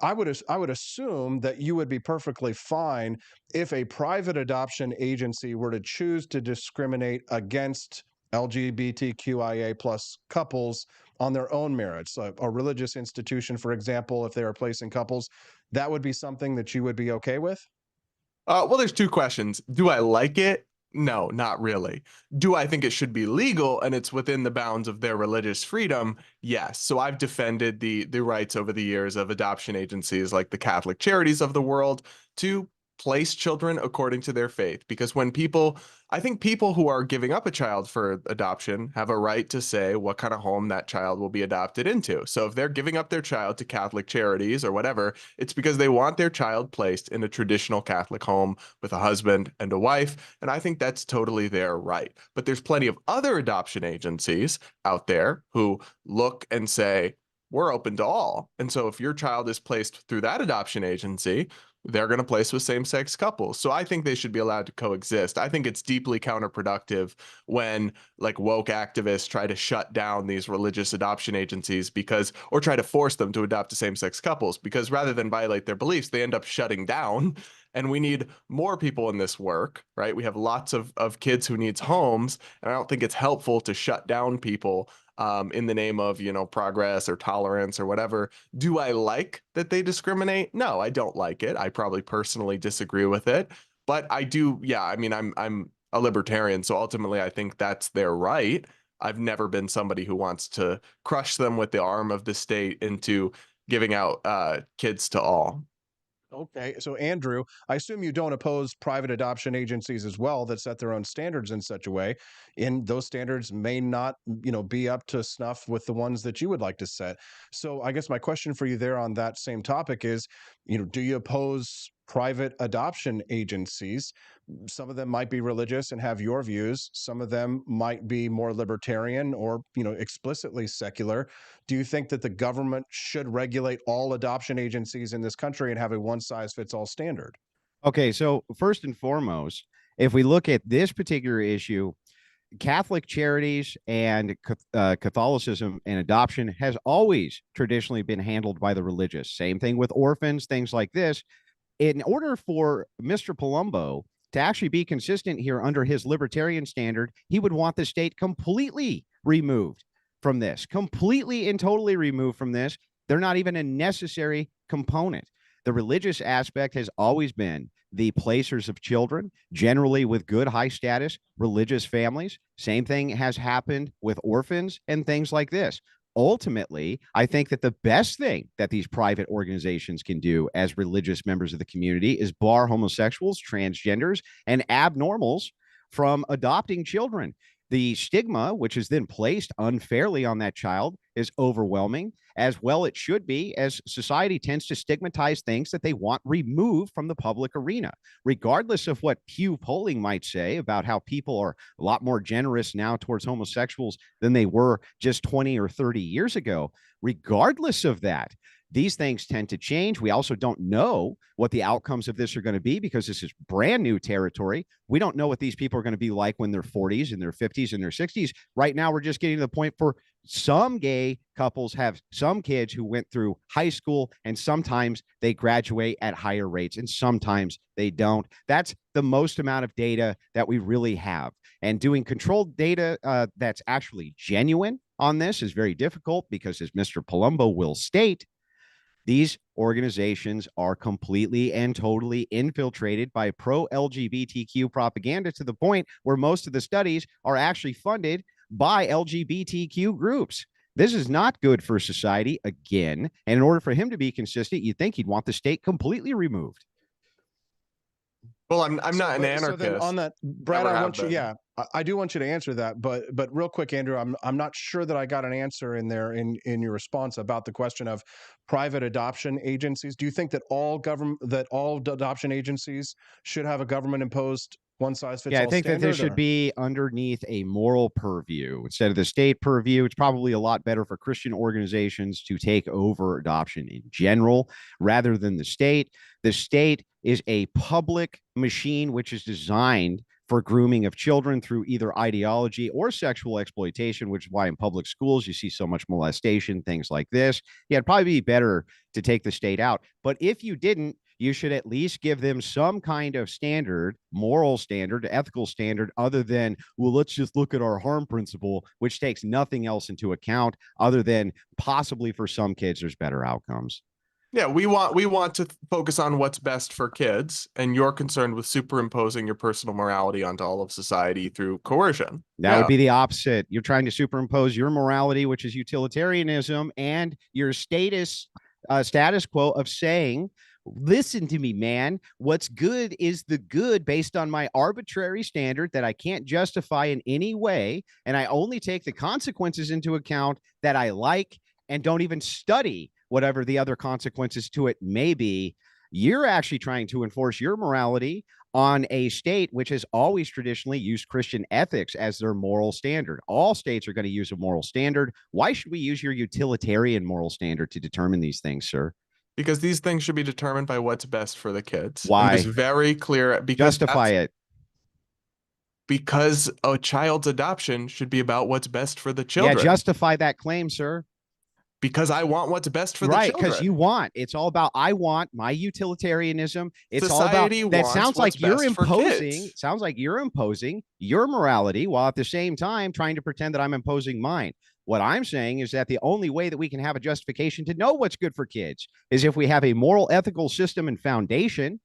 Speaker 1: I would assume that you would be perfectly fine if a private adoption agency were to choose to discriminate against LGBTQIA plus couples on their own merits. A religious institution, for example, if they are placing couples, that would be something that you would be okay with?
Speaker 6: Well, there's two questions. Do I like it? No, not really. Do I think it should be legal and it's within the bounds of their religious freedom? Yes. So I've defended the rights over the years of adoption agencies like the Catholic Charities of the world to place children according to their faith. Because I think people who are giving up a child for adoption have a right to say what kind of home that child will be adopted into. So if they're giving up their child to Catholic Charities or whatever, it's because they want their child placed in a traditional Catholic home with a husband and a wife. And I think that's totally their right. But there's plenty of other adoption agencies out there who look and say, we're open to all. And so if your child is placed through that adoption agency, they're going to place with same-sex couples. So I think they should be allowed to coexist. I think it's deeply counterproductive when like woke activists try to shut down these religious adoption agencies or try to force them to adopt to same-sex couples, because rather than violate their beliefs, they end up shutting down. And we need more people in this work, right? We have lots of kids who needs homes, and I don't think it's helpful to shut down people in the name of, progress or tolerance or whatever. Do I like that they discriminate? No, I don't like it. I probably personally disagree with it, but I do. Yeah, I mean, I'm a libertarian, so ultimately I think that's their right. I've never been somebody who wants to crush them with the arm of the state into giving out kids to all.
Speaker 1: Okay, so Andrew, I assume you don't oppose private adoption agencies as well that set their own standards in such a way, and those standards may not, be up to snuff with the ones that you would like to set. So I guess my question for you there on that same topic is, do you oppose private adoption agencies? Some of them might be religious and have your views. Some of them might be more libertarian or, explicitly secular. Do you think that the government should regulate all adoption agencies in this country and have a one-size-fits-all standard?
Speaker 7: Okay, so first and foremost, if we look at this particular issue, Catholic Charities and Catholicism and adoption has always traditionally been handled by the religious. Same thing with orphans, things like this. In order for Mr. Palumbo to actually be consistent here under his libertarian standard, he would want the state completely removed from this, completely and totally removed from this. They're not even a necessary component. The religious aspect has always been the placers of children, generally with good high status religious families. Same thing has happened with orphans and things like this. Ultimately, I think that the best thing that these private organizations can do as religious members of the community is bar homosexuals, transgenders, and abnormals from adopting children. The stigma, which is then placed unfairly on that child, is overwhelming, as well it should be, as society tends to stigmatize things that they want removed from the public arena. Regardless of what Pew polling might say about how people are a lot more generous now towards homosexuals than they were just 20 or 30 years ago, regardless of that, these things tend to change. We also don't know what the outcomes of this are going to be because this is brand new territory. We don't know what these people are going to be like when they're 40s and their 50s and their 60s. Right now, we're just getting to the point for some gay couples have some kids who went through high school, and sometimes they graduate at higher rates and sometimes they don't. That's the most amount of data that we really have. And doing controlled data that's actually genuine on this is very difficult because, as Mr. Palumbo will state, these organizations are completely and totally infiltrated by pro-LGBTQ propaganda to the point where most of the studies are actually funded by LGBTQ groups. This is not good for society, again. And in order for him to be consistent, you'd think he'd want the state completely removed.
Speaker 6: Well, I'm not an
Speaker 1: So then
Speaker 6: anarchist.
Speaker 1: on that, Brad,
Speaker 6: Never
Speaker 1: I
Speaker 6: have
Speaker 1: want you.
Speaker 6: been.
Speaker 1: Yeah, I do want you to answer that, but real quick, Andrew, I'm not sure that I got an answer in there in your response about the question of private adoption agencies. Do you think that all adoption agencies should have a government imposed one size fits
Speaker 7: Yeah, I
Speaker 1: all
Speaker 7: think that this
Speaker 1: standard?
Speaker 7: should be underneath a moral purview instead of the state purview. It's probably a lot better for Christian organizations to take over adoption in general rather than the state. The state is a public machine which is designed for grooming of children through either ideology or sexual exploitation, which is why in public schools you see so much molestation, things like this. Yeah, it'd probably be better to take the state out. But if you didn't, you should at least give them some kind of standard, moral standard, ethical standard, other than, well, let's just look at our harm principle, which takes nothing else into account other than possibly for some kids, there's better outcomes.
Speaker 6: Yeah, we want to focus on what's best for kids, and you're concerned with superimposing your personal morality onto all of society through coercion.
Speaker 7: That would be the opposite. You're trying to superimpose your morality, which is utilitarianism, and your status quo of saying, listen to me, man. What's good is the good based on my arbitrary standard that I can't justify in any way. And I only take the consequences into account that I like and don't even study whatever the other consequences to it may be. You're actually trying to enforce your morality on a state which has always traditionally used Christian ethics as their moral standard. All states are going to use a moral standard. Why should we use your utilitarian moral standard to determine these things, sir?
Speaker 6: Because these things should be determined by what's best for the kids.
Speaker 7: Why?
Speaker 6: And it's very clear. Because
Speaker 7: justify it.
Speaker 6: Because a child's adoption should be about what's best for the children.
Speaker 7: Yeah, justify that claim, sir.
Speaker 6: Because I want what's best for the children.
Speaker 7: Right, because you want. It's all about I want, my utilitarianism. It's
Speaker 6: Society
Speaker 7: all about that. Sounds like you're imposing.
Speaker 6: Kids.
Speaker 7: Sounds like you're imposing your morality while at the same time trying to pretend that I'm imposing mine. What I'm saying is that the only way that we can have a justification to know what's good for kids is if we have a moral, ethical system and foundation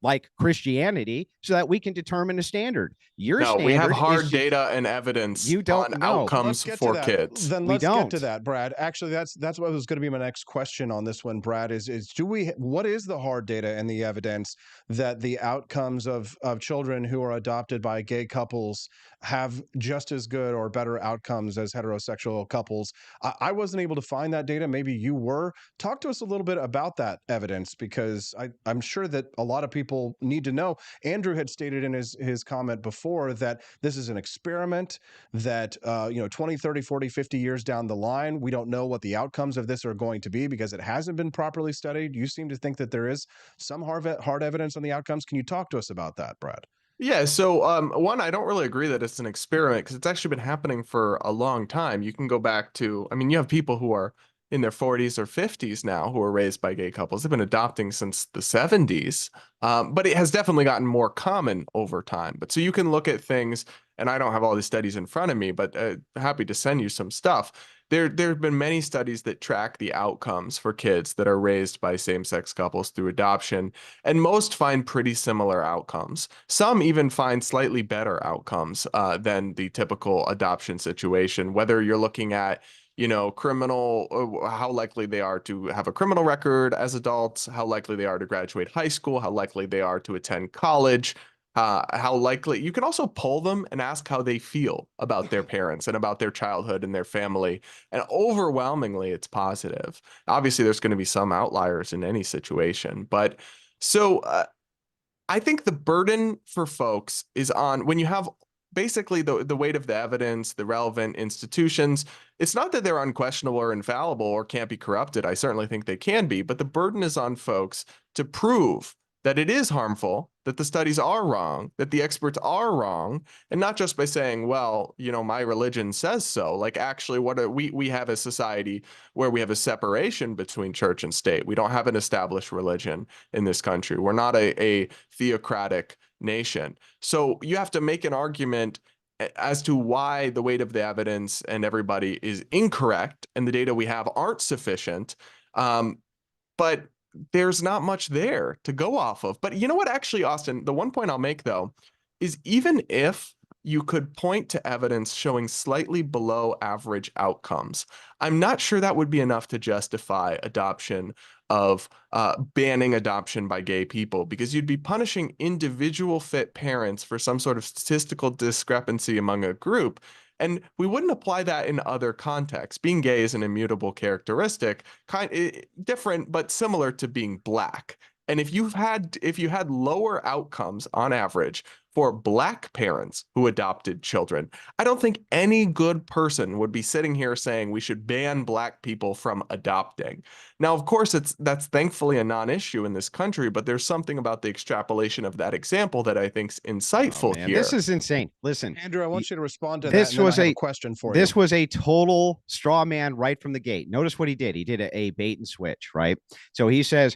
Speaker 7: like Christianity, so that we can determine a standard.
Speaker 6: We have hard data and evidence on outcomes for kids.
Speaker 1: Then let's get to that, Brad. Actually, that's what was going to be my next question on this one, Brad. Is what is the hard data and the evidence that the outcomes of children who are adopted by gay couples have just as good or better outcomes as heterosexual couples? I wasn't able to find that data. Maybe you were. Talk to us a little bit about that evidence, because I'm sure that a lot of people need to know. Andrew had stated in his comment before that this is an experiment, that 20, 30, 40, 50 years down the line, we don't know what the outcomes of this are going to be because it hasn't been properly studied. You seem to think that there is some hard evidence on the outcomes. Can you talk to us about that, Brad?
Speaker 6: Yeah, so one, I don't really agree that it's an experiment because it's actually been happening for a long time. You can go back to, you have people who are in their 40s or 50s now who are raised by gay couples. They've been adopting since the 70s, but it has definitely gotten more common over time. But so you can look at things, and I don't have all these studies in front of me, but happy to send you some stuff. There have been many studies that track the outcomes for kids that are raised by same-sex couples through adoption, and most find pretty similar outcomes. Some even find slightly better outcomes than the typical adoption situation, whether you're looking at criminal, how likely they are to have a criminal record as adults, how likely they are to graduate high school, how likely they are to attend college, how likely you can also poll them and ask how they feel about their parents and about their childhood and their family. And overwhelmingly, it's positive. Obviously, there's going to be some outliers in any situation. But so I think the burden for folks is on when you have basically the weight of the evidence, the relevant institutions. It's not that they're unquestionable or infallible or can't be corrupted. I certainly think they can be, but the burden is on folks to prove that it is harmful, that the studies are wrong, that the experts are wrong, and not just by saying, well, my religion says so. Like, actually, we have a society where we have a separation between church and state. We don't have an established religion in this country. We're not a theocratic nation. So you have to make an argument as to why the weight of the evidence and everybody is incorrect and the data we have aren't sufficient. But there's not much there to go off of. But you know what, actually, Austin, the one point I'll make, though, is even if you could point to evidence showing slightly below average outcomes, I'm not sure that would be enough to justify adoption of banning adoption by gay people, because you'd be punishing individual fit parents for some sort of statistical discrepancy among a group. And we wouldn't apply that in other contexts. Being gay is an immutable characteristic, different but similar to being black. And if you had lower outcomes on average for black parents who adopted children, I don't think any good person would be sitting here saying we should ban black people from adopting. Now, of course, that's thankfully a non-issue in this country, but there's something about the extrapolation of that example that I think's insightful here.
Speaker 7: This is insane. Listen,
Speaker 1: Andrew, I want you to respond to
Speaker 7: this
Speaker 1: that. And
Speaker 7: was
Speaker 1: then I have a question for you.
Speaker 7: This was a total straw man right from the gate. Notice what he did. He did a bait and switch, right? So he says,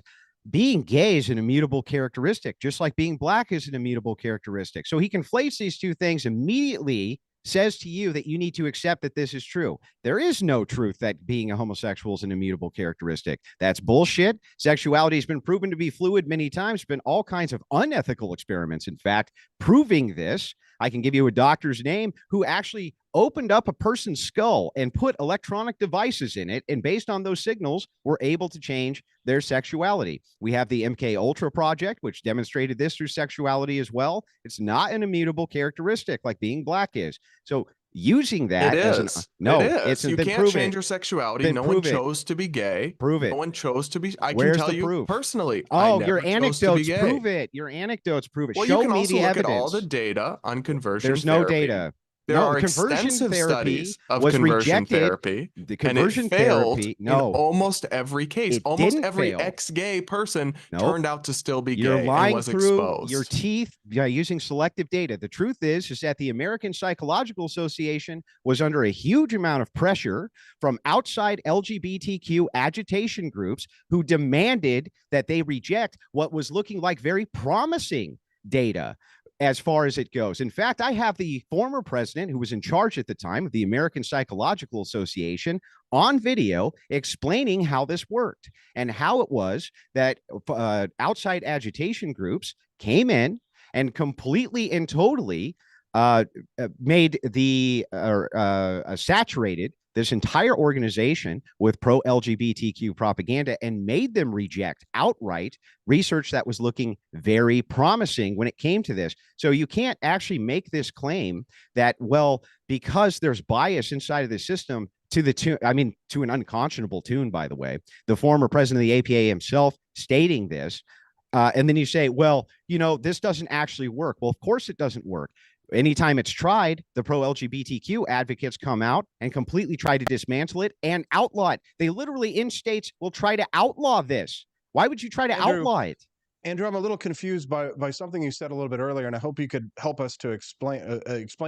Speaker 7: being gay is an immutable characteristic, just like being black is an immutable characteristic. So he conflates these two things, immediately says to you that you need to accept that this is true. There is no truth that being a homosexual is an immutable characteristic. That's bullshit. Sexuality has been proven to be fluid many times. Been all kinds of unethical experiments, in fact, proving this. I can give you a doctor's name who actually opened up a person's skull and put electronic devices in it, and based on those signals, were able to change their sexuality. We have the MK Ultra project, which demonstrated this through sexuality as well. It's not an immutable characteristic like being black is. So using that
Speaker 6: it
Speaker 7: as
Speaker 6: is.
Speaker 7: no,
Speaker 6: it is.
Speaker 7: it's
Speaker 6: You
Speaker 7: been
Speaker 6: can't
Speaker 7: proven.
Speaker 6: change your sexuality. No one chose to be gay.
Speaker 7: Prove it.
Speaker 6: No one chose to be. I
Speaker 7: Where's
Speaker 6: can tell
Speaker 7: the
Speaker 6: you
Speaker 7: proof?
Speaker 6: personally.
Speaker 7: Oh,
Speaker 6: I
Speaker 7: your
Speaker 6: never chose to be
Speaker 7: anecdotes
Speaker 6: gay.
Speaker 7: prove it. Your anecdotes prove it.
Speaker 6: Well,
Speaker 7: Show
Speaker 6: you can
Speaker 7: me
Speaker 6: also
Speaker 7: the
Speaker 6: look
Speaker 7: evidence.
Speaker 6: at all the data on conversion
Speaker 7: There's
Speaker 6: therapy.
Speaker 7: no data.
Speaker 6: There
Speaker 7: No,
Speaker 6: are
Speaker 7: conversion
Speaker 6: extensive
Speaker 7: therapy
Speaker 6: studies of
Speaker 7: was
Speaker 6: conversion
Speaker 7: rejected.
Speaker 6: therapy,
Speaker 7: The conversion
Speaker 6: and it failed
Speaker 7: therapy,
Speaker 6: in
Speaker 7: no.
Speaker 6: almost every case.
Speaker 7: It
Speaker 6: Almost
Speaker 7: didn't
Speaker 6: every
Speaker 7: fail.
Speaker 6: ex-gay person
Speaker 7: Nope.
Speaker 6: turned out to still be
Speaker 7: You're
Speaker 6: gay and
Speaker 7: lying
Speaker 6: was
Speaker 7: through
Speaker 6: exposed.
Speaker 7: your teeth by using selective data. The truth is that the American Psychological Association was under a huge amount of pressure from outside LGBTQ agitation groups who demanded that they reject what was looking like very promising data as far as it goes. In fact, I have the former president, who was in charge at the time of the American Psychological Association, on video explaining how this worked and how it was that outside agitation groups came in and completely and totally made the saturated this entire organization with pro-LGBTQ propaganda and made them reject outright research that was looking very promising when it came to this. So you can't actually make this claim that, well, because there's bias inside of the system to the tune, I mean, to an unconscionable tune, by the way, the former president of the APA himself stating this. And then you say, well, this doesn't actually work. Well, of course it doesn't work. Anytime it's tried, the pro-LGBTQ advocates come out and completely try to dismantle it and outlaw it. They literally in states will try to outlaw this. Why would you try to outlaw it?
Speaker 1: Andrew, I'm a little confused by something you said a little bit earlier, and I hope you could help us to explain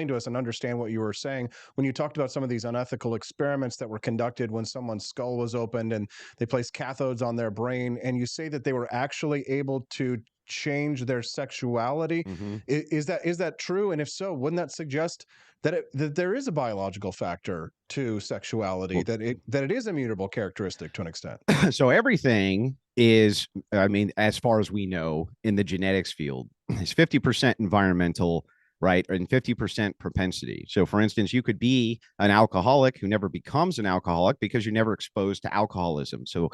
Speaker 1: to us and understand what you were saying when you talked about some of these unethical experiments that were conducted when someone's skull was opened and they placed cathodes on their brain, and you say that they were actually able to change their sexuality. Is that true? And if so, wouldn't that suggest that there is a biological factor to sexuality, that it is a mutable characteristic to an extent?
Speaker 7: So everything is, I mean, as far as we know in the genetics field, is 50% environmental, right? And 50% propensity. So for instance, you could be an alcoholic who never becomes an alcoholic because you're never exposed to alcoholism. So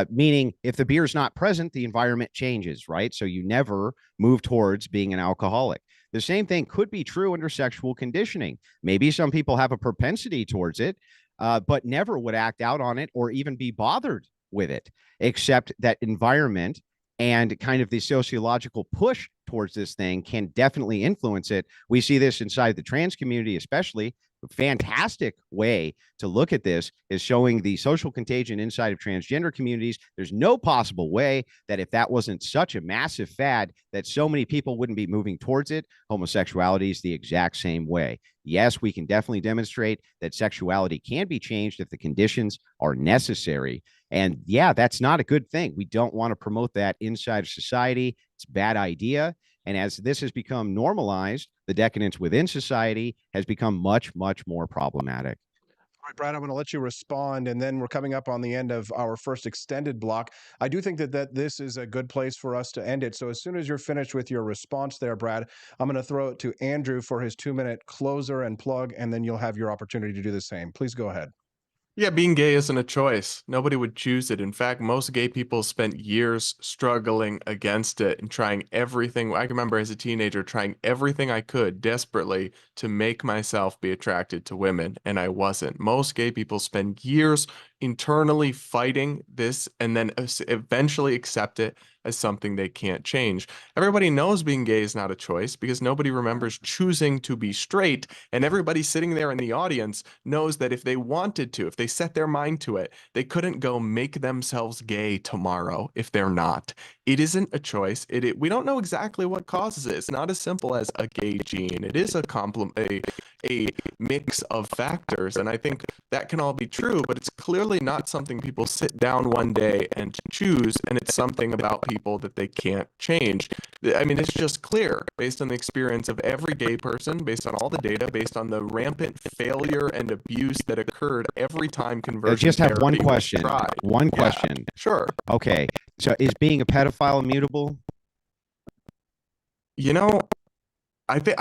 Speaker 7: meaning if the beer is not present, the environment changes, right? So you never move towards being an alcoholic. The same thing could be true under sexual conditioning. Maybe some people have a propensity towards it, but never would act out on it or even be bothered with it, except that environment and kind of the sociological push towards this thing can definitely influence it. We see this inside the trans community, especially. A fantastic way to look at this is showing the social contagion inside of transgender communities. There's no possible way that if that wasn't such a massive fad, that so many people wouldn't be moving towards it. Homosexuality is the exact same way. Yes, we can definitely demonstrate that sexuality can be changed if the conditions are necessary. And yeah, that's not a good thing. We don't want to promote that inside of society. It's a bad idea. And as this has become normalized, the decadence within society has become much, much more problematic.
Speaker 1: All right, Brad, I'm going to let you respond, and then we're coming up on the end of our first extended block. I do think that this is a good place for us to end it. So as soon as you're finished with your response there, Brad, I'm going to throw it to Andrew for his 2-minute closer and plug, and then you'll have your opportunity to do the same. Please go ahead.
Speaker 6: Yeah, being gay isn't a choice. Nobody would choose it. In fact, most gay people spent years struggling against it and trying everything. I can remember as a teenager trying everything I could desperately to make myself be attracted to women, and I wasn't. Most gay people spend years internally fighting this and then eventually accept it as something they can't change. Everybody knows being gay is not a choice because nobody remembers choosing to be straight, and everybody sitting there in the audience knows that if they wanted to, if they set their mind to it, they couldn't go make themselves gay tomorrow if they're not. It isn't a choice. We don't know exactly what causes it. It's not as simple as a gay gene. It is a mix of factors, and I think that can all be true, but it's clearly not something people sit down one day and choose, and it's something about people that they can't change. I mean, it's just clear based on the experience of every gay person, based on all the data, based on the rampant failure and abuse that occurred every time conversion
Speaker 7: I just have one
Speaker 6: therapy was
Speaker 7: question.
Speaker 6: tried.
Speaker 7: One
Speaker 6: Yeah,
Speaker 7: question.
Speaker 6: sure.
Speaker 7: Okay. So is being a pedophile immutable?
Speaker 6: You know, I think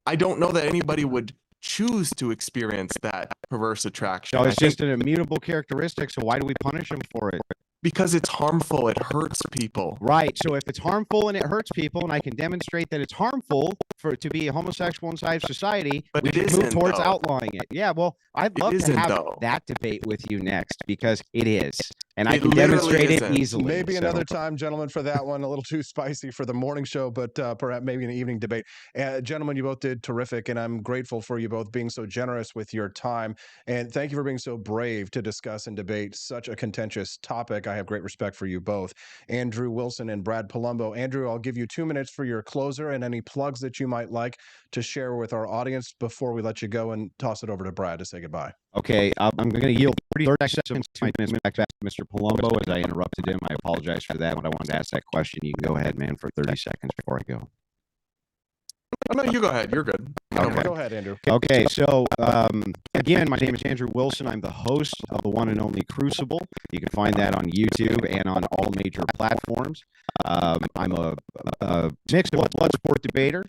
Speaker 6: I don't know that anybody would choose to experience that perverse attraction.
Speaker 7: No,
Speaker 6: I
Speaker 7: it's
Speaker 6: think
Speaker 7: just an immutable characteristic. So why do we punish them for it?
Speaker 6: because it's harmful, it hurts people.
Speaker 7: Right. So if it's harmful and it hurts people, and I can demonstrate that it's harmful to be a homosexual inside society,
Speaker 6: But
Speaker 7: we
Speaker 6: it
Speaker 7: should move
Speaker 6: isn't,
Speaker 7: towards
Speaker 6: though.
Speaker 7: outlawing it. Yeah. Well, I'd love to
Speaker 6: isn't,
Speaker 7: have
Speaker 6: though.
Speaker 7: that debate with you next because it is, and I
Speaker 6: It
Speaker 7: can
Speaker 6: literally
Speaker 7: demonstrate it
Speaker 6: isn't.
Speaker 7: easily.
Speaker 1: Maybe
Speaker 7: So-
Speaker 1: another time, gentlemen, for that one. A little too spicy for the morning show, but perhaps maybe an evening debate. Gentlemen, you both did terrific, and I'm grateful for you both being so generous with your time. And thank you for being so brave to discuss and debate such a contentious topic. I have great respect for you both. Andrew Wilson and Brad Palumbo. Andrew, I'll give you 2 minutes for your closer and any plugs that you might like to share with our audience before we let you go, and toss it over to Brad to say goodbye.
Speaker 7: Okay, I'm going to yield 30 seconds of my minutes back to Mr. Palumbo as I interrupted him. I apologize for that, but I wanted to ask that question. You can go ahead, man, for 30 seconds before I go.
Speaker 6: Oh, no, you go ahead. You're good.
Speaker 7: Okay.
Speaker 1: Go ahead, Andrew.
Speaker 7: Okay, so again, my name is Andrew Wilson. I'm the host of the one and only Crucible. You can find that on YouTube and on all major platforms. I'm a mixed blood sport debater,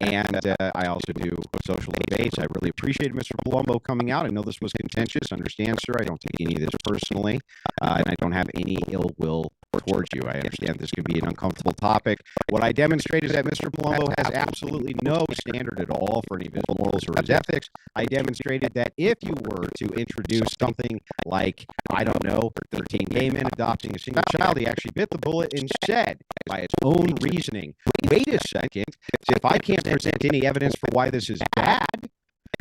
Speaker 7: and I also do social debates. I really appreciate Mr. Palumbo coming out. I know this was contentious. Understand, sir. I don't take any of this personally, and I don't have any ill will towards you. I understand this can be an uncomfortable topic. What I demonstrate is that Mr. Palumbo has absolutely no standard at all for any of his morals or his ethics. I demonstrated that if you were to introduce something like, I don't know, 13 gay men adopting a single child, he actually bit the bullet and said, by its own reasoning, wait a second, if I can't present any evidence for why this is bad,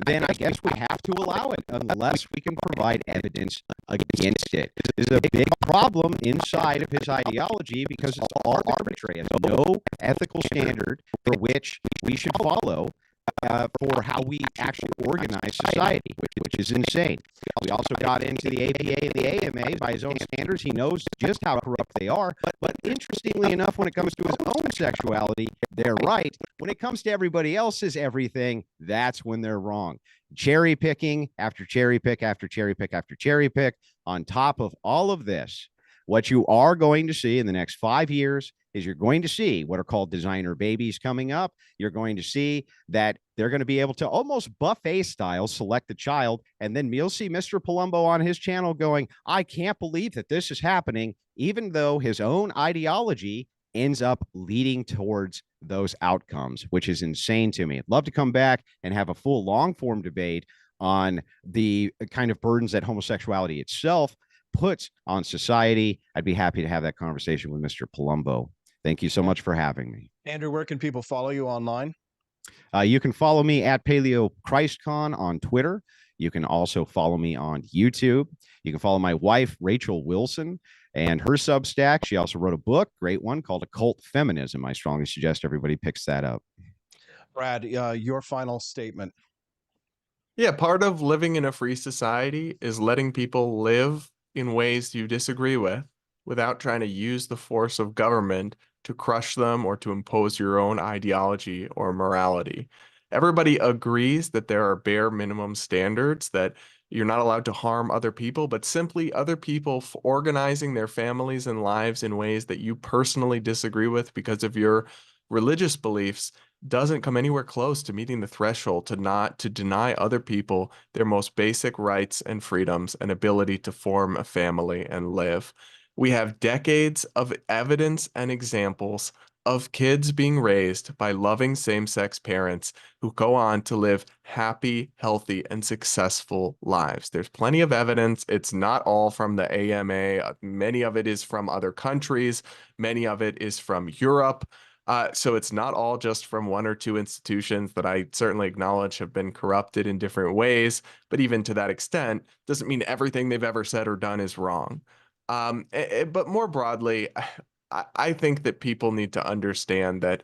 Speaker 7: then I guess we have to allow it unless we can provide evidence against it. This is a big problem inside of his ideology because it's all arbitrary. There's no ethical standard for which we should follow for how we actually organize society, which is insane. We also got into the APA and the AMA by his own standards. He knows just how corrupt they are. But interestingly enough, when it comes to his own sexuality, they're right. When it comes to everybody else's everything, that's when they're wrong. Cherry picking after cherry pick after cherry pick after cherry pick. On top of all of this, what you are going to see in the next 5 years is you're going to see what are called designer babies coming up. You're going to see that they're going to be able to almost buffet style select the child. And then you'll see Mr. Palumbo on his channel going, I can't believe that this is happening, even though his own ideology ends up leading towards those outcomes, which is insane to me. I'd love to come back and have a full long form debate on the kind of burdens that homosexuality itself puts on society. I'd be happy to have that conversation with Mr. Palumbo. Thank you so much for having me.
Speaker 1: Andrew, where can people follow you online?
Speaker 7: You can follow me at Paleo ChristCon on Twitter. You can also follow me on YouTube. You can follow my wife, Rachel Wilson, and her Substack. She also wrote a book, great one, called Occult Feminism. I strongly suggest everybody picks that up.
Speaker 1: Brad, your final statement.
Speaker 6: Yeah, part of living in a free society is letting people live in ways you disagree with without trying to use the force of government to crush them or to impose your own ideology or morality. Everybody agrees that there are bare minimum standards, that you're not allowed to harm other people, but simply other people organizing their families and lives in ways that you personally disagree with because of your religious beliefs, doesn't come anywhere close to meeting the threshold to deny other people their most basic rights and freedoms and ability to form a family and live. We have decades of evidence and examples of kids being raised by loving same-sex parents who go on to live happy, healthy, and successful lives. There's plenty of evidence. It's not all from the AMA. Many of it is from other countries. Many of it is from Europe. So it's not all just from one or two institutions that I certainly acknowledge have been corrupted in different ways. But even to that extent, doesn't mean everything they've ever said or done is wrong. But more broadly, I think that people need to understand that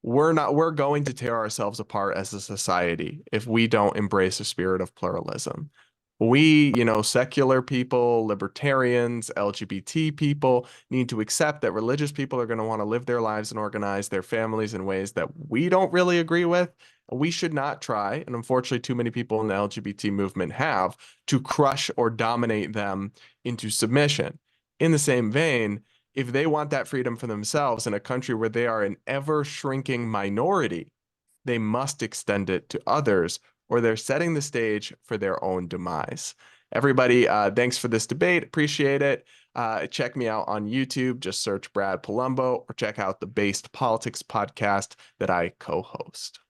Speaker 6: we're going to tear ourselves apart as a society if we don't embrace a spirit of pluralism. We, secular people, libertarians, LGBT people need to accept that religious people are going to want to live their lives and organize their families in ways that we don't really agree with. We should not try, and unfortunately too many people in the LGBT movement have, to crush or dominate them into submission. In the same vein, if they want that freedom for themselves in a country where they are an ever-shrinking minority, they must extend it to others, or they're setting the stage for their own demise. Everybody, thanks for this debate. Appreciate it. Check me out on YouTube. Just search Brad Palumbo, or check out the Based Politics podcast that I co-host.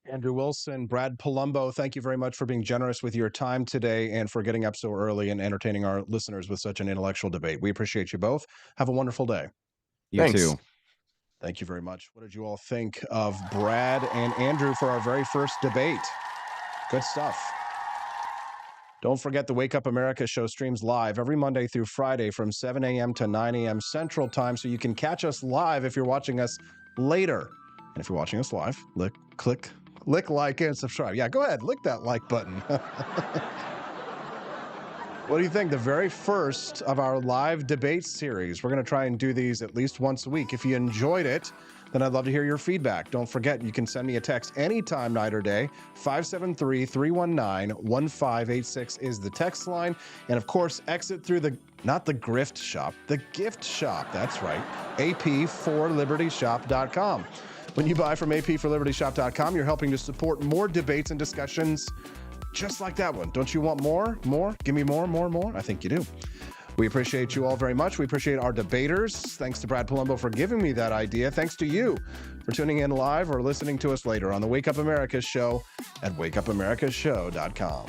Speaker 1: Andrew Wilson, Brad Palumbo, thank you very much for being generous with your time today and for getting up so early and entertaining our listeners with such an intellectual debate. We appreciate you both. Have a wonderful day.
Speaker 7: You too.
Speaker 1: Thank you very much. What did you all think of Brad and Andrew for our very first debate? Good stuff. Don't forget the Wake Up America show streams live every Monday through Friday from 7 a.m. to 9 a.m. Central Time, so you can catch us live if you're watching us later. And if you're watching us live, click like and subscribe. Yeah, go ahead, lick that like button. What do you think? The very first of our live debate series. We're going to try and do these at least once a week. If you enjoyed it, then I'd love to hear your feedback. Don't forget, you can send me a text anytime, night or day. 573-319-1586 is the text line. And of course, exit through not the grift shop, the gift shop. That's right, ap4libertyshop.com. When you buy from ap4libertyshop.com, you're helping to support more debates and discussions just like that one. Don't you want more? More? Give me more. I think you do. We appreciate you all very much. We appreciate our debaters. Thanks to Brad Palumbo for giving me that idea. Thanks to you for tuning in live or listening to us later on the Wake Up America show at wakeupamericashow.com.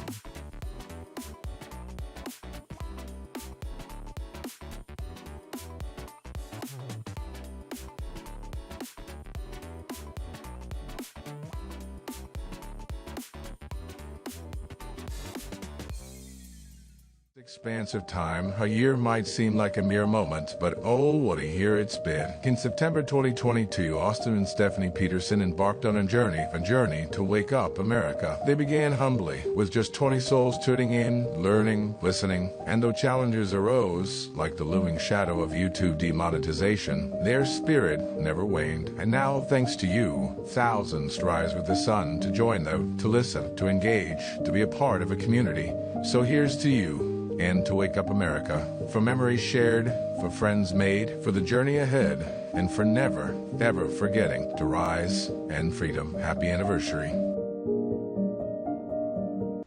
Speaker 19: Expanse of time, a year might seem like a mere moment, but oh, what a year it's been. In September 2022, Austin and Stephanie Peterson embarked on a journey to wake up America. They began humbly, with just 20 souls tuning in, learning, listening, and though challenges arose, like the looming shadow of YouTube demonetization, their spirit never waned. And now, thanks to you, thousands rise with the sun to join them, to listen, to engage, to be a part of a community. So here's to you, and to Wake Up America, for memories shared, for friends made, for the journey ahead, and for never, ever forgetting to rise and freedom. Happy anniversary.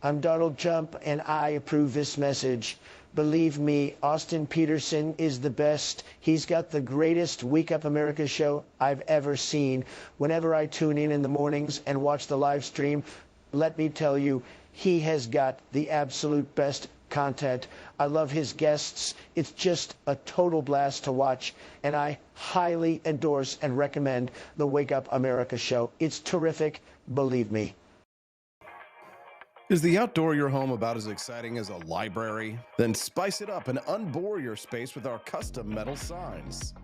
Speaker 21: I'm Donald Trump, and I approve this message. Believe me, Austin Peterson is the best. He's got the greatest Wake Up America show I've ever seen. Whenever I tune in the mornings and watch the live stream, let me tell you, he has got the absolute best content. I love his guests. It's just a total blast to watch, and I highly endorse and recommend the Wake Up America show. It's terrific, believe me.
Speaker 1: Is the outdoor your home about as exciting as a library? Then spice it up and unbore your space with our custom metal signs.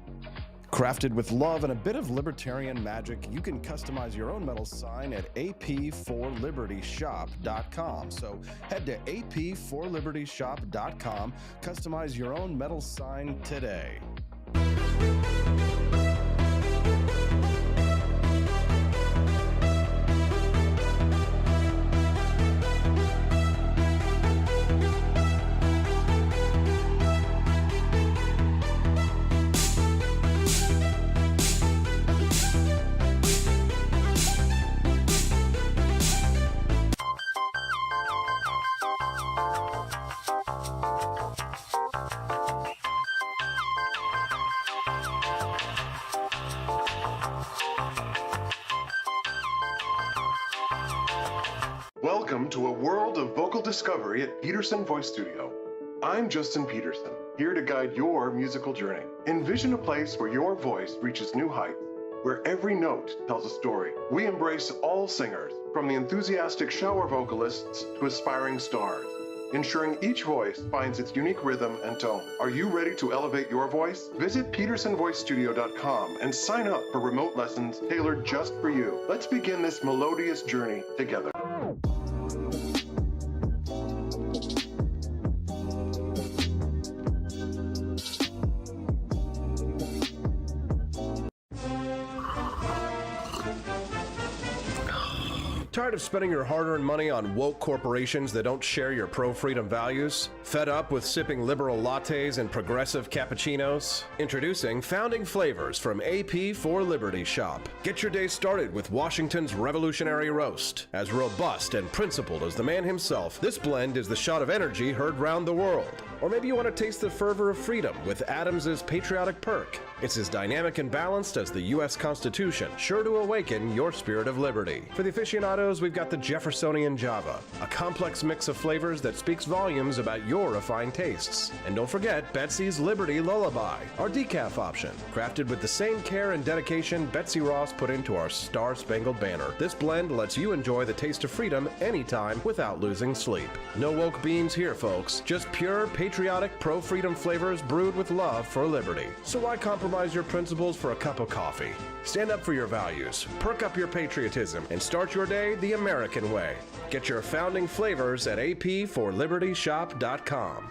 Speaker 1: Crafted with love and a bit of libertarian magic, you can customize your own metal sign at ap4libertyshop.com. So head to ap4libertyshop.com, customize your own metal sign today.
Speaker 22: Welcome to a world of vocal discovery at Peterson Voice Studio. I'm Justin Peterson, here to guide your musical journey. Envision a place where your voice reaches new heights, where every note tells a story. We embrace all singers, from the enthusiastic shower vocalists to aspiring stars, ensuring each voice finds its unique rhythm and tone. Are you ready to elevate your voice? Visit petersonvoicestudio.com and sign up for remote lessons tailored just for you. Let's begin this melodious journey together.
Speaker 8: Tired of spending your hard-earned money on woke corporations that don't share your pro-freedom values? Fed up with sipping liberal lattes and progressive cappuccinos? Introducing Founding Flavors from AP for Liberty Shop. Get your day started with Washington's revolutionary roast. As robust and principled as the man himself, this blend is the shot of energy heard round the world. Or maybe you want to taste the fervor of freedom with Adams's patriotic perk. It's as dynamic and balanced as the U.S. Constitution, sure to awaken your spirit of liberty. For the aficionados, we've got the Jeffersonian Java, a complex mix of flavors that speaks volumes about your refined tastes. And don't forget Betsy's Liberty Lullaby, our decaf option, crafted with the same care and dedication Betsy Ross put into our Star-Spangled Banner. This blend lets you enjoy the taste of freedom anytime without losing sleep. No woke beans here, folks, just pure patriotic pro-freedom flavors brewed with love for liberty. So why compromise your principles for a cup of coffee? Stand up for your values, perk up your patriotism, and start your day the American way. Get your Founding Flavors at apforlibertyshop.com.